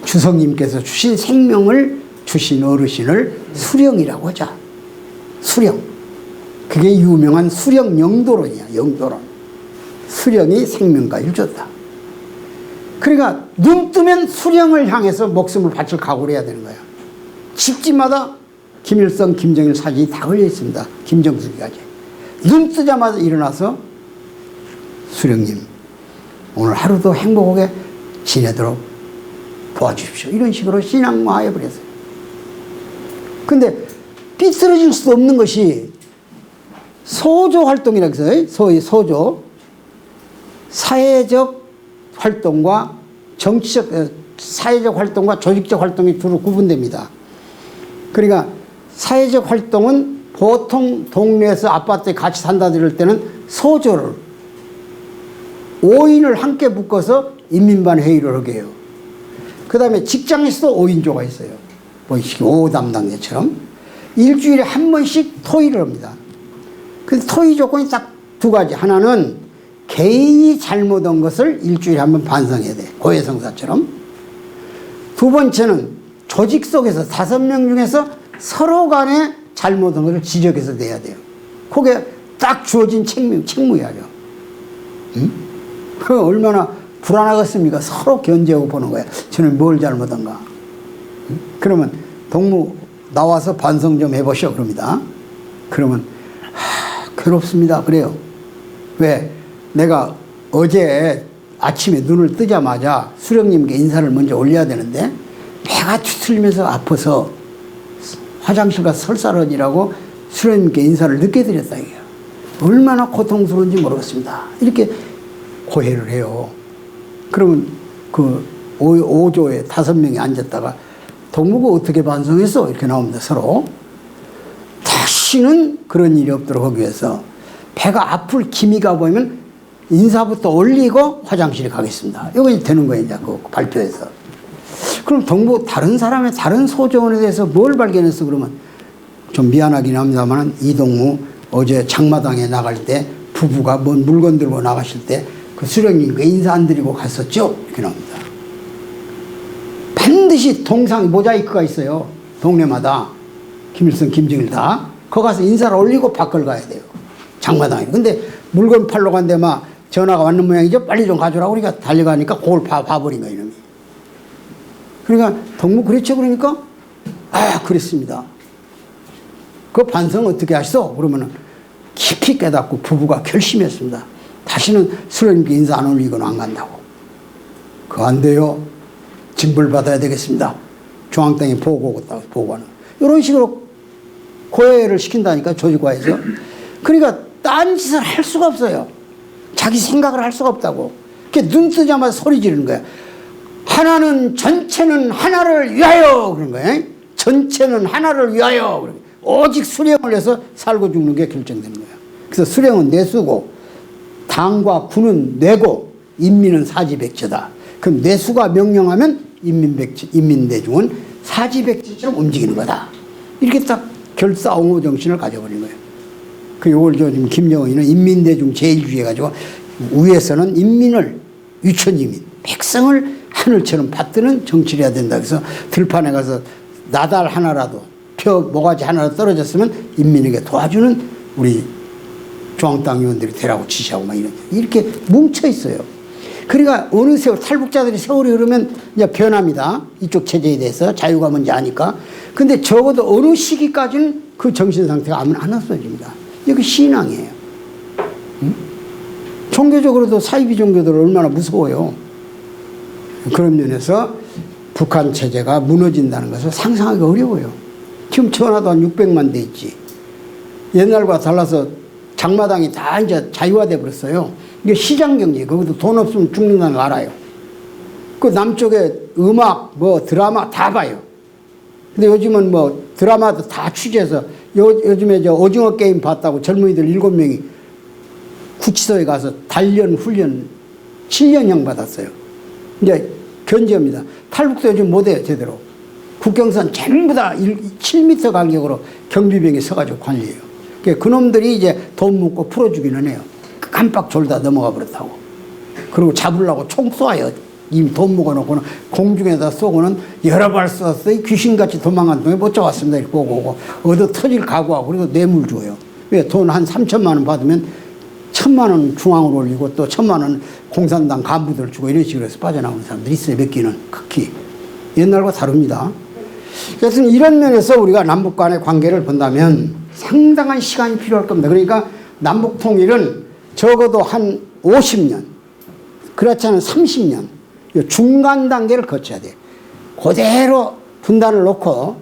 [SPEAKER 1] 주석님께서 주신 생명을 주신 어르신을 수령이라고 하자. 수령. 그게 유명한 수령 영도론이야. 영도론. 수령이 생명까지 줬다. 그러니까 눈 뜨면 수령을 향해서 목숨을 바칠 각오를 해야 되는 거야. 집집마다 김일성, 김정일 사진이 다 걸려 있습니다. 김정숙이까지. 눈 뜨자마자 일어나서 수령님 오늘 하루도 행복하게 지내도록 도와주십시오. 이런 식으로 신앙화해버렸어요. 근데 삐뚤어질 수도 없는 것이 소조 활동이라고 해서 소위 소조, 사회적 활동과 정치적, 사회적 활동과 조직적 활동이 주로 구분됩니다. 그러니까 사회적 활동은 보통 동네에서 아파트에 같이 산다 이럴 때는 소조를 5인을 함께 묶어서 인민반 회의를 하게 해요. 그 다음에 직장에서도 5인조가 있어요. 보이시기 5담당자처럼 일주일에 한 번씩 토의를 합니다. 근데 토의 조건이 딱 2가지. 하나는 개인이 잘못한 것을 일주일에 한 번 반성해야 돼. 고해성사처럼. 2번째는 조직 속에서 5명 중에서 서로 간에 잘못한 것을 지적해서 내야 돼요. 그게 딱 주어진 책무야죠. 응? 그 얼마나 불안하겠습니까? 서로 견제하고 보는 거야. 저는 뭘 잘못한가? 응? 그러면 동무 나와서 반성 좀 해보시오. 그럽니다. 그러면 괴롭습니다. 그래요. 왜? 내가 어제 아침에 눈을 뜨자마자 수령님께 인사를 먼저 올려야 되는데 배가 뒤틀리면서 아파서 화장실 가서 설사런이라고 수령님께 인사를 늦게 드렸다 이게요. 얼마나 고통스러운지 모르겠습니다. 이렇게 고해를 해요. 그러면 그 5조에 5명이 앉았다가 동무가 어떻게 반성했어? 이렇게 나옵니다. 서로. 다시는 그런 일이 없도록 하기 위해서 배가 아플 기미가 보이면 인사부터 올리고 화장실에 가겠습니다. 이거 되는 거예요. 이제 그 발표에서. 그럼 동무 다른 사람의 다른 소조원에 대해서 뭘 발견했어? 그러면 좀 미안하긴 합니다만 이동무 어제 장마당에 나갈 때 부부가 뭔 물건 들고 나가실 때 그 수령님께 인사 안 드리고 갔었죠? 이렇게 나옵니다. 반드시 동상 모자이크가 있어요. 동네마다. 김일성, 김정일 다. 거기 가서 인사를 올리고 밖을 가야 돼요. 장마당에. 근데 물건 팔러 간데 막 전화가 왔는 모양이죠. 빨리 좀 가져라고 우리가 달려가니까 그걸 봐버린 거야, 이놈이. 그러니까 동무 그랬죠? 그러니까 그랬습니다. 그 반성 어떻게 하시소? 그러면은 깊이 깨닫고 부부가 결심했습니다. 다시는 수령님께 인사 안 올리고는 안 간다고. 그거 안 돼요. 징벌 받아야 되겠습니다. 중앙당에 보고하는. 이런 식으로 고해를 시킨다니까, 조직화해서. 그러니까 딴 짓을 할 수가 없어요. 자기 생각을 할 수가 없다고. 눈 뜨자마자 소리 지르는 거야. 하나는, 전체는 하나를 위하여! 그런 거야. 전체는 하나를 위하여! 오직 수령을 해서 살고 죽는 게 결정되는 거야. 그래서 수령은 내수고, 당과 군은 내고, 인민은 사지백제다. 그럼 뇌수가 명령하면 인민대중은 사지백제처럼 움직이는 거다. 이렇게 딱 결사옹호 정신을 가져버린 거예요. 그 요걸 지금 김정은이는 인민대중 제일주의 가지고 위에서는 인민을 유천인민, 백성을 하늘처럼 받드는 정치를 해야 된다. 그래서 들판에 가서 나달 하나라도 표 모가지 하나라도 떨어졌으면 인민에게 도와주는 우리 중앙당 의원들이 되라고 지시하고 막 이렇게 뭉쳐 있어요. 그러니까 어느 세월 탈북자들이 세월이 흐르면 이제 변합니다. 이쪽 체제에 대해서 자유가 뭔지 아니까. 근데 적어도 어느 시기까지는 그 정신 상태가 안 없어집니다. 이게 신앙이에요. 응? 종교적으로도 사이비 종교들 얼마나 무서워요. 그런 면에서 북한 체제가 무너진다는 것을 상상하기 어려워요. 지금 전화도 한 600만 대 있지. 옛날과 달라서 장마당이 다 이제 자유화돼 버렸어요. 이게 시장 경제, 거기도 돈 없으면 죽는다는 거 알아요. 그 남쪽에 음악, 뭐 드라마 다 봐요. 근데 요즘은 뭐 드라마도 다 취재해서 요즘에 저 오징어 게임 봤다고 젊은이들 7명이 구치소에 가서 단련 훈련 7년형 받았어요. 이제 견제합니다. 탈북도 요즘 못해요, 제대로. 국경선 전부 다 7m 간격으로 경비병이 서가지고 관리해요. 그놈들이 이제 돈 묻고 풀어주기는 해요. 깜빡 졸다 넘어가 버렸다고. 그리고 잡으려고 총 쏴요. 이미 돈 먹어놓고는 공중에다 쏘고는 여러 발 쏘았어요. 귀신같이 도망간 동에 못 잡았습니다. 이렇게 보고 오고 얻어 터질 각오하고 그래서 뇌물 줘요. 왜? 돈 한 3천만 원 받으면 1,000만 원 중앙으로 올리고 또 1,000만 원 공산당 간부들 주고 이런 식으로 해서 빠져나오는 사람들이 있어요. 몇 개는 극히. 옛날과 다릅니다. 그래서 이런 면에서 우리가 남북 간의 관계를 본다면 상당한 시간이 필요할 겁니다. 그러니까 남북 통일은 적어도 한 50년, 그렇지 않으면 30년 중간 단계를 거쳐야 돼요. 그대로 분단을 놓고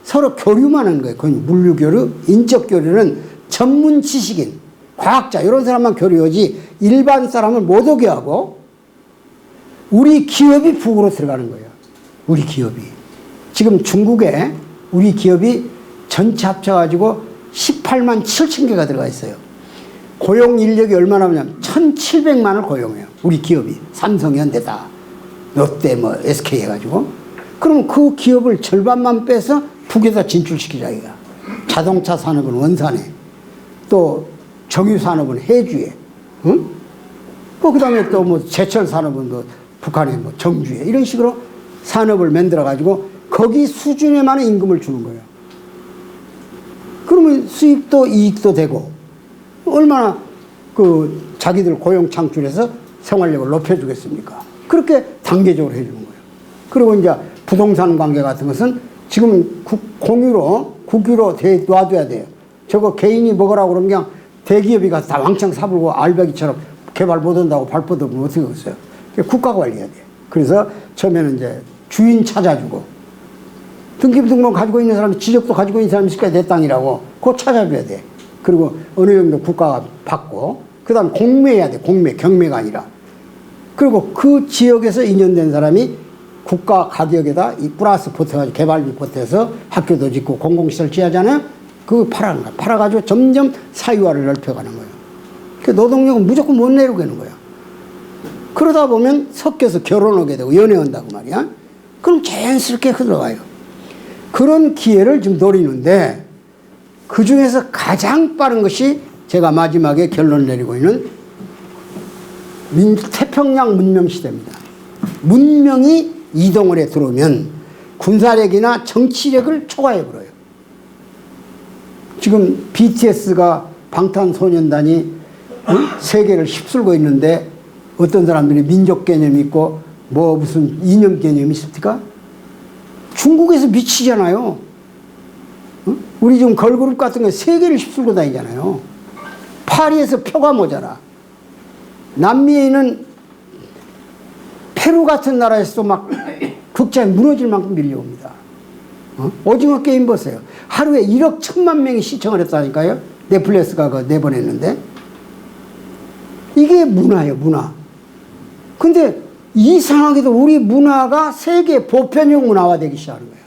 [SPEAKER 1] 서로 교류만 하는 거예요. 그건 물류교류, 인적교류는 전문 지식인, 과학자 이런 사람만 교류하지 일반 사람을 못 오게 하고 우리 기업이 북으로 들어가는 거예요. 우리 기업이. 지금 중국에 우리 기업이 전체 합쳐가지고 18만 7천 개가 들어가 있어요. 고용 인력이 얼마나 하냐면 1,700만을 고용해요. 우리 기업이. 삼성, 현대 다. 롯데, 뭐, SK 해가지고. 그럼 그 기업을 절반만 빼서 북에다 진출시키자, 이거. 자동차 산업은 원산에. 또 정유 산업은 해주에. 응? 그 다음에 또 뭐 제철 산업은 뭐 북한에 뭐 정주에. 이런 식으로 산업을 만들어가지고 거기 수준에만한 임금을 주는 거예요. 그러면 수입도 이익도 되고 얼마나 그 자기들 고용 창출해서 생활력을 높여주겠습니까? 그렇게 단계적으로 해주는 거예요. 그리고 이제 부동산 관계 같은 것은 지금 공유로, 국유로 놔둬야 돼요. 저거 개인이 먹으라고 그러면 그냥 대기업이 가서 다 왕창 사불고 알배기처럼 개발 못 한다고 발뻗으면 어떻게 하겠어요? 국가가 관리해야 돼요. 그래서 처음에는 이제 주인 찾아주고 등기부등본 가지고 있는 사람이 지적도 가지고 있는 사람이 있을 거야. 내 땅이라고. 그거 찾아줘야 돼. 그리고 어느 정도 국가가 받고 그 다음 공매해야 돼. 공매, 경매가 아니라. 그리고 그 지역에서 인연된 사람이 국가 가격에다 이 플러스 보태가지고 개발비 보태서 학교도 짓고 공공시설 지하잖아요. 그거 팔아는 거야. 팔아가지고 점점 사유화를 넓혀가는 거예요. 그 노동력은 무조건 못 내려고 하는 거야. 그러다 보면 섞여서 결혼하게 되고 연애한다고 말이야. 그럼 자연스럽게 흘러가요. 그런 기회를 지금 노리는데 그 중에서 가장 빠른 것이 제가 마지막에 결론을 내리고 있는 태평양 문명 시대입니다. 문명이 이동을 해 들어오면 군사력이나 정치력을 초과해버려요. 지금 BTS가 방탄소년단이 세계를 휩쓸고 있는데 어떤 사람들이 민족 개념이 있고 뭐 무슨 이념 개념이 있습니까? 중국에서 미치잖아요. 우리 지금 걸그룹 같은 거 세계를 휩쓸고 다니잖아요. 파리에서 표가 모자라. 남미에 있는 페루 같은 나라에서도 막 극장이 무너질 만큼 밀려옵니다. 오징어 게임 보세요. 하루에 1억 1,000만 명이 시청을 했다니까요. 넷플릭스가 그거 내보냈는데. 이게 문화예요, 문화. 근데 이상하게도 우리 문화가 세계 보편적 문화화 되기 시작하는 거예요.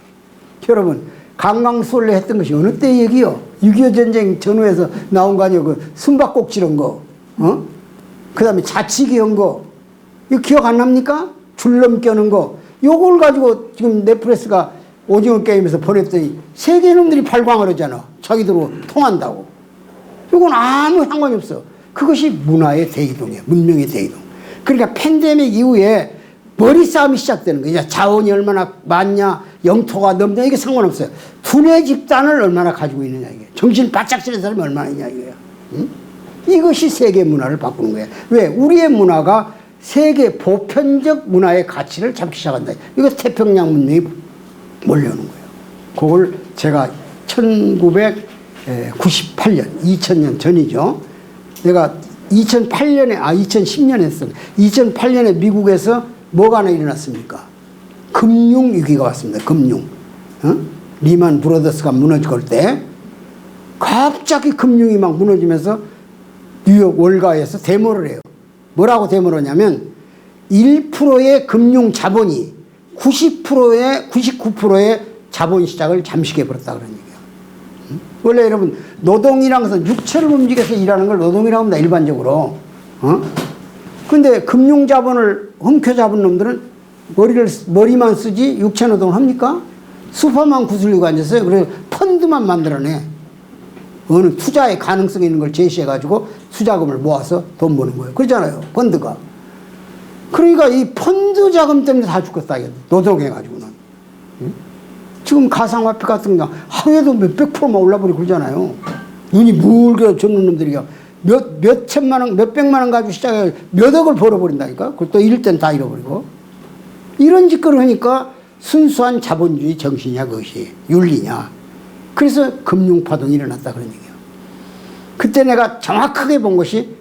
[SPEAKER 1] 여러분, 강강술래 했던 것이 어느 때 얘기요? 6.25 전쟁 전후에서 나온 거 아니에요? 그 숨바꼭질 한 거, 그 다음에 자치기 한 거, 이거 기억 안 납니까? 줄넘기 하는 거. 요걸 가지고 지금 넷플릭스가 오징어 게임에서 보냈더니 세계 놈들이 발광을 하잖아. 자기들로 통한다고. 이건 아무 상관이 없어. 그것이 문화의 대이동이야. 문명의 대이동. 그러니까 팬데믹 이후에 머리 싸움이 시작되는 거야. 자원이 얼마나 많냐, 영토가 넓냐, 이게 상관없어요. 두뇌 집단을 얼마나 가지고 있느냐, 이게. 정신 바짝 차린 사람이 얼마나 있냐, 이거야. 응? 이것이 세계 문화를 바꾸는 거야. 왜? 우리의 문화가 세계 보편적 문화의 가치를 잡기 시작한다. 이거 태평양 문명이 몰려오는 거예요. 그걸 제가 1998년, 2000년 전이죠. 내가 2010년에 했어요. 2008년에 미국에서 뭐가 하나 일어났습니까? 금융위기가 왔습니다. 금융. 리만 브라더스가 무너지고 할 때 갑자기 금융이 막 무너지면서 뉴욕 월가에서 데모를 해요. 뭐라고 데모를 하냐면 1%의 금융 자본이 99%의 자본 시장을 잠식해버렸다 그런 얘기야. 원래 여러분 노동이라는 것은 육체를 움직여서 일하는 걸 노동이라고 합니다. 일반적으로. 근데 금융 자본을 훔켜잡은 놈들은 머리만 쓰지 육체 노동을 합니까? 수퍼만 구슬리고 앉았어요. 그래서 펀드만 만들어내. 어느 투자의 가능성이 있는 걸 제시해가지고 투자금을 모아서 돈 버는 거예요. 그러잖아요. 펀드가. 그러니까 이 펀드 자금 때문에 다 죽었다. 노동해가지고는. 지금 가상화폐 같은 거 하루에도 몇백 프로만 올라버리고 그러잖아요. 눈이 묽게 젊는 놈들이 몇 천만 원, 몇 백만 원 가지고 시작해 몇 억을 벌어버린다니까. 그것도 잃을 땐 다 잃어버리고. 이런 짓거리를 하니까 순수한 자본주의 정신이야, 그것이. 윤리냐. 그래서 금융파동이 일어났다 그런 얘기예요. 그때 내가 정확하게 본 것이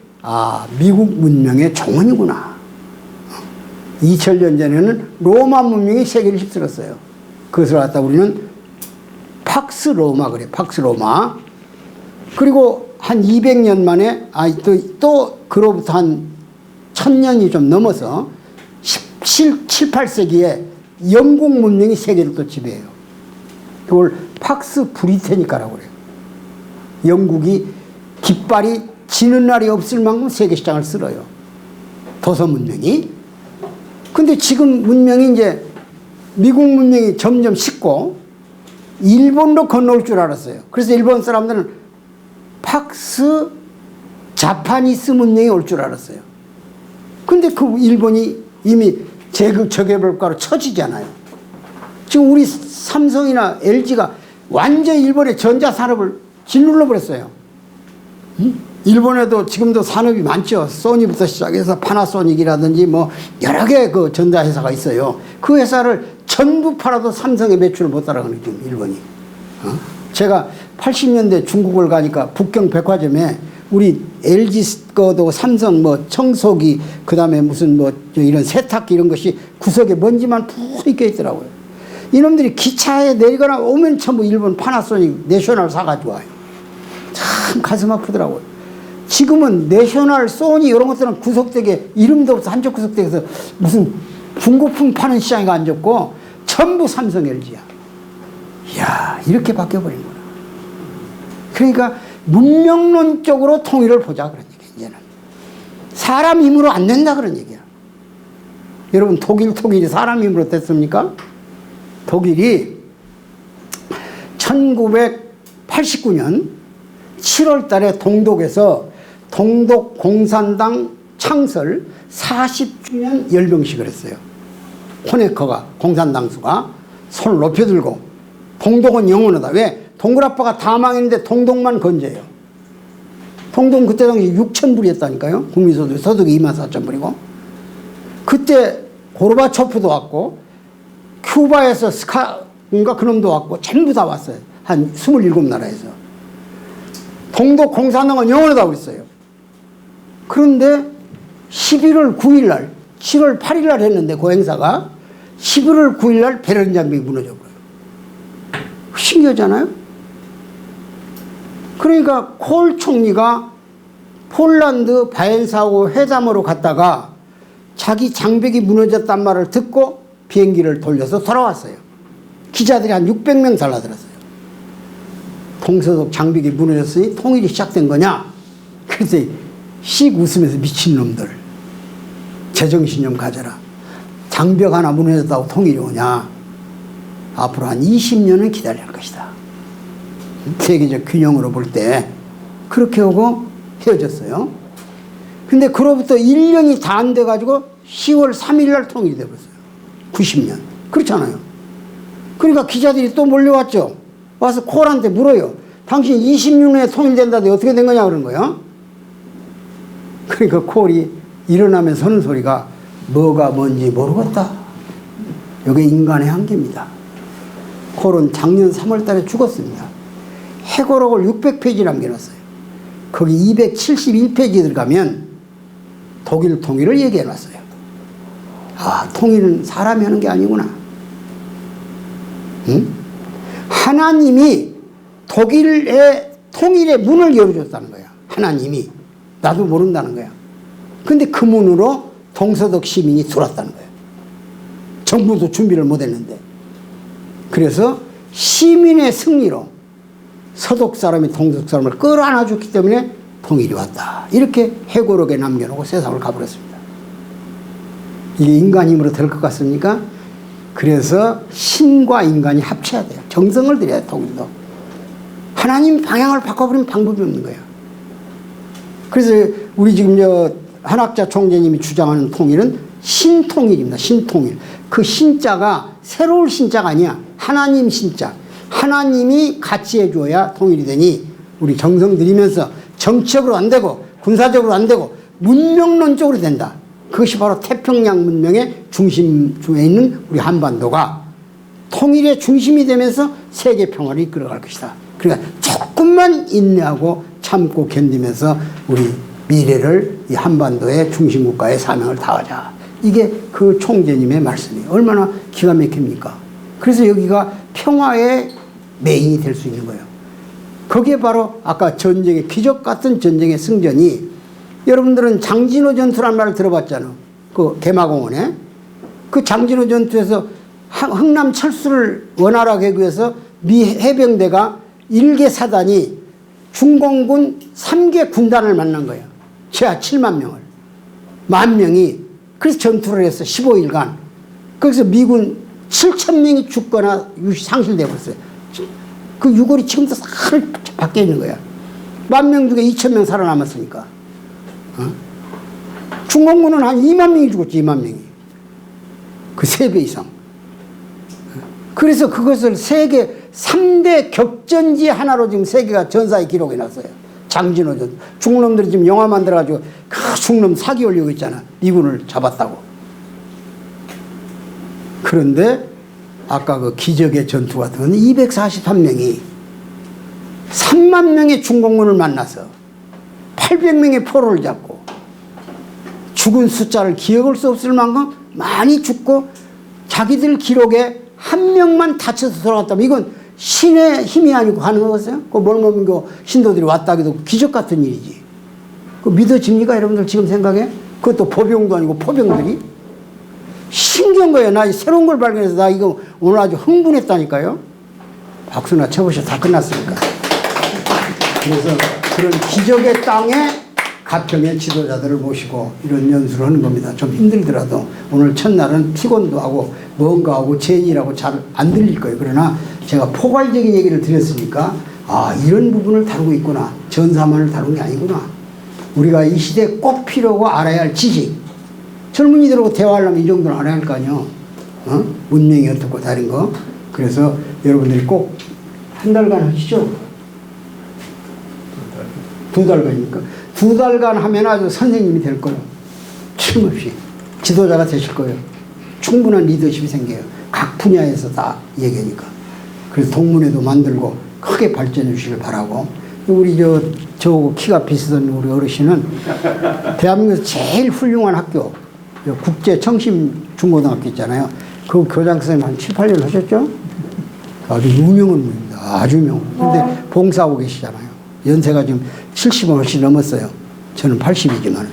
[SPEAKER 1] 미국 문명의 종언이구나. 2000년 전에는 로마 문명이 세계를 휩쓸었어요. 그것을 갖다 우리는 팍스 로마 그래. 팍스 로마. 그리고 한 200년 만에 또 그로부터 한 1000년이 좀 넘어서 7, 8세기에 영국 문명이 세계를 또 지배해요. 그걸 팍스 브리테니카라고 그래요. 영국이 깃발이 지는 날이 없을 만큼 세계 시장을 쓸어요. 도서 문명이. 근데 지금 문명이 이제 미국 문명이 점점 식고 일본로 건너올 줄 알았어요. 그래서 일본 사람들은 팍스 자파니스 문명이 올 줄 알았어요. 근데 그 일본이 이미 저개발국가로 처지잖아요. 지금 우리 삼성이나 LG가 완전 일본의 전자산업을 짓눌러 버렸어요. 일본에도 지금도 산업이 많죠. 소니부터 시작해서 파나소닉이라든지 뭐 여러 개 그 전자회사가 있어요. 그 회사를 전부 팔아도 삼성의 매출을 못 따라가는 지금 일본이. 제가 80년대 중국을 가니까 북경 백화점에 우리 LG 거도 삼성 뭐 청소기 그다음에 무슨 뭐 이런 세탁기 이런 것이 구석에 먼지만 푹 껴 있더라고요. 이놈들이 기차에 내리거나 오면 전부 일본 파나소닉 내셔널 사가지고 와요. 참 가슴 아프더라고요. 지금은 내셔널, 소니 이런 것들은 구석대기에 이름도 없어. 한쪽 구석대기에서 무슨 중고품 파는 시장에 앉았고 전부 삼성 LG야. 이야, 이렇게 바뀌어버린 거야. 그러니까 문명론적으로 통일을 보자 그런 얘기야. 이제는 사람 힘으로 안 된다 그런 얘기야. 여러분 독일 통일이 사람 힘으로 됐습니까? 독일이 1989년 7월 달에 동독에서 동독 공산당 창설 40주년 열병식을 했어요. 호네커가 공산당수가 손을 높여들고 동독은 영원하다. 왜? 동굴아빠가 다 망했는데 동독만 건재해요. 동독은 그때 당시 6,000불이었다니까요. 국민소득, 소득이 24,000불이고. 그때 고르바초프도 왔고 큐바에서 스카인가 그놈도 왔고 전부 다 왔어요. 한 27나라에서. 동독 공산당은 영원하다고 했어요. 그런데 11월 9일 날, 7월 8일 날 했는데 그 행사가 11월 9일 날 베를린 장벽이 무너져 버려요. 신기하잖아요? 그러니까 콜 총리가 폴란드 바엔사하고 회담으로 갔다가 자기 장벽이 무너졌단 말을 듣고 비행기를 돌려서 돌아왔어요. 기자들이 한 600명 달라들었어요. 동서독 장벽이 무너졌으니 통일이 시작된 거냐? 그래서 씩 웃으면서 미친놈들. 제정신 좀 가져라. 장벽 하나 무너졌다고 통일이 오냐. 앞으로 한 20년은 기다려야 할 것이다. 세계적 균형으로 볼 때 그렇게 하고 헤어졌어요. 근데 그로부터 1년이 다 안 돼가지고 10월 3일 날 통일이 돼버렸어요. 90년. 그렇잖아요. 그러니까 기자들이 또 몰려왔죠. 와서 콜한테 물어요. 당신 26년에 통일된다는데 어떻게 된 거냐 그런 거예요. 그러니까 콜이 일어나면서 하는 소리가 뭐가 뭔지 모르겠다. 이게 인간의 한계입니다. 콜은 작년 3월 달에 죽었습니다. 해고록을 600페이지 남겨놨어요. 거기 271페이지 들어가면 독일 통일을 얘기해놨어요. 아, 통일은 사람이 하는 게 아니구나. 응? 하나님이 독일의 통일의 문을 열어줬다는 거야. 하나님이. 나도 모른다는 거야. 근데 그 문으로 동서독 시민이 들어왔다는 거야. 정부도 준비를 못했는데. 그래서 시민의 승리로 서독 사람이 동독 사람을 끌어안아줬기 때문에 통일이 왔다. 이렇게 해고록에 남겨놓고 세상을 가버렸습니다. 이게 인간 힘으로 될 것 같습니까? 그래서 신과 인간이 합쳐야 돼요. 정성을 들여야 돼요. 통일도. 하나님 방향을 바꿔버리면 방법이 없는 거예요. 그래서 우리 지금 한학자 총재님이 주장하는 통일은 신통일입니다. 신통일. 그 신자가 새로운 신자가 아니야. 하나님 신자. 하나님이 같이 해줘야 통일이 되니 우리 정성 들이면서 정치적으로 안 되고 군사적으로 안 되고 문명론적으로 된다. 그것이 바로 태평양 문명의 중심에 있는 우리 한반도가 통일의 중심이 되면서 세계 평화를 이끌어갈 것이다. 그러니까 조금만 인내하고 참고 견디면서 우리 미래를 이 한반도의 중심국가의 사명을 다하자. 이게 그 총재님의 말씀이에요. 얼마나 기가 막힙니까? 그래서 여기가 평화의 메인이 될 수 있는 거예요. 그게 바로 아까 전쟁의 기적 같은 전쟁의 승전이 여러분들은 장진호 전투란 말을 들어봤잖아요. 그 개마공원에. 그 장진호 전투에서 흥남 철수를 원활하게 하기 위해서 미 해병대가 1개 사단이 중공군 3개 군단을 만난 거예요. 최하 7만 명을. 10,000명이. 그래서 전투를 해서 15일간. 거기서 미군 7,000명이 죽거나 상실되어 버렸어요. 그 유골이 지금도 살 밖에 있는 거야. 10,000명 중에 2,000명 살아남았으니까. 중공군은 한 2만 명이 죽었지, 2만 명이. 그 3배 이상. 그래서 그것을 세계 3대 격전지 하나로 지금 세계가 전사의 기록이 났어요. 장진호 전. 중국 놈들이 지금 영화 만들어가지고 그 중국 놈 사기 올리고 있잖아. 미군을 잡았다고. 그런데 아까 그 기적의 전투 같은 건 243명이 3만 명의 중공군을 만나서 800명의 포로를 잡고 죽은 숫자를 기억할 수 없을 만큼 많이 죽고 자기들 기록에 한 명만 다쳐서 돌아왔다면 이건 신의 힘이 아니고 가능하겠어요? 그 몰몬교 신도들이 왔다 해도 기적 같은 일이지. 그 믿어집니까 여러분들 지금 생각에? 그것도 보병도 아니고 포병들이? 신기한 거예요. 나 새로운 걸 발견해서 나 이거 오늘 아주 흥분했다니까요. 박수나 쳐보셔. 다 끝났으니까. 그래서 그런 기적의 땅에 가평의 지도자들을 모시고 이런 연수를 하는 겁니다. 좀 힘들더라도 오늘 첫날은 피곤도 하고 뭔가 하고 제일하고 잘 안 들릴 거예요. 그러나 제가 포괄적인 얘기를 드렸으니까 아 이런 부분을 다루고 있구나. 전사만을 다루는 게 아니구나. 우리가 이 시대에 꼭 필요하고 알아야 할 지식. 젊은이들하고 대화하려면 이 정도는 알아야 할 거 아니에요. 문명이 어떻고 다른 거. 그래서 여러분들이 꼭 한 달간 하시죠. 2달간입니까? 2달간 하면 아주 선생님이 될 거예요. 틀림없이. 지도자가 되실 거예요. 충분한 리더십이 생겨요. 각 분야에서 다 얘기하니까. 그래서 동문회도 만들고 크게 발전해 주시길 바라고. 우리 저 키가 비슷한 우리 어르신은 대한민국에서 제일 훌륭한 학교, 국제 청심 중고등학교 있잖아요. 그 교장 선생님 한 7, 8년 하셨죠? 아주 유명한 분입니다. 아주 유명. 근데 봉사하고 계시잖아요. 연세가 지금 70은 훨씬 넘었어요. 저는 80이지만.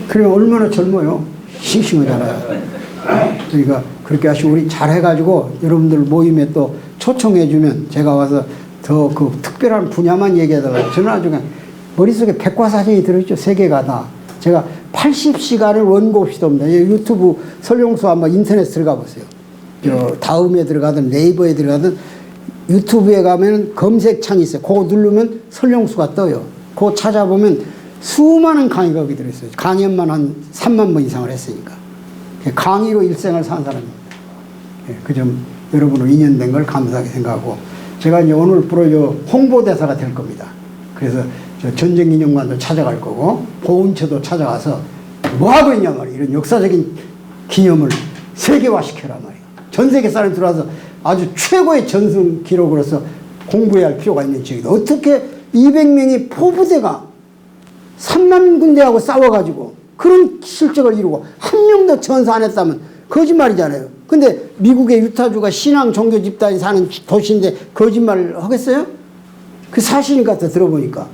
[SPEAKER 1] 그러면 얼마나 젊어요? 싱싱하잖아요. 그러니까 그렇게 하시고 우리 잘해가지고 여러분들 모임에 또 초청해주면 제가 와서 더 그 특별한 분야만 얘기하다가 저는 아주 그냥 머릿속에 백과사전이 들어있죠. 세 개가 다. 제가 80시간을 원고 없이 돕니다. 유튜브 설용수 한번 인터넷 들어가 보세요. 다음에 들어가든 네이버에 들어가든 유튜브에 가면 검색창이 있어요. 그거 누르면 설용수가 떠요. 그거 찾아보면 수많은 강의가 거기 들어있어요. 강연만 한 3만 번 이상을 했으니까. 강의로 일생을 산 사람입니다. 그 점 여러분으로 인연된 걸 감사하게 생각하고, 제가 이제 오늘 프로 홍보대사가 될 겁니다. 그래서 전쟁기념관도 찾아갈 거고 보훈처도 찾아가서 뭐 하고 있냐 말이에요. 이런 역사적인 기념을 세계화시켜라 말이에요. 전 세계 사람이 들어와서 아주 최고의 전승 기록으로서 공부해야 할 필요가 있는 지역이다. 어떻게 200명이 포부대가 3만 군대하고 싸워가지고 그런 실적을 이루고 한 명도 전사 안 했다면 거짓말이잖아요. 근데 미국의 유타주가 신앙 종교 집단이 사는 도시인데 거짓말을 하겠어요? 그 사실인가 또 들어보니까.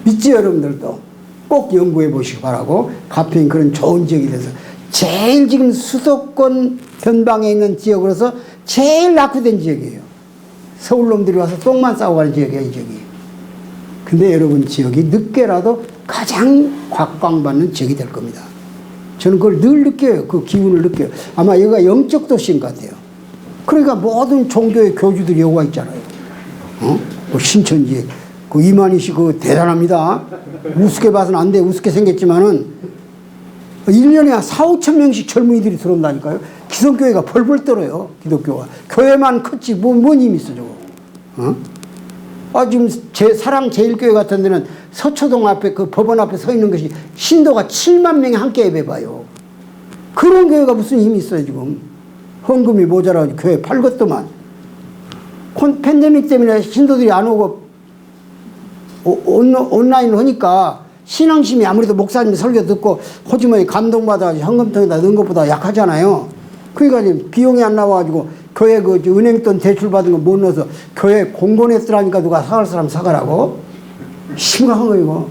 [SPEAKER 1] 믿지 여러분들도 꼭 연구해 보시기 바라고, 가평 그런 좋은 지역이 돼서 제일 지금 수도권 변방에 있는 지역으로서 제일 낙후된 지역이에요. 서울 놈들이 와서 똥만 싸고 가는 지역이에요, 이 지역이. 근데 여러분 지역이 늦게라도 가장 곽광받는 지역이 될 겁니다. 저는 그걸 늘 느껴요. 그 기운을 느껴요. 아마 여기가 영적 도시인 것 같아요. 그러니까 모든 종교의 교주들이 여기가 있잖아요. 뭐 신천지, 그 이만희 씨 그 대단합니다. 우습게 봐서는 안 돼. 우습게 생겼지만은 1년에 한 4, 5천 명씩 젊은이들이 들어온다니까요. 기성교회가 벌벌 떨어요. 기독교가. 교회만 컸지 뭔 힘이 있어 저거. 지금 사랑제일교회 같은 데는 서초동 앞에 그 법원 앞에 서 있는 것이 신도가 7만 명이 함께 예배봐요. 그런 교회가 무슨 힘이 있어요 지금. 헌금이 모자라서 교회 팔것도만. 팬데믹 때문에 신도들이 안 오고 온라인을 하니까 신앙심이 아무래도 목사님 설교 듣고 호주머니 감동받아 현금통에다 넣은 것보다 약하잖아요. 그러니까 비용이 안 나와가지고 교회 그 은행돈 대출 받은 거 못 넣어서 교회 공돈했더라니까 누가 사갈 사람 사가라고. 심각한 거 이거.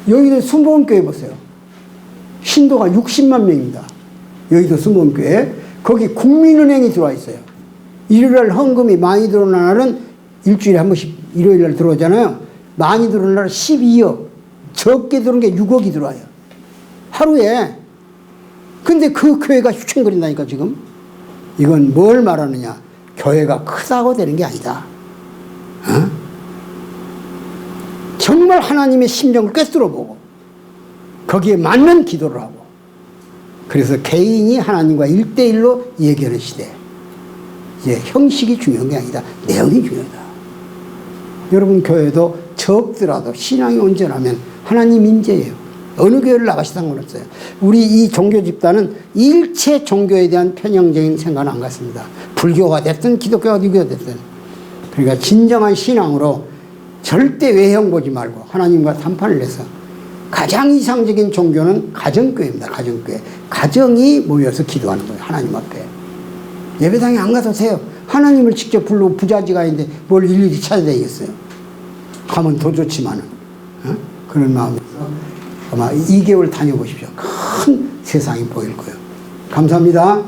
[SPEAKER 1] 여의도 순복음교회 보세요. 신도가 60만 명입니다. 여의도 순복음교회. 거기 국민은행이 들어와 있어요. 일요일날 헌금이 많이 들어오는 날은 일주일에 한 번씩 일요일날 들어오잖아요. 많이 들어오는 날은 12억. 적게 들어오는 게 6억이 들어와요. 하루에. 근데 그 교회가 휘청거린다니까 지금. 이건 뭘 말하느냐. 교회가 크다고 되는 게 아니다. 정말 하나님의 심정을 꿰뚫어보고 거기에 맞는 기도를 하고, 그래서 개인이 하나님과 1대1로 얘기하는 시대. 이제 형식이 중요한 게 아니다. 내용이 중요하다. 여러분 교회도 적더라도 신앙이 온전하면 하나님 임재예요. 어느 교회를 나가시다 상관없어요. 우리 이 종교 집단은 일체 종교에 대한 편향적인 생각은 안 갖습니다. 불교가 됐든 기독교가 됐든. 그러니까 진정한 신앙으로 절대 외형 보지 말고 하나님과 담판을 해서, 가장 이상적인 종교는 가정교회입니다. 가정교회. 가정이 모여서 기도하는 거예요. 하나님 앞에. 예배당에 안 가도 돼요. 하나님을 직접 부르고 부자지가 있는데 뭘 일일이 찾아다니겠어요. 가면 더 좋지만은. 그런 마음에서 아마 2개월 다녀보십시오. 큰 세상이 보일 거예요. 감사합니다.